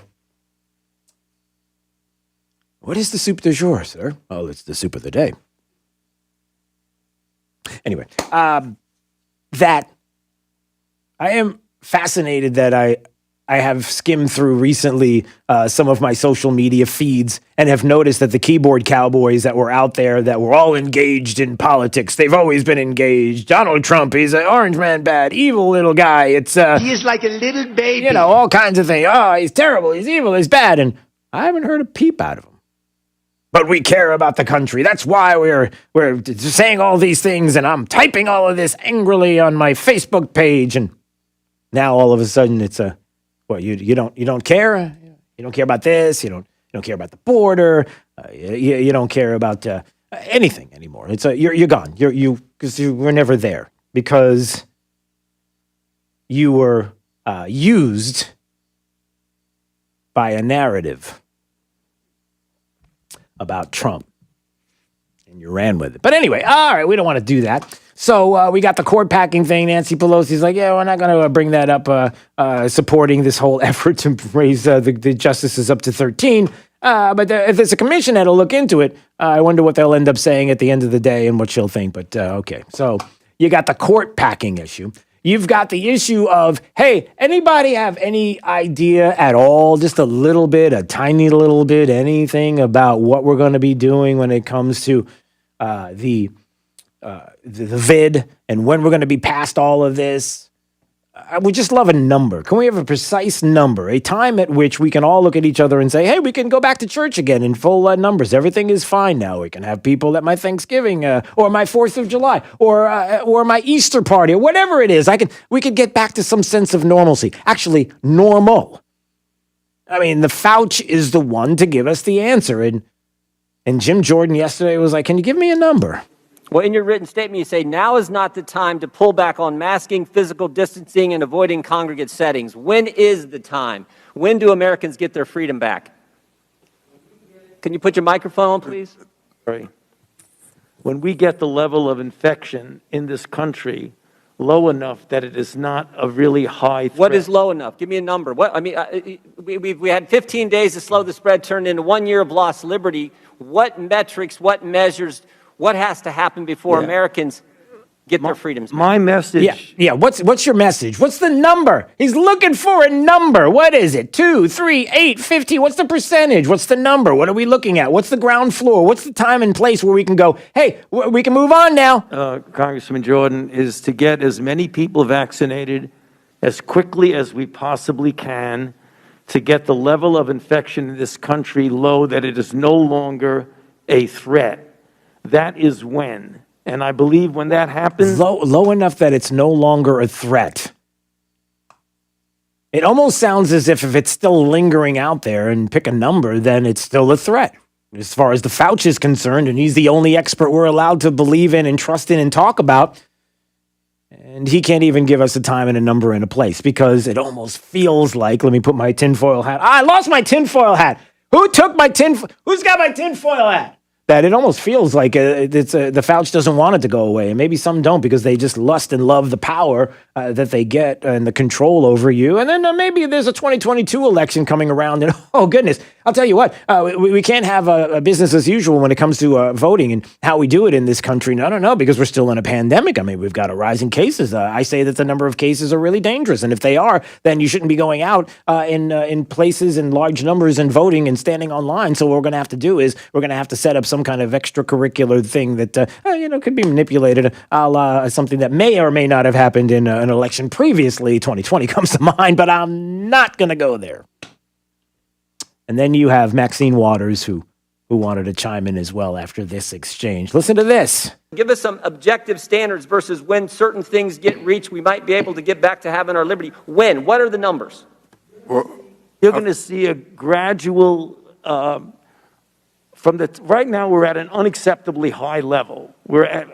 What is the soup du jour, sir? Oh, it's the soup of the day. Anyway, that I am fascinated that I have skimmed through recently some of my social media feeds and have noticed that the keyboard cowboys that were out there that were all engaged in politics, they've always been engaged. Donald Trump, he's an orange man bad, evil little guy. It's he is like a little baby. You know, all kinds of things. Oh, he's terrible, he's evil, he's bad. And I haven't heard a peep out of him. But we care about the country. That's why we're saying all these things, and I'm typing all of this angrily on my Facebook page. And now all of a sudden it's what, you don't care? You don't care about this. You don't care about the border. You don't care about anything anymore. It's you're gone. Because you were never there, because you were used by a narrative about Trump, and you ran with it. But anyway, all right, we don't want to do that. So we got the court packing thing. Nancy Pelosi's like, yeah, we're not going to bring that up, supporting this whole effort to raise the justices up to 13. But if there's a commission that'll look into it, I wonder what they'll end up saying at the end of the day and what she'll think. But okay, so you got the court packing issue. You've got the issue of, hey, anybody have any idea at all, just a little bit, a tiny little bit, anything about what we're going to be doing when it comes to the vid and when we're going to be past all of this? I would just love a number. Can we have a precise number, a time at which we can all look at each other and say, hey, we can go back to church again in full numbers. Everything is fine now. We can have people at my Thanksgiving or my 4th of July or my Easter party or whatever it is. We could get back to some sense of normalcy. Actually, normal. I mean, the Fauci is the one to give us the answer. And Jim Jordan yesterday was like, can you give me a number? Well, in your written statement, you say, now is not the time to pull back on masking, physical distancing, and avoiding congregate settings. When is the time? When do Americans get their freedom back? Can you put your microphone on, please? Sorry. When we get the level of infection in this country low enough that it is not a really high threat. What is low enough? Give me a number. What I mean, we had 15 days to slow the spread, turned into 1 year of lost liberty. What metrics, what measures, what has to happen before Americans get their freedoms back? My message. Yeah. What's your message? What's the number? He's looking for a number. What is it? 2, 3, 8, 50. What's the percentage? What's the number? What are we looking at? What's the ground floor? What's the time and place where we can go, hey, we can move on now? Congressman Jordan, is to get as many people vaccinated as quickly as we possibly can to get the level of infection in this country low that it is no longer a threat. That is when. And I believe when that happens... Low enough that it's no longer a threat. It almost sounds as if it's still lingering out there and pick a number, then it's still a threat. As far as the Fauci is concerned, and he's the only expert we're allowed to believe in and trust in and talk about, and he can't even give us a time and a number and a place because it almost feels like, let me put my tinfoil hat. I lost my tinfoil hat. Who's got my tinfoil hat? That it almost feels like the Fauci doesn't want it to go away. And maybe some don't because they just lust and love the power that they get and the control over you. And then maybe there's a 2022 election coming around. And oh, goodness, I'll tell you what, we can't have a business as usual when it comes to voting and how we do it in this country. And I don't know, because we're still in a pandemic. I mean, we've got a rise in cases. I say that the number of cases are really dangerous. And if they are, then you shouldn't be going out in places in large numbers and voting and standing online. So what we're going to have to do is we're going to have to set up some kind of extracurricular thing that could be manipulated, a la something that may or may not have happened in an election previously. 2020 comes to mind, but I'm not going to go there. And then you have Maxine Waters, who wanted to chime in as well after this exchange. Listen to this. Give us some objective standards versus when certain things get reached, we might be able to get back to having our liberty. When? What are the numbers? Well, you're going to see a gradual... right now, we're at an unacceptably high level.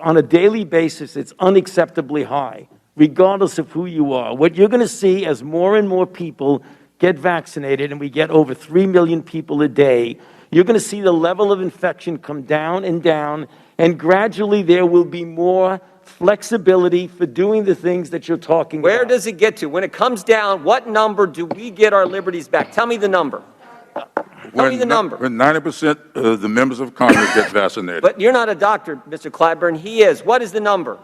On a daily basis, it's unacceptably high, regardless of who you are. What you're going to see as more and more people get vaccinated, and we get over 3 million people a day, you're going to see the level of infection come down, and gradually there will be more flexibility for doing the things that you're talking about. Where does it get to? When it comes down, what number do we get our liberties back? Tell me the number. Tell me the number. When 90% of the members of Congress get vaccinated. But you're not a doctor, Mr. Clyburn. He is. What is the number?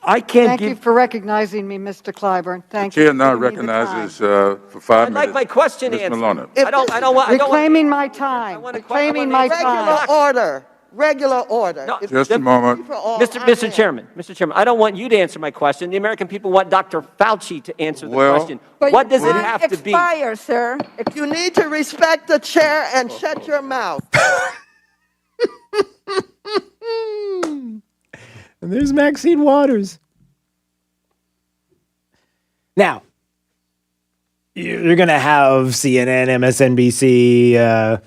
I can't Thank you for recognizing me, Mr. Clyburn. Thank you. The chair now recognizes for 5 I'd minutes. like my question Ms. answered. Maloney. Reclaiming my time. Reclaiming my time. Regular order. No, just a moment. Mr. Chairman, I don't want you to answer my question. The American people want Dr. Fauci to answer the question. What does it have to be? Expire, sir. If you need to respect the chair and shut your mouth. And there's Maxine Waters. Now, you're going to have CNN, MSNBC,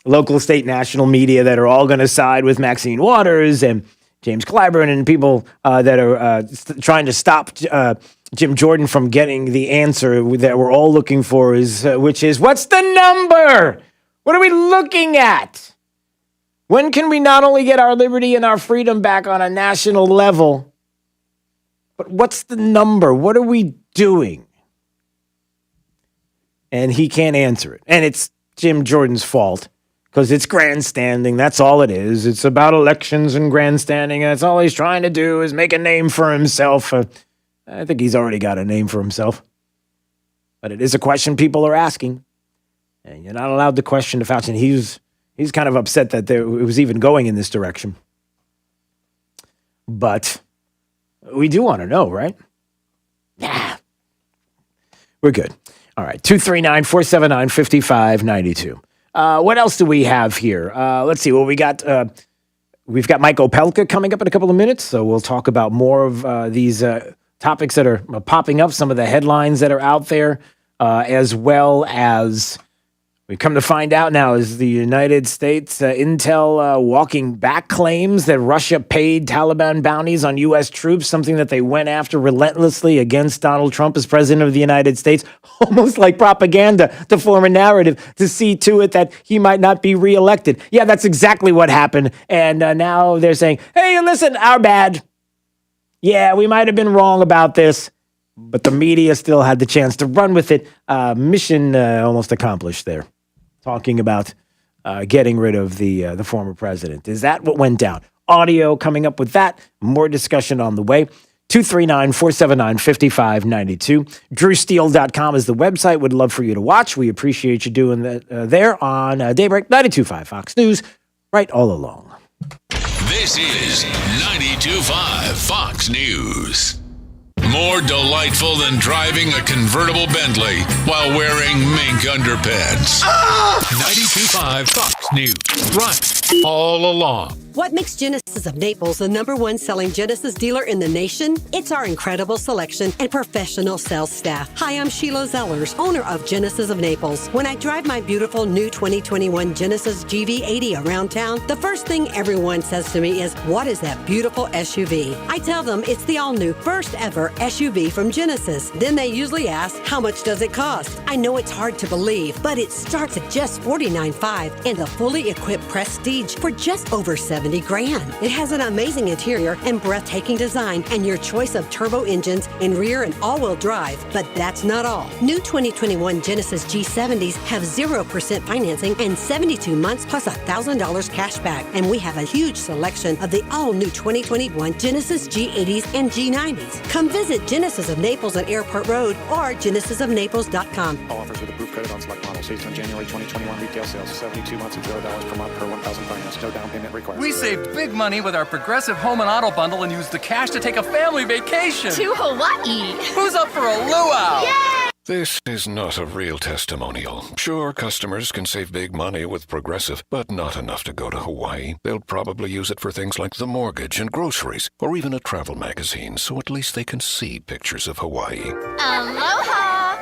local, state, national media that are all going to side with Maxine Waters and James Clyburn and people that are trying to stop Jim Jordan from getting the answer that we're all looking for, which is, what's the number? What are we looking at? When can we not only get our liberty and our freedom back on a national level, but what's the number? What are we doing? And he can't answer it. And it's Jim Jordan's fault because it's grandstanding. That's all it is. It's about elections and grandstanding. That's all he's trying to do is make a name for himself. I think he's already got a name for himself. But it is a question people are asking. And you're not allowed to question the Fauci. And he's kind of upset that it was even going in this direction. But we do want to know, right? Yeah. We're good. All right. 239-479-5592. What else do we have here? Let's see. Well, we've got Mike Opelka coming up in a couple of minutes. So we'll talk about more of these topics that are popping up, some of the headlines that are out there, as well as we come to find out now is the United States intel walking back claims that Russia paid Taliban bounties on U.S. troops, something that they went after relentlessly against Donald Trump as president of the United States, almost like propaganda to form a narrative to see to it that he might not be reelected. Yeah, that's exactly what happened. And now they're saying, hey, listen, our bad. Yeah, we might have been wrong about this, but the media still had the chance to run with it. Mission almost accomplished there. Talking about getting rid of the former president. Is that what went down? audio coming up with that. More discussion on the way. 239-479-5592. DrewSteele.com is the website. Would love for you to watch. We appreciate you doing that there on Daybreak 92.5 Fox News, right all along. This is 92.5 Fox News. More delightful than driving a convertible Bentley while wearing mink underpants. 92.5 Fox News. Right all along. What makes Genesis of Naples the #1 selling Genesis dealer in the nation? It's our incredible selection and professional sales staff. Hi, I'm Sheila Zellers, owner of Genesis of Naples. When I drive my beautiful new 2021 Genesis GV80 around town, the first thing everyone says to me is, "What is that beautiful SUV?" I tell them it's the all-new first ever SUV from Genesis. Then they usually ask, "How much does it cost?" I know it's hard to believe, but it starts at just $49,500 and the fully equipped Prestige for just over $70,000. It has an amazing interior and breathtaking design and your choice of turbo engines and rear and all-wheel drive. But that's not all. New 2021 Genesis G70s have 0% financing and 72 months plus $1,000 cash back. And we have a huge selection of the all-new 2021 Genesis G80s and G90s. Come visit Genesis of Naples on Airport Road or genesisofnaples.com. All offers with approved credit on select models based on January 2021 retail sales. 72 months of $0 per month per 1,000 finance. No down payment required. We saved big money with our Progressive Home and Auto Bundle and used the cash to take a family vacation. To Hawaii. Who's up for a luau? Yay! This is not a real testimonial. Sure, customers can save big money with Progressive, but not enough to go to Hawaii. They'll probably use it for things like the mortgage and groceries, or even a travel magazine, so at least they can see pictures of Hawaii. Aloha!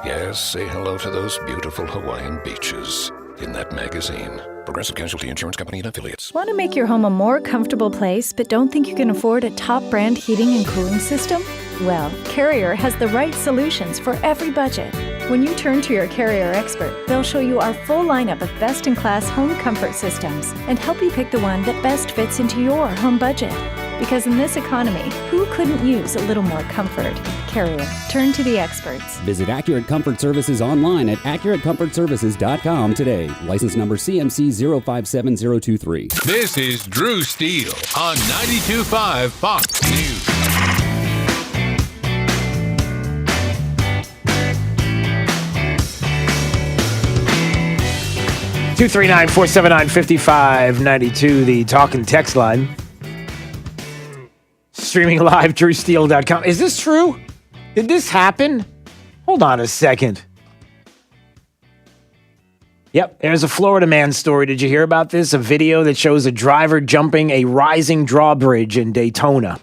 Yes, say hello to those beautiful Hawaiian beaches in that magazine. Progressive Casualty Insurance Company and Affiliates. Want to make your home a more comfortable place, but don't think you can afford a top brand heating and cooling system? Well, Carrier has the right solutions for every budget. When you turn to your Carrier expert, they'll show you our full lineup of best-in-class home comfort systems and help you pick the one that best fits into your home budget. Because in this economy, who couldn't use a little more comfort? Carrier. Turn to the experts. Visit Accurate Comfort Services online at AccurateComfortServices.com today. License number CMC 057023. This is Drew Steele on 92.5 Fox News. Two 239-479-5592, the talk and text line. Streaming live, DrewSteele.com. Is this true? Did this happen? Hold on a second. Yep, there's a Florida man story. Did you hear about this? A video that shows a driver jumping a rising drawbridge in Daytona.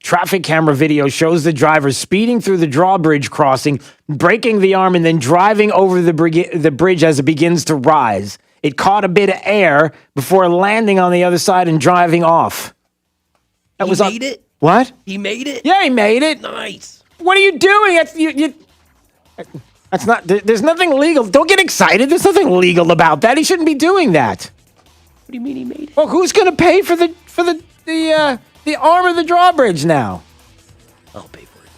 Traffic camera video shows the driver speeding through the drawbridge crossing, breaking the arm, and then driving over the bridge as it begins to rise. It caught a bit of air before landing on the other side and driving off. That was made it? What? He made it? Yeah, he made it. Nice. What are you doing? That's not. There's nothing legal. Don't get excited. There's nothing legal about that. He shouldn't be doing that. What do you mean he made it? Well, who's going to pay for the arm of the drawbridge now? I'll pay for it.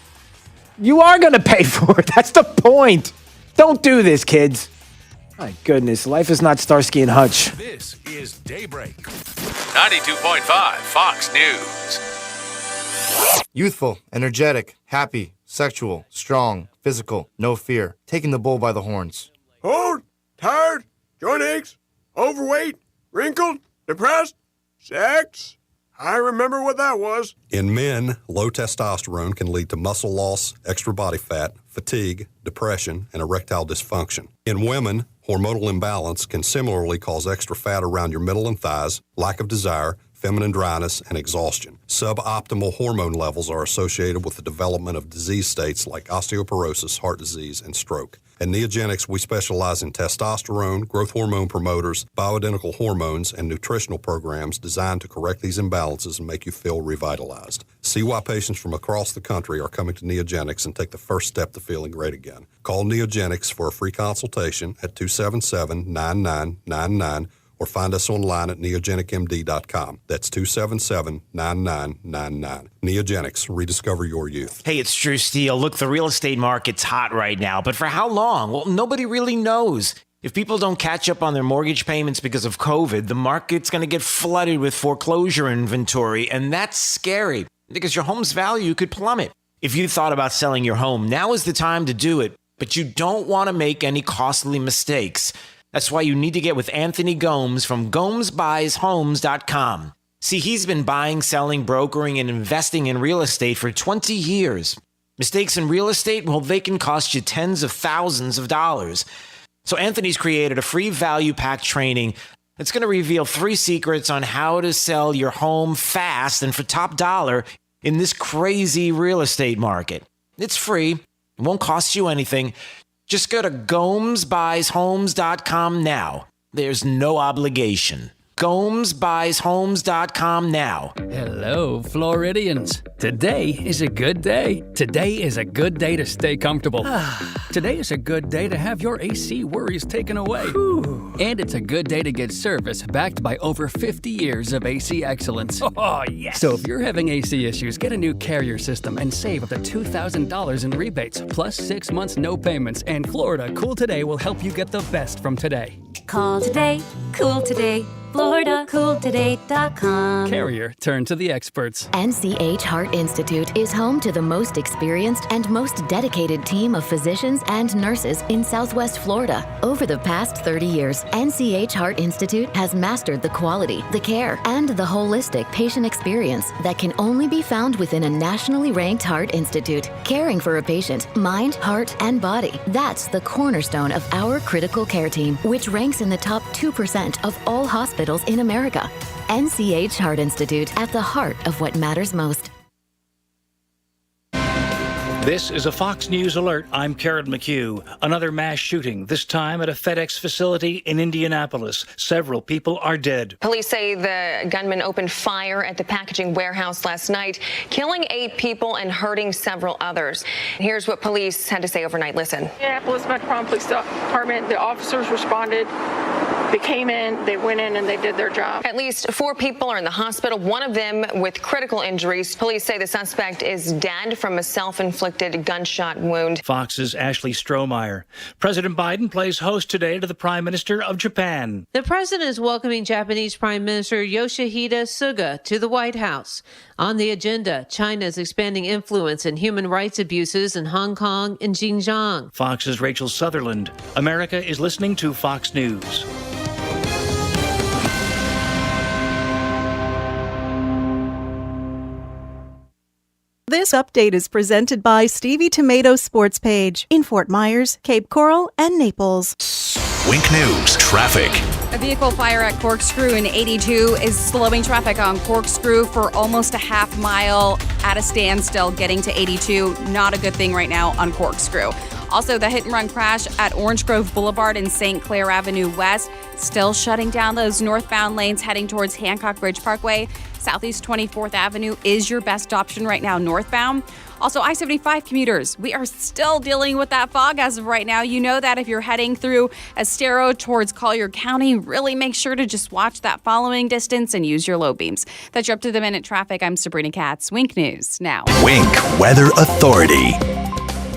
You are going to pay for it. That's the point. Don't do this, kids. My goodness, life is not Starsky and Hutch. This is Daybreak. 92.5 Fox News. Youthful, energetic, happy, sexual, strong, physical, no fear. Taking the bull by the horns. Old, tired, joint aches, overweight, wrinkled, depressed, sex. I remember what that was. In men, low testosterone can lead to muscle loss, extra body fat, fatigue, depression, and erectile dysfunction. In women, hormonal imbalance can similarly cause extra fat around your middle and thighs, lack of desire, feminine dryness, and exhaustion. Suboptimal hormone levels are associated with the development of disease states like osteoporosis, heart disease, and stroke. At Neogenics, we specialize in testosterone, growth hormone promoters, bioidentical hormones, and nutritional programs designed to correct these imbalances and make you feel revitalized. See why patients from across the country are coming to Neogenics and take the first step to feeling great again. Call Neogenics for a free consultation at 277-9999 or find us online at neogenicmd.com. That's 277-9999. Neogenics, rediscover your youth. Hey, it's Drew Steele. Look, the real estate market's hot right now, but for how long? Well, nobody really knows. If people don't catch up on their mortgage payments because of COVID, the market's going to get flooded with foreclosure inventory, and that's scary because your home's value could plummet. If you thought about selling your home, now is the time to do it, but you don't want to make any costly mistakes. That's why you need to get with Anthony Gomes from GomesBuysHomes.com. See, he's been buying, selling, brokering, and investing in real estate for 20 years. Mistakes in real estate, well, they can cost you tens of thousands of dollars. So Anthony's created a free value pack training that's going to reveal 3 secrets on how to sell your home fast and for top dollar in this crazy real estate market. It's free. It won't cost you anything. Just go to GomesBuysHomes.com now. There's no obligation. GomesBuysHomes.com now. Hello, Floridians. Today is a good day. Today is a good day to stay comfortable. Today is a good day to have your AC worries taken away. And it's a good day to get service backed by over 50 years of AC excellence. Oh, yes. So if you're having AC issues, get a new Carrier system and save up to $2,000 in rebates, plus 6 months no payments. And Florida Cool Today will help you get the best from today. Call today, cool today. FloridaCoolToday.com. Carrier, turn to the experts. NCH Heart Institute is home to the most experienced and most dedicated team of physicians and nurses in Southwest Florida. Over the past 30 years, NCH Heart Institute has mastered the quality, the care, and the holistic patient experience that can only be found within a nationally ranked heart institute. Caring for a patient, mind, heart, and body. That's the cornerstone of our critical care team, which ranks in the top 2% of all hospitals in America. NCH Heart Institute, at the heart of what matters most. This is a Fox News alert. I'm Karen McHugh. Another mass shooting, this time at a FedEx facility in Indianapolis. Several people are dead. Police say the gunman opened fire at the packaging warehouse last night, killing 8 people and hurting several others. Here's what police had to say overnight. Listen. Indianapolis Metropolitan Police Department, the officers responded. They came in, they went in, and they did their job. At least 4 people are in the hospital, one of them with critical injuries. Police say the suspect is dead from a self-inflicted gunshot wound. Fox's Ashley Strohmeyer. President Biden plays host today to the Prime Minister of Japan. The president is welcoming Japanese Prime Minister Yoshihide Suga to the White House. On the agenda, China's expanding influence and human rights abuses in Hong Kong and Xinjiang. Fox's Rachel Sutherland. America is listening to Fox News. This update is presented by Stevie Tomatoes Sports Page in Fort Myers, Cape Coral, and Naples. Wink News Traffic. A vehicle fire at Corkscrew in 82 is slowing traffic on Corkscrew for almost a half mile at a standstill getting to 82. Not a good thing right now on Corkscrew. Also, the hit-and-run crash at Orange Grove Boulevard and St. Clair Avenue West, still shutting down those northbound lanes heading towards Hancock Bridge Parkway. Southeast 24th Avenue is your best option right now northbound. Also, I-75 commuters, we are still dealing with that fog as of right now. You know that if you're heading through Estero towards Collier County, really make sure to just watch that following distance and use your low beams. That's your up-to-the-minute traffic. I'm Sabrina Katz. Wink News now. Wink Weather Authority.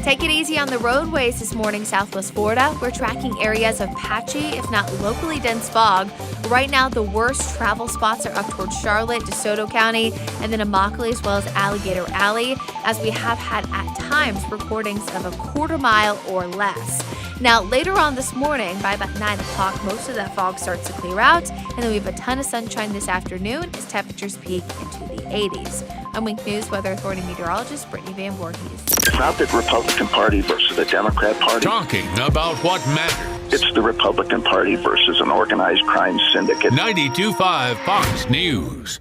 Take it easy on the roadways this morning, Southwest Florida. We're tracking areas of patchy, if not locally dense fog. Right now, the worst travel spots are up towards Charlotte, DeSoto County, and then Immokalee, as well as Alligator Alley, as we have had at times recordings of a quarter mile or less. Now, later on this morning, by about 9 o'clock, most of that fog starts to clear out, and then we have a ton of sunshine this afternoon as temperatures peak into the 80s. I'm Wink News Weather Authority meteorologist Brittany Van Voorhees. It's not the Republican Party versus the Democrat Party. Talking about what matters. It's the Republican Party versus an organized crime syndicate. 92.5 Fox News.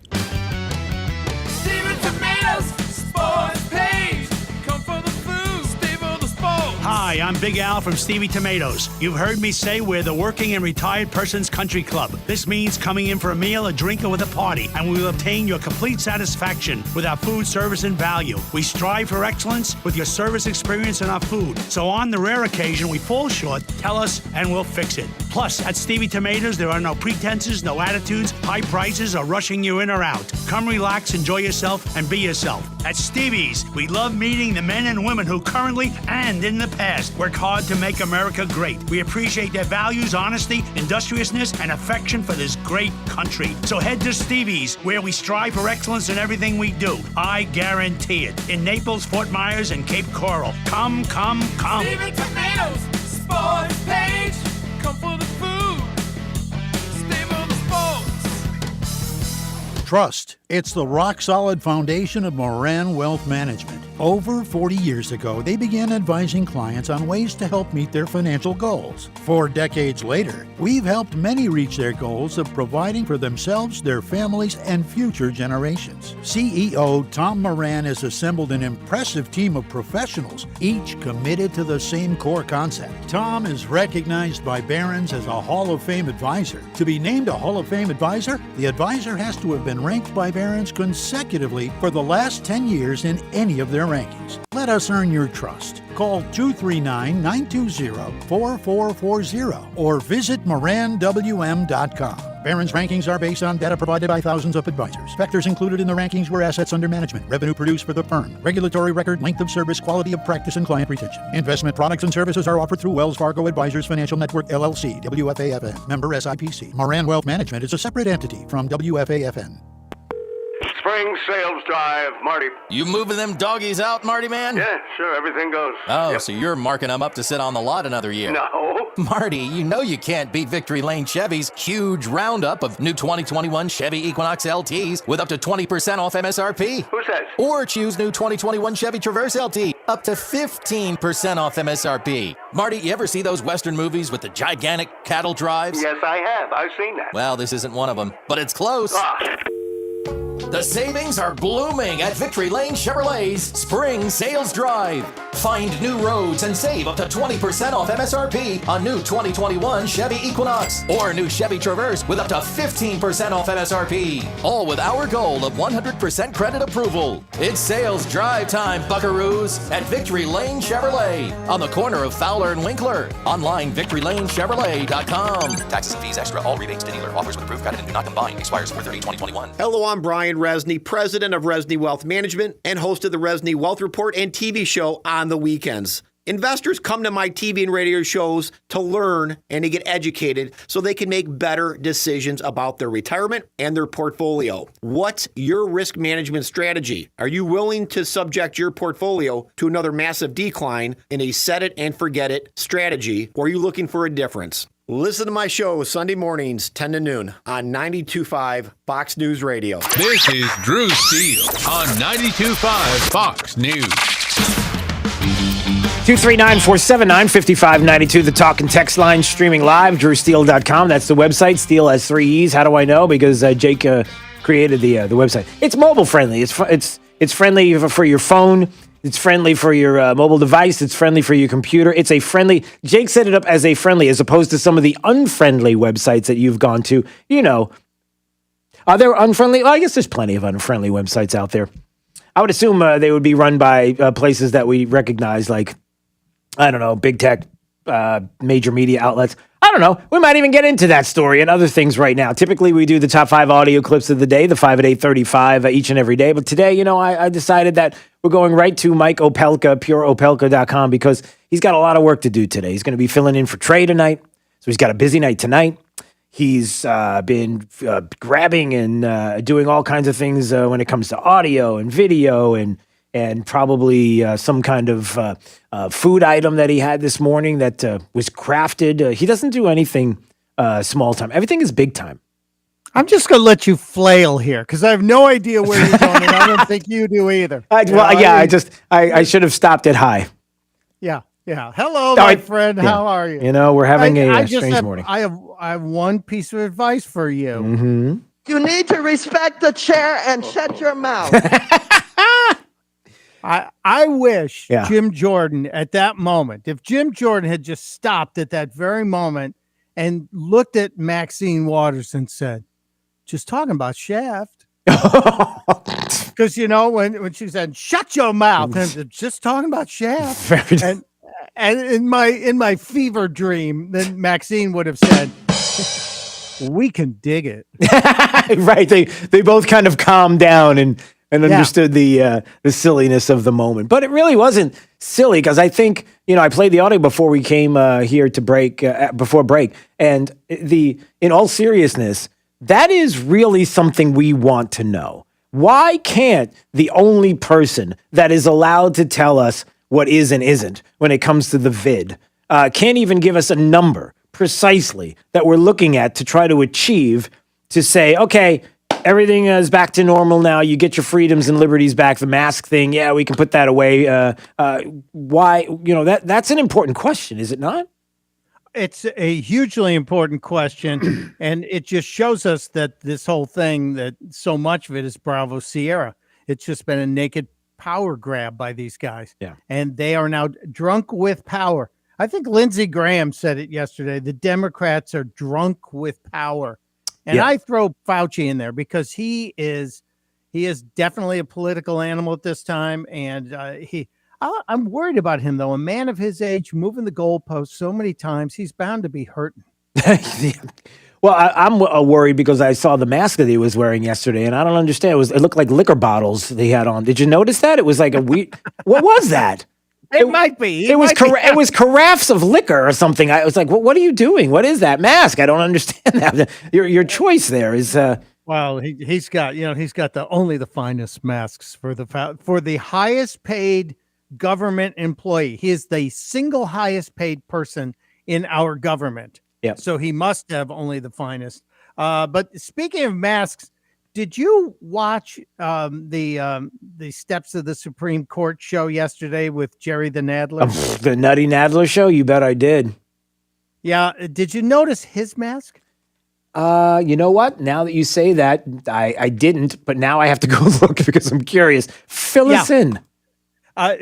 Steven Tomatoes Sports Page. Come for the food, stay for the sports. Hi, I'm Big Al from Stevie Tomatoes. You've heard me say we're the working and retired person's country club. This means coming in for a meal, a drink, or with a party, and we will obtain your complete satisfaction with our food, service, and value. We strive for excellence with your service experience and our food. So on the rare occasion we fall short, tell us and we'll fix it. Plus, at Stevie Tomatoes, there are no pretenses, no attitudes, high prices, or rushing you in or out. Come relax, enjoy yourself, and be yourself. At Stevie's, we love meeting the men and women who currently and in the past work hard to make America great. We appreciate their values, honesty, industriousness, and affection for this great country. So head to Stevie's, where we strive for excellence in everything we do. I guarantee it. In Naples, Fort Myers, and Cape Coral. Come, come, come. Stevie Tomatoes, sports page. Come for the food. Stay for the sports. Trust. It's the rock-solid foundation of Moran Wealth Management. Over 40 years ago, they began advising clients on ways to help meet their financial goals. 4 decades later, we've helped many reach their goals of providing for themselves, their families, and future generations. CEO Tom Moran has assembled an impressive team of professionals, each committed to the same core concept. Tom is recognized by Barron's as a Hall of Fame advisor. To be named a Hall of Fame advisor, the advisor has to have been ranked by Barron's consecutively for the last 10 years in any of their rankings. Let us earn your trust. Call 239-920-4440 or visit moranwm.com. Barron's rankings are based on data provided by thousands of advisors. Factors included in the rankings were assets under management, revenue produced for the firm, regulatory record, length of service, quality of practice, and client retention. Investment products and services are offered through Wells Fargo Advisors Financial Network, LLC, WFAFN, member SIPC. Moran Wealth Management is a separate entity from WFAFN. Spring sales drive, Marty. You moving them doggies out, Marty, man? Yeah, sure, everything goes. Oh, Yep. So you're marking them up to sit on the lot another year. No. Marty, you know you can't beat Victory Lane Chevy's huge roundup of new 2021 Chevy Equinox LTs with up to 20% off MSRP. Who says? Or choose new 2021 Chevy Traverse LT, up to 15% off MSRP. Marty, you ever see those Western movies with the gigantic cattle drives? Yes, I have. I've seen that. Well, this isn't one of them, but it's close. The savings are blooming at Victory Lane Chevrolet's Spring Sales Drive. Find new roads and save up to 20% off MSRP on new 2021 Chevy Equinox or new Chevy Traverse with up to 15% off MSRP. All with our goal of 100% credit approval. It's sales drive time, buckaroos, at Victory Lane Chevrolet on the corner of Fowler and Winkler. Online, victorylanechevrolet.com. Taxes and fees extra. All rebates to dealer. Offers with approved credit and do not combine. Expires 4/30/2021. Hello, I'm Brian Resney, president of Resney Wealth Management and host of the Resney Wealth Report and TV show on the weekends. Investors come to my TV and radio shows to learn and to get educated so they can make better decisions about their retirement and their portfolio. What's your risk management strategy? Are you willing to subject your portfolio to another massive decline in a set it and forget it strategy, or are you looking for a difference? Listen to my show Sunday mornings, 10 to noon on 92.5 Fox News Radio. This is Drew Steele on 92.5 Fox News. 239-479-5592, the talk and text line, streaming live, drewsteele.com. That's the website. Steele has 3 E's. How do I know? Because Jake created the website. It's mobile friendly. It's friendly for your phone. It's friendly for your mobile device. It's friendly for your computer. It's a friendly. Jake set it up as a friendly, as opposed to some of the unfriendly websites that you've gone to. You know, are there unfriendly? Well, I guess there's plenty of unfriendly websites out there. I would assume they would be run by places that we recognize, like, I don't know, big tech, major media outlets. I don't know. We might even get into that story and other things right now. Typically, we do the top 5 audio clips of the day, the 5 at 8:35 each and every day. But today, you know, I decided that we're going right to Mike Opelka, pureopelka.com, because he's got a lot of work to do today. He's going to be filling in for Trey tonight. So he's got a busy night tonight. He's been grabbing and doing all kinds of things when it comes to audio and video and probably some kind of food item that he had this morning that was crafted. He doesn't do anything small time. Everything is big time. I'm just going to let you flail here because I have no idea where you're going, and I don't think you do either. I should have stopped it high. Yeah. Hello, my friend. Yeah. How are you? You know, we're having a strange morning. I have one piece of advice for you. Mm-hmm. You need to respect the chair and shut your mouth. I wish Jim Jordan at that moment, if Jim Jordan had just stopped at that very moment and looked at Maxine Waters and said, just talking about Shaft. Because, you know, when she said, shut your mouth, and just talking about Shaft. And in my fever dream, then Maxine would have said, we can dig it. Right. They both kind of calmed down and and understood the silliness of the moment. But it really wasn't silly because I think, I played the audio before we came here to break, before break. And in all seriousness, that is really something we want to know. Why can't the only person that is allowed to tell us what is and isn't when it comes to the vid can't even give us a number precisely that we're looking at to try to achieve to say, okay, everything is back to normal now. You get your freedoms and liberties back. The mask thing, yeah, we can put that away. Why? That's an important question, is it not? It's a hugely important question, and it just shows us that this whole thing, that so much of it is Bravo Sierra. It's just been a naked power grab by these guys. Yeah. And they are now drunk with power. I think Lindsey Graham said it yesterday. The Democrats are drunk with power. And I throw Fauci in there because he is definitely a political animal at this time. And I'm worried about him, though. A man of his age, moving the goalposts so many times, he's bound to be hurting. Well, I'm worried because I saw the mask that he was wearing yesterday, and I don't understand. It looked like liquor bottles that he had on. Did you notice that? It was like a weird. What was that? It might be. It was carafes of liquor or something. I was like, what are you doing? What is that mask? I don't understand that. Your choice there is. Well, he's got only the finest masks for the highest paid government employee. He is the single highest paid person in our government. Yeah. So he must have only the finest. But speaking of masks, did you watch the Steps of the Supreme Court show yesterday with Jerry the Nadler? The Nutty Nadler show? You bet I did. Yeah. Did you notice his mask? You know what? Now that you say that, I didn't, but now I have to go look because I'm curious. Fill us in.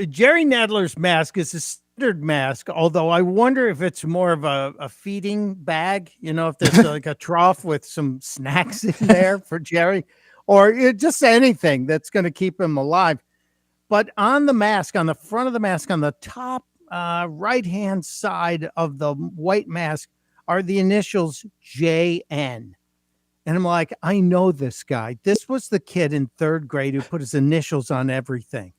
Jerry Nadler's mask is a standard mask, although I wonder if it's more of a feeding bag, if there's like a trough with some snacks in there for Jerry, or just anything that's going to keep him alive. But on the mask, on the front of the mask, on the top right-hand side of the white mask are the initials JN. And I'm like, I know this guy. This was the kid in third grade who put his initials on everything.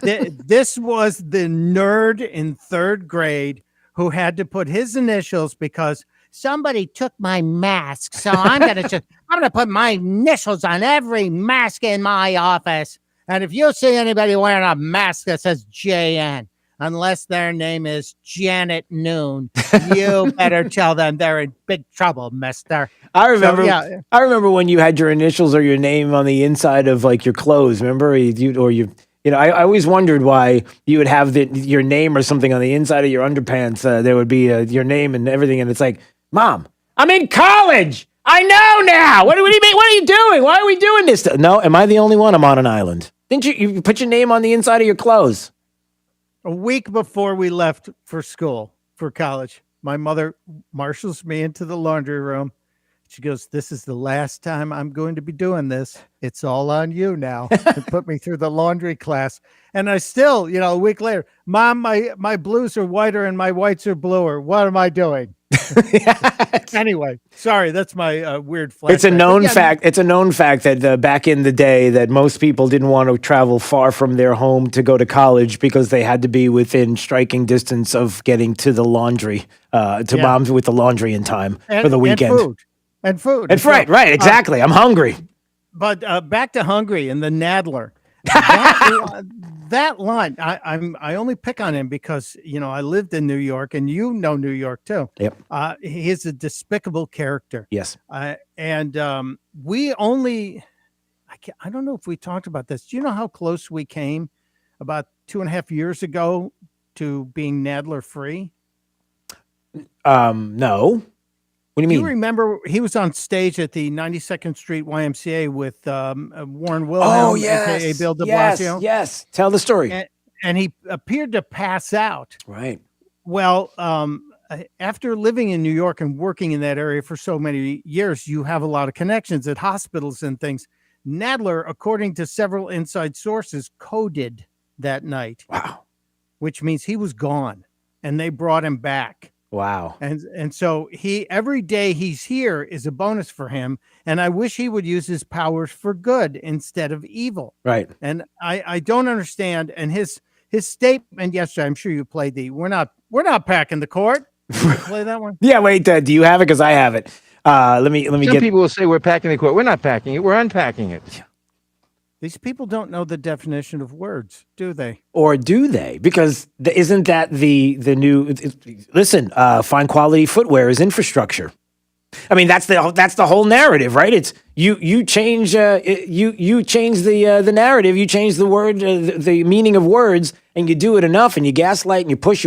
This was the nerd in third grade who had to put his initials because somebody took my mask. So I'm gonna put my initials on every mask in my office. And if you see anybody wearing a mask that says JN, unless their name is Janet Noon, you better tell them they're in big trouble, mister. I remember when you had your initials or your name on the inside of like your clothes. Remember, I always wondered why you would have your name or something on the inside of your underpants. There would be your name and everything, and it's like, Mom, I'm in college. I know now. What do you mean? What are you doing? Why are we doing this? No, am I the only one? I'm on an island. Didn't you put your name on the inside of your clothes? A week before we left for college, my mother marshals me into the laundry room. She goes, "This is the last time I'm going to be doing this. It's all on you now." And put me through the laundry class. And I still, a week later, Mom, my blues are whiter and my whites are bluer. What am I doing? Anyway, sorry, that's my weird flashback. It's a known fact. It's a known fact that back in the day that most people didn't want to travel far from their home to go to college because they had to be within striking distance of getting to the laundry, Mom's with the laundry in time for the weekend. And food. Right, exactly. I'm hungry. But back to hungry and the Nadler. That line, I only pick on him because I lived in New York, and New York too. Yep. He is a despicable character. Yes. And we only, I don't know if we talked about this. Do you know how close we came about 2.5 years ago to being Nadler free? No. What do you mean? You remember he was on stage at the 92nd Street YMCA with Warren Wilhelm, aka Bill de Blasio. Yes. Tell the story. And he appeared to pass out. Right. Well, after living in New York and working in that area for so many years, you have a lot of connections at hospitals and things. Nadler, according to several inside sources, coded that night. Wow. Which means he was gone, and they brought him back. Wow. And so every day he's here is a bonus for him. And I wish he would use his powers for good instead of evil. Right. And I don't understand. And his statement yesterday, I'm sure you played we're not packing the court. Play that one. Yeah. Wait. Do you have it? Because I have it. Let me Some get. people will say we're packing the court. We're not packing it. We're unpacking it. These people don't know the definition of words, do they? Or do they? Because isn't that the new? Listen, fine quality footwear is infrastructure. I mean, that's the whole narrative, right? It's you change you change the narrative, you change the word, the meaning of words, and you do it enough, and you gaslight and you push.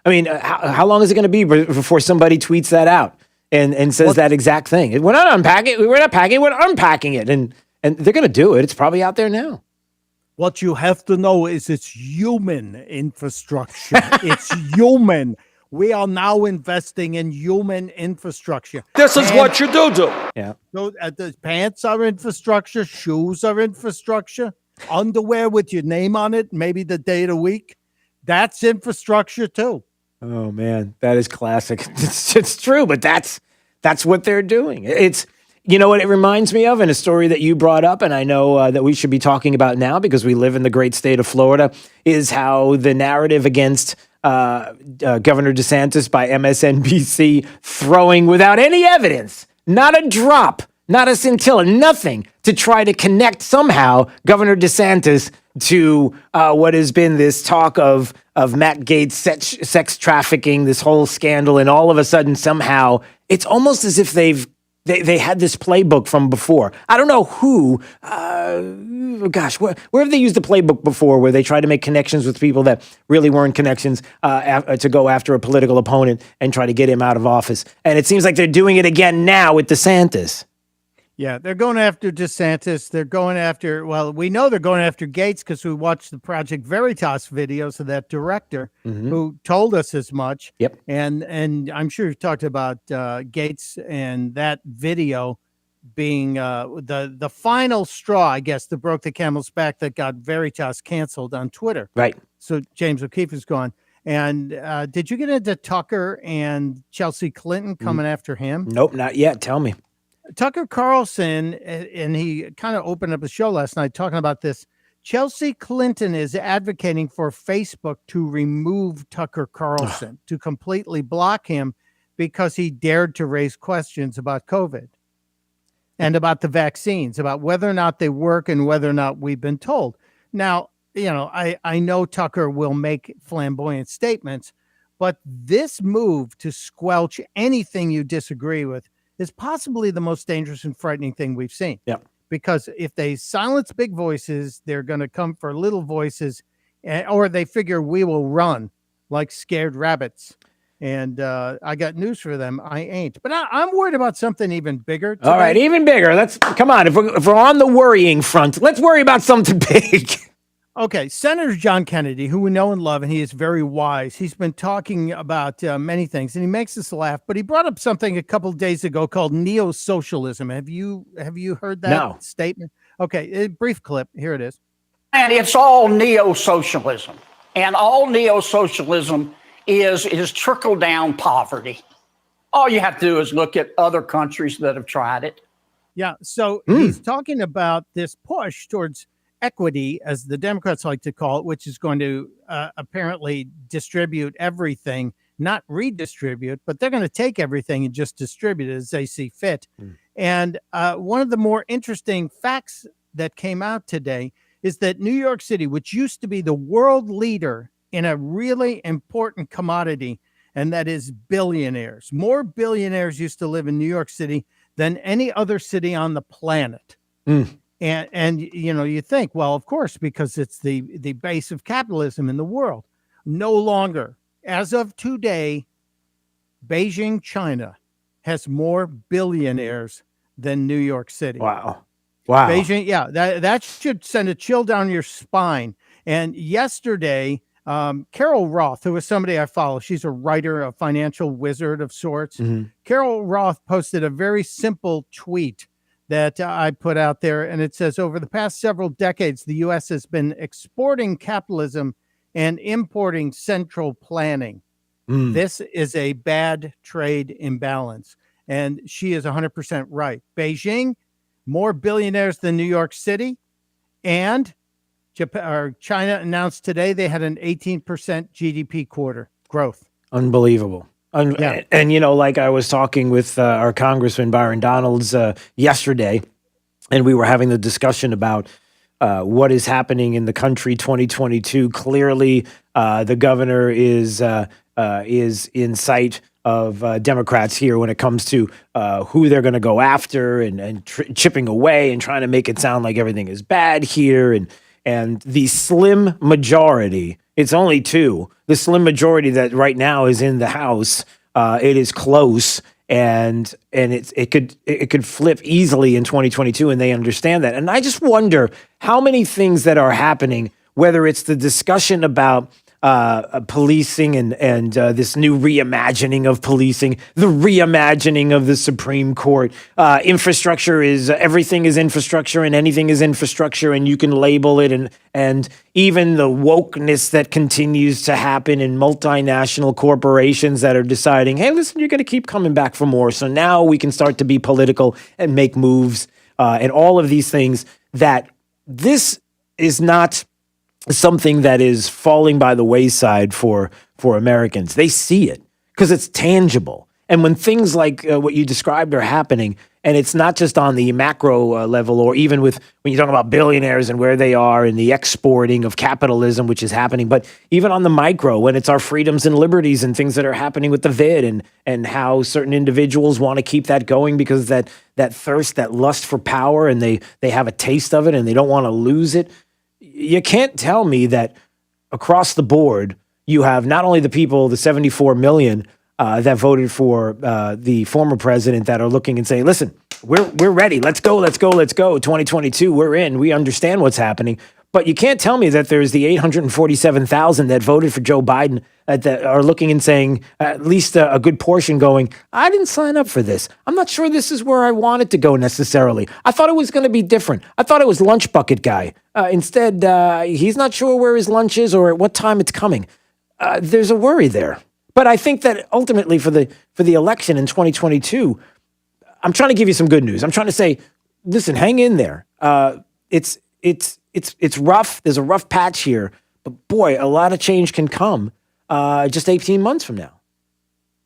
I mean, how long is it going to be before somebody tweets that out and says that exact thing? We're not unpacking. We're not packing. We're unpacking it, and they're going to do it. It's probably out there now. What you have to know is it's human infrastructure. It's human. We are now investing in human infrastructure. This is what you do. Yeah. So, the pants are infrastructure. Shoes are infrastructure. Underwear with your name on it, maybe the day of the week. That's infrastructure too. Oh man, that is classic. It's true, but that's what they're doing. It's, you know what it reminds me of, and a story that you brought up, and I know that we should be talking about now because we live in the great state of Florida, is how the narrative against Governor DeSantis by MSNBC throwing without any evidence, not a drop, not a scintilla, nothing, to try to connect somehow Governor DeSantis to what has been this talk of Matt Gaetz sex trafficking, this whole scandal, and all of a sudden somehow it's almost as if they had this playbook from before. I don't know who, where have they used the playbook before where they try to make connections with people that really weren't connections to go after a political opponent and try to get him out of office. And it seems like they're doing it again now with DeSantis. Yeah, they're going after DeSantis. They're going after, well, we know they're going after Gaetz because we watched the Project Veritas videos of that director who told us as much. Yep. And I'm sure you've talked about Gaetz and that video being the final straw, I guess, that broke the camel's back that got Veritas canceled on Twitter. Right. So James O'Keefe is gone. And did you get into Tucker and Chelsea Clinton coming after him? Nope, not yet. Tell me. Tucker Carlson, and he kind of opened up a show last night talking about this. Chelsea Clinton is advocating for Facebook to remove Tucker Carlson, to completely block him because he dared to raise questions about COVID and about the vaccines, about whether or not they work and whether or not we've been told. Now, you know, I know Tucker will make flamboyant statements, but this move to squelch anything you disagree with is possibly the most dangerous and frightening thing we've seen. Yeah. Because if they silence big voices, they're going to come for little voices, or they figure we will run like scared rabbits. And I got news for them. I ain't. But I'm worried about something even bigger today. All right, even bigger. Come on. If we're on the worrying front, let's worry about something big. Okay, Senator John Kennedy, who we know and love, and he is very wise. He's been talking about many things, and he makes us laugh. But he brought up something a couple of days ago called neo-socialism. Have you heard that statement? Okay, a brief clip. Here it is. And it's all neo-socialism, and all neo-socialism is trickle-down poverty. All you have to do is look at other countries that have tried it. Yeah, so he's talking about this push towards equity, as the Democrats like to call it, which is going to apparently distribute everything, not redistribute, but they're going to take everything and just distribute it as they see fit. And one of the more interesting facts that came out today is that New York City, which used to be the world leader in a really important commodity, and that is billionaires. More billionaires used to live in New York City than any other city on the planet. And you know, you think, well, of course, because it's the base of capitalism in the world. No longer. As of today, Beijing, China has more billionaires than New York City. Wow. Beijing, yeah, that should send a chill down your spine. And yesterday, Carol Roth, who is somebody I follow, she's a writer, a financial wizard of sorts. Carol Roth posted a very simple tweet that I put out there, and it says, over the past several decades, the U.S. has been exporting capitalism and importing central planning. This is a bad trade imbalance. And she is 100% right. Beijing, more billionaires than New York City. And China announced today they had an 18% GDP quarter growth. Unbelievable. And, you know, like I was talking with our Congressman Byron Donalds yesterday, and we were having the discussion about what is happening in the country 2022. Clearly, the governor is in sight of Democrats here when it comes to who they're going to go after and chipping away and trying to make it sound like everything is bad here. And the slim majority, it's only two, the slim majority that right now is in the House, it is close. And it could flip easily in 2022, and they understand that. And I just wonder how many things that are happening, whether it's the discussion about policing and this new reimagining of policing, the reimagining of the Supreme Court, infrastructure is everything is infrastructure and anything is infrastructure, and you can label it, and even the wokeness that continues to happen in multinational corporations that are deciding, hey, listen, you're going to keep coming back for more, so now we can start to be political and make moves, and all of these things. That this is not something that is falling by the wayside for Americans. They see it because it's tangible. And when things like what you described are happening, and it's not just on the macro level, or even with when you talk about billionaires and where they are and the exporting of capitalism, which is happening, but even on the micro, when it's our freedoms and liberties and things that are happening with the vid and how certain individuals want to keep that going because that thirst, that lust for power, and they have a taste of it and they don't want to lose it. You can't tell me that across the board, you have not only the people, the 74 million that voted for the former president, that are looking and saying, listen, we're ready. Let's go. 2022, we're in. We understand what's happening. But you can't tell me that there's the 847,000 that voted for Joe Biden that are looking and saying, at least a good portion going, I didn't sign up for this. I'm not sure this is where I wanted to go necessarily. I thought it was going to be different. I thought it was lunch bucket guy. Instead, he's not sure where his lunch is or at what time it's coming. There's a worry there. But I think that ultimately for the election in 2022, I'm trying to give you some good news. I'm trying to say, listen, hang in there. It's rough. There's a rough patch here, but boy, a lot of change can come just 18 months from now.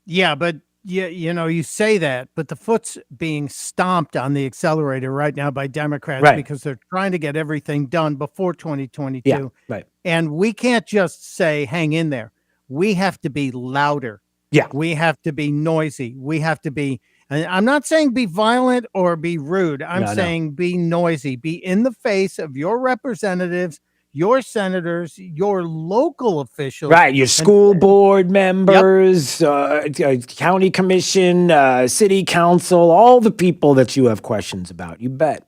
Yeah, but you know, you say that, but the foot's being stomped on the accelerator right now by Democrats because they're trying to get everything done before 2022. Yeah, right. And we can't just say, hang in there. We have to be louder. Yeah. We have to be noisy. We have to be, and I'm not saying be violent or be rude. I'm saying be noisy, be in the face of your representatives, your senators, your local officials. Right. Your school board members, county commission, city council, all the people that you have questions about. You bet.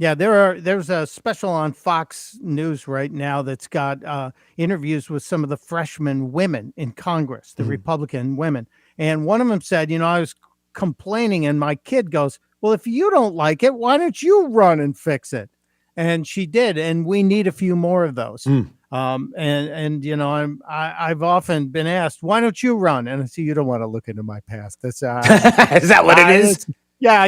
Yeah, there's a special on Fox News right now that's got interviews with some of the freshman women in Congress, the Republican women. And one of them said, you know, I was complaining and my kid goes, well, if you don't like it, why don't you run and fix it? And she did. And we need a few more of those. And you know, I've often been asked, why don't you run? And I say, you don't want to look into my past. That's is that what it is? Yeah,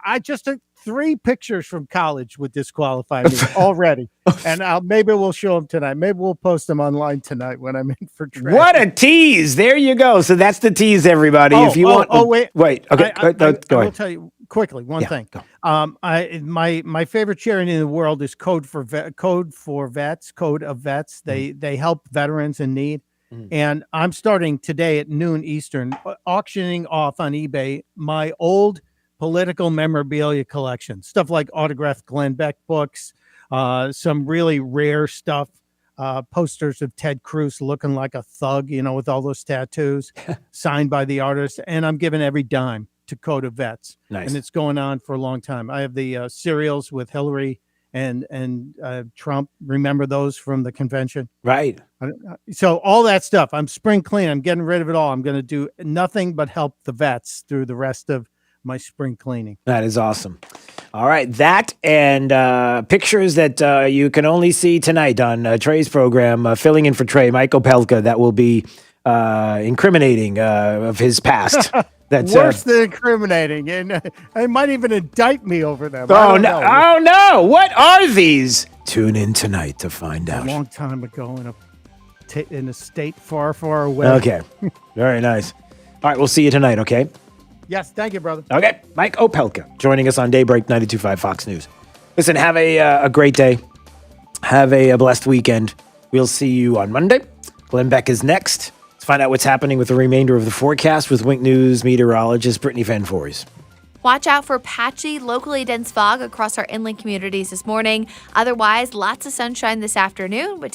I just took 3 pictures from college would disqualify me already. And maybe we'll show them tonight. Maybe we'll post them online tonight when I'm in for training. What a tease. There you go. So that's the tease, everybody. If you want. Wait. Okay. I go ahead. will tell you quickly one thing. My favorite charity in the world is Code of Vets. They help veterans in need. And I'm starting today at noon Eastern, auctioning off on eBay my old political memorabilia collection, stuff like autographed Glenn Beck books, some really rare stuff, posters of Ted Cruz looking like a thug, you know, with all those tattoos signed by the artist. And I'm giving every dime to Code of Vets. Nice. And it's going on for a long time. I have the cereals with Hillary and Trump. Remember those from the convention? Right. So all that stuff, I'm spring clean. I'm getting rid of it all. I'm going to do nothing but help the vets through the rest of my spring cleaning. That is awesome. All right. That and pictures that you can only see tonight on Trey's program, filling in for Trey, Mike Opelka, that will be incriminating of his past. That's worse than incriminating, and they might even indict me over them. Oh no! Oh no! What are these? Tune in tonight to find out. A long time ago in a state far, far away. Okay, very nice. All right, we'll see you tonight. Okay. Yes, thank you, brother. Okay, Mike Opelka joining us on Daybreak 92.5 Fox News. Listen, have a great day. Have a blessed weekend. We'll see you on Monday. Glenn Beck is next. Let's find out what's happening with the remainder of the forecast with Wink News meteorologist Brittany Van Voorhees. Watch out for patchy, locally dense fog across our inland communities this morning. Otherwise, lots of sunshine this afternoon with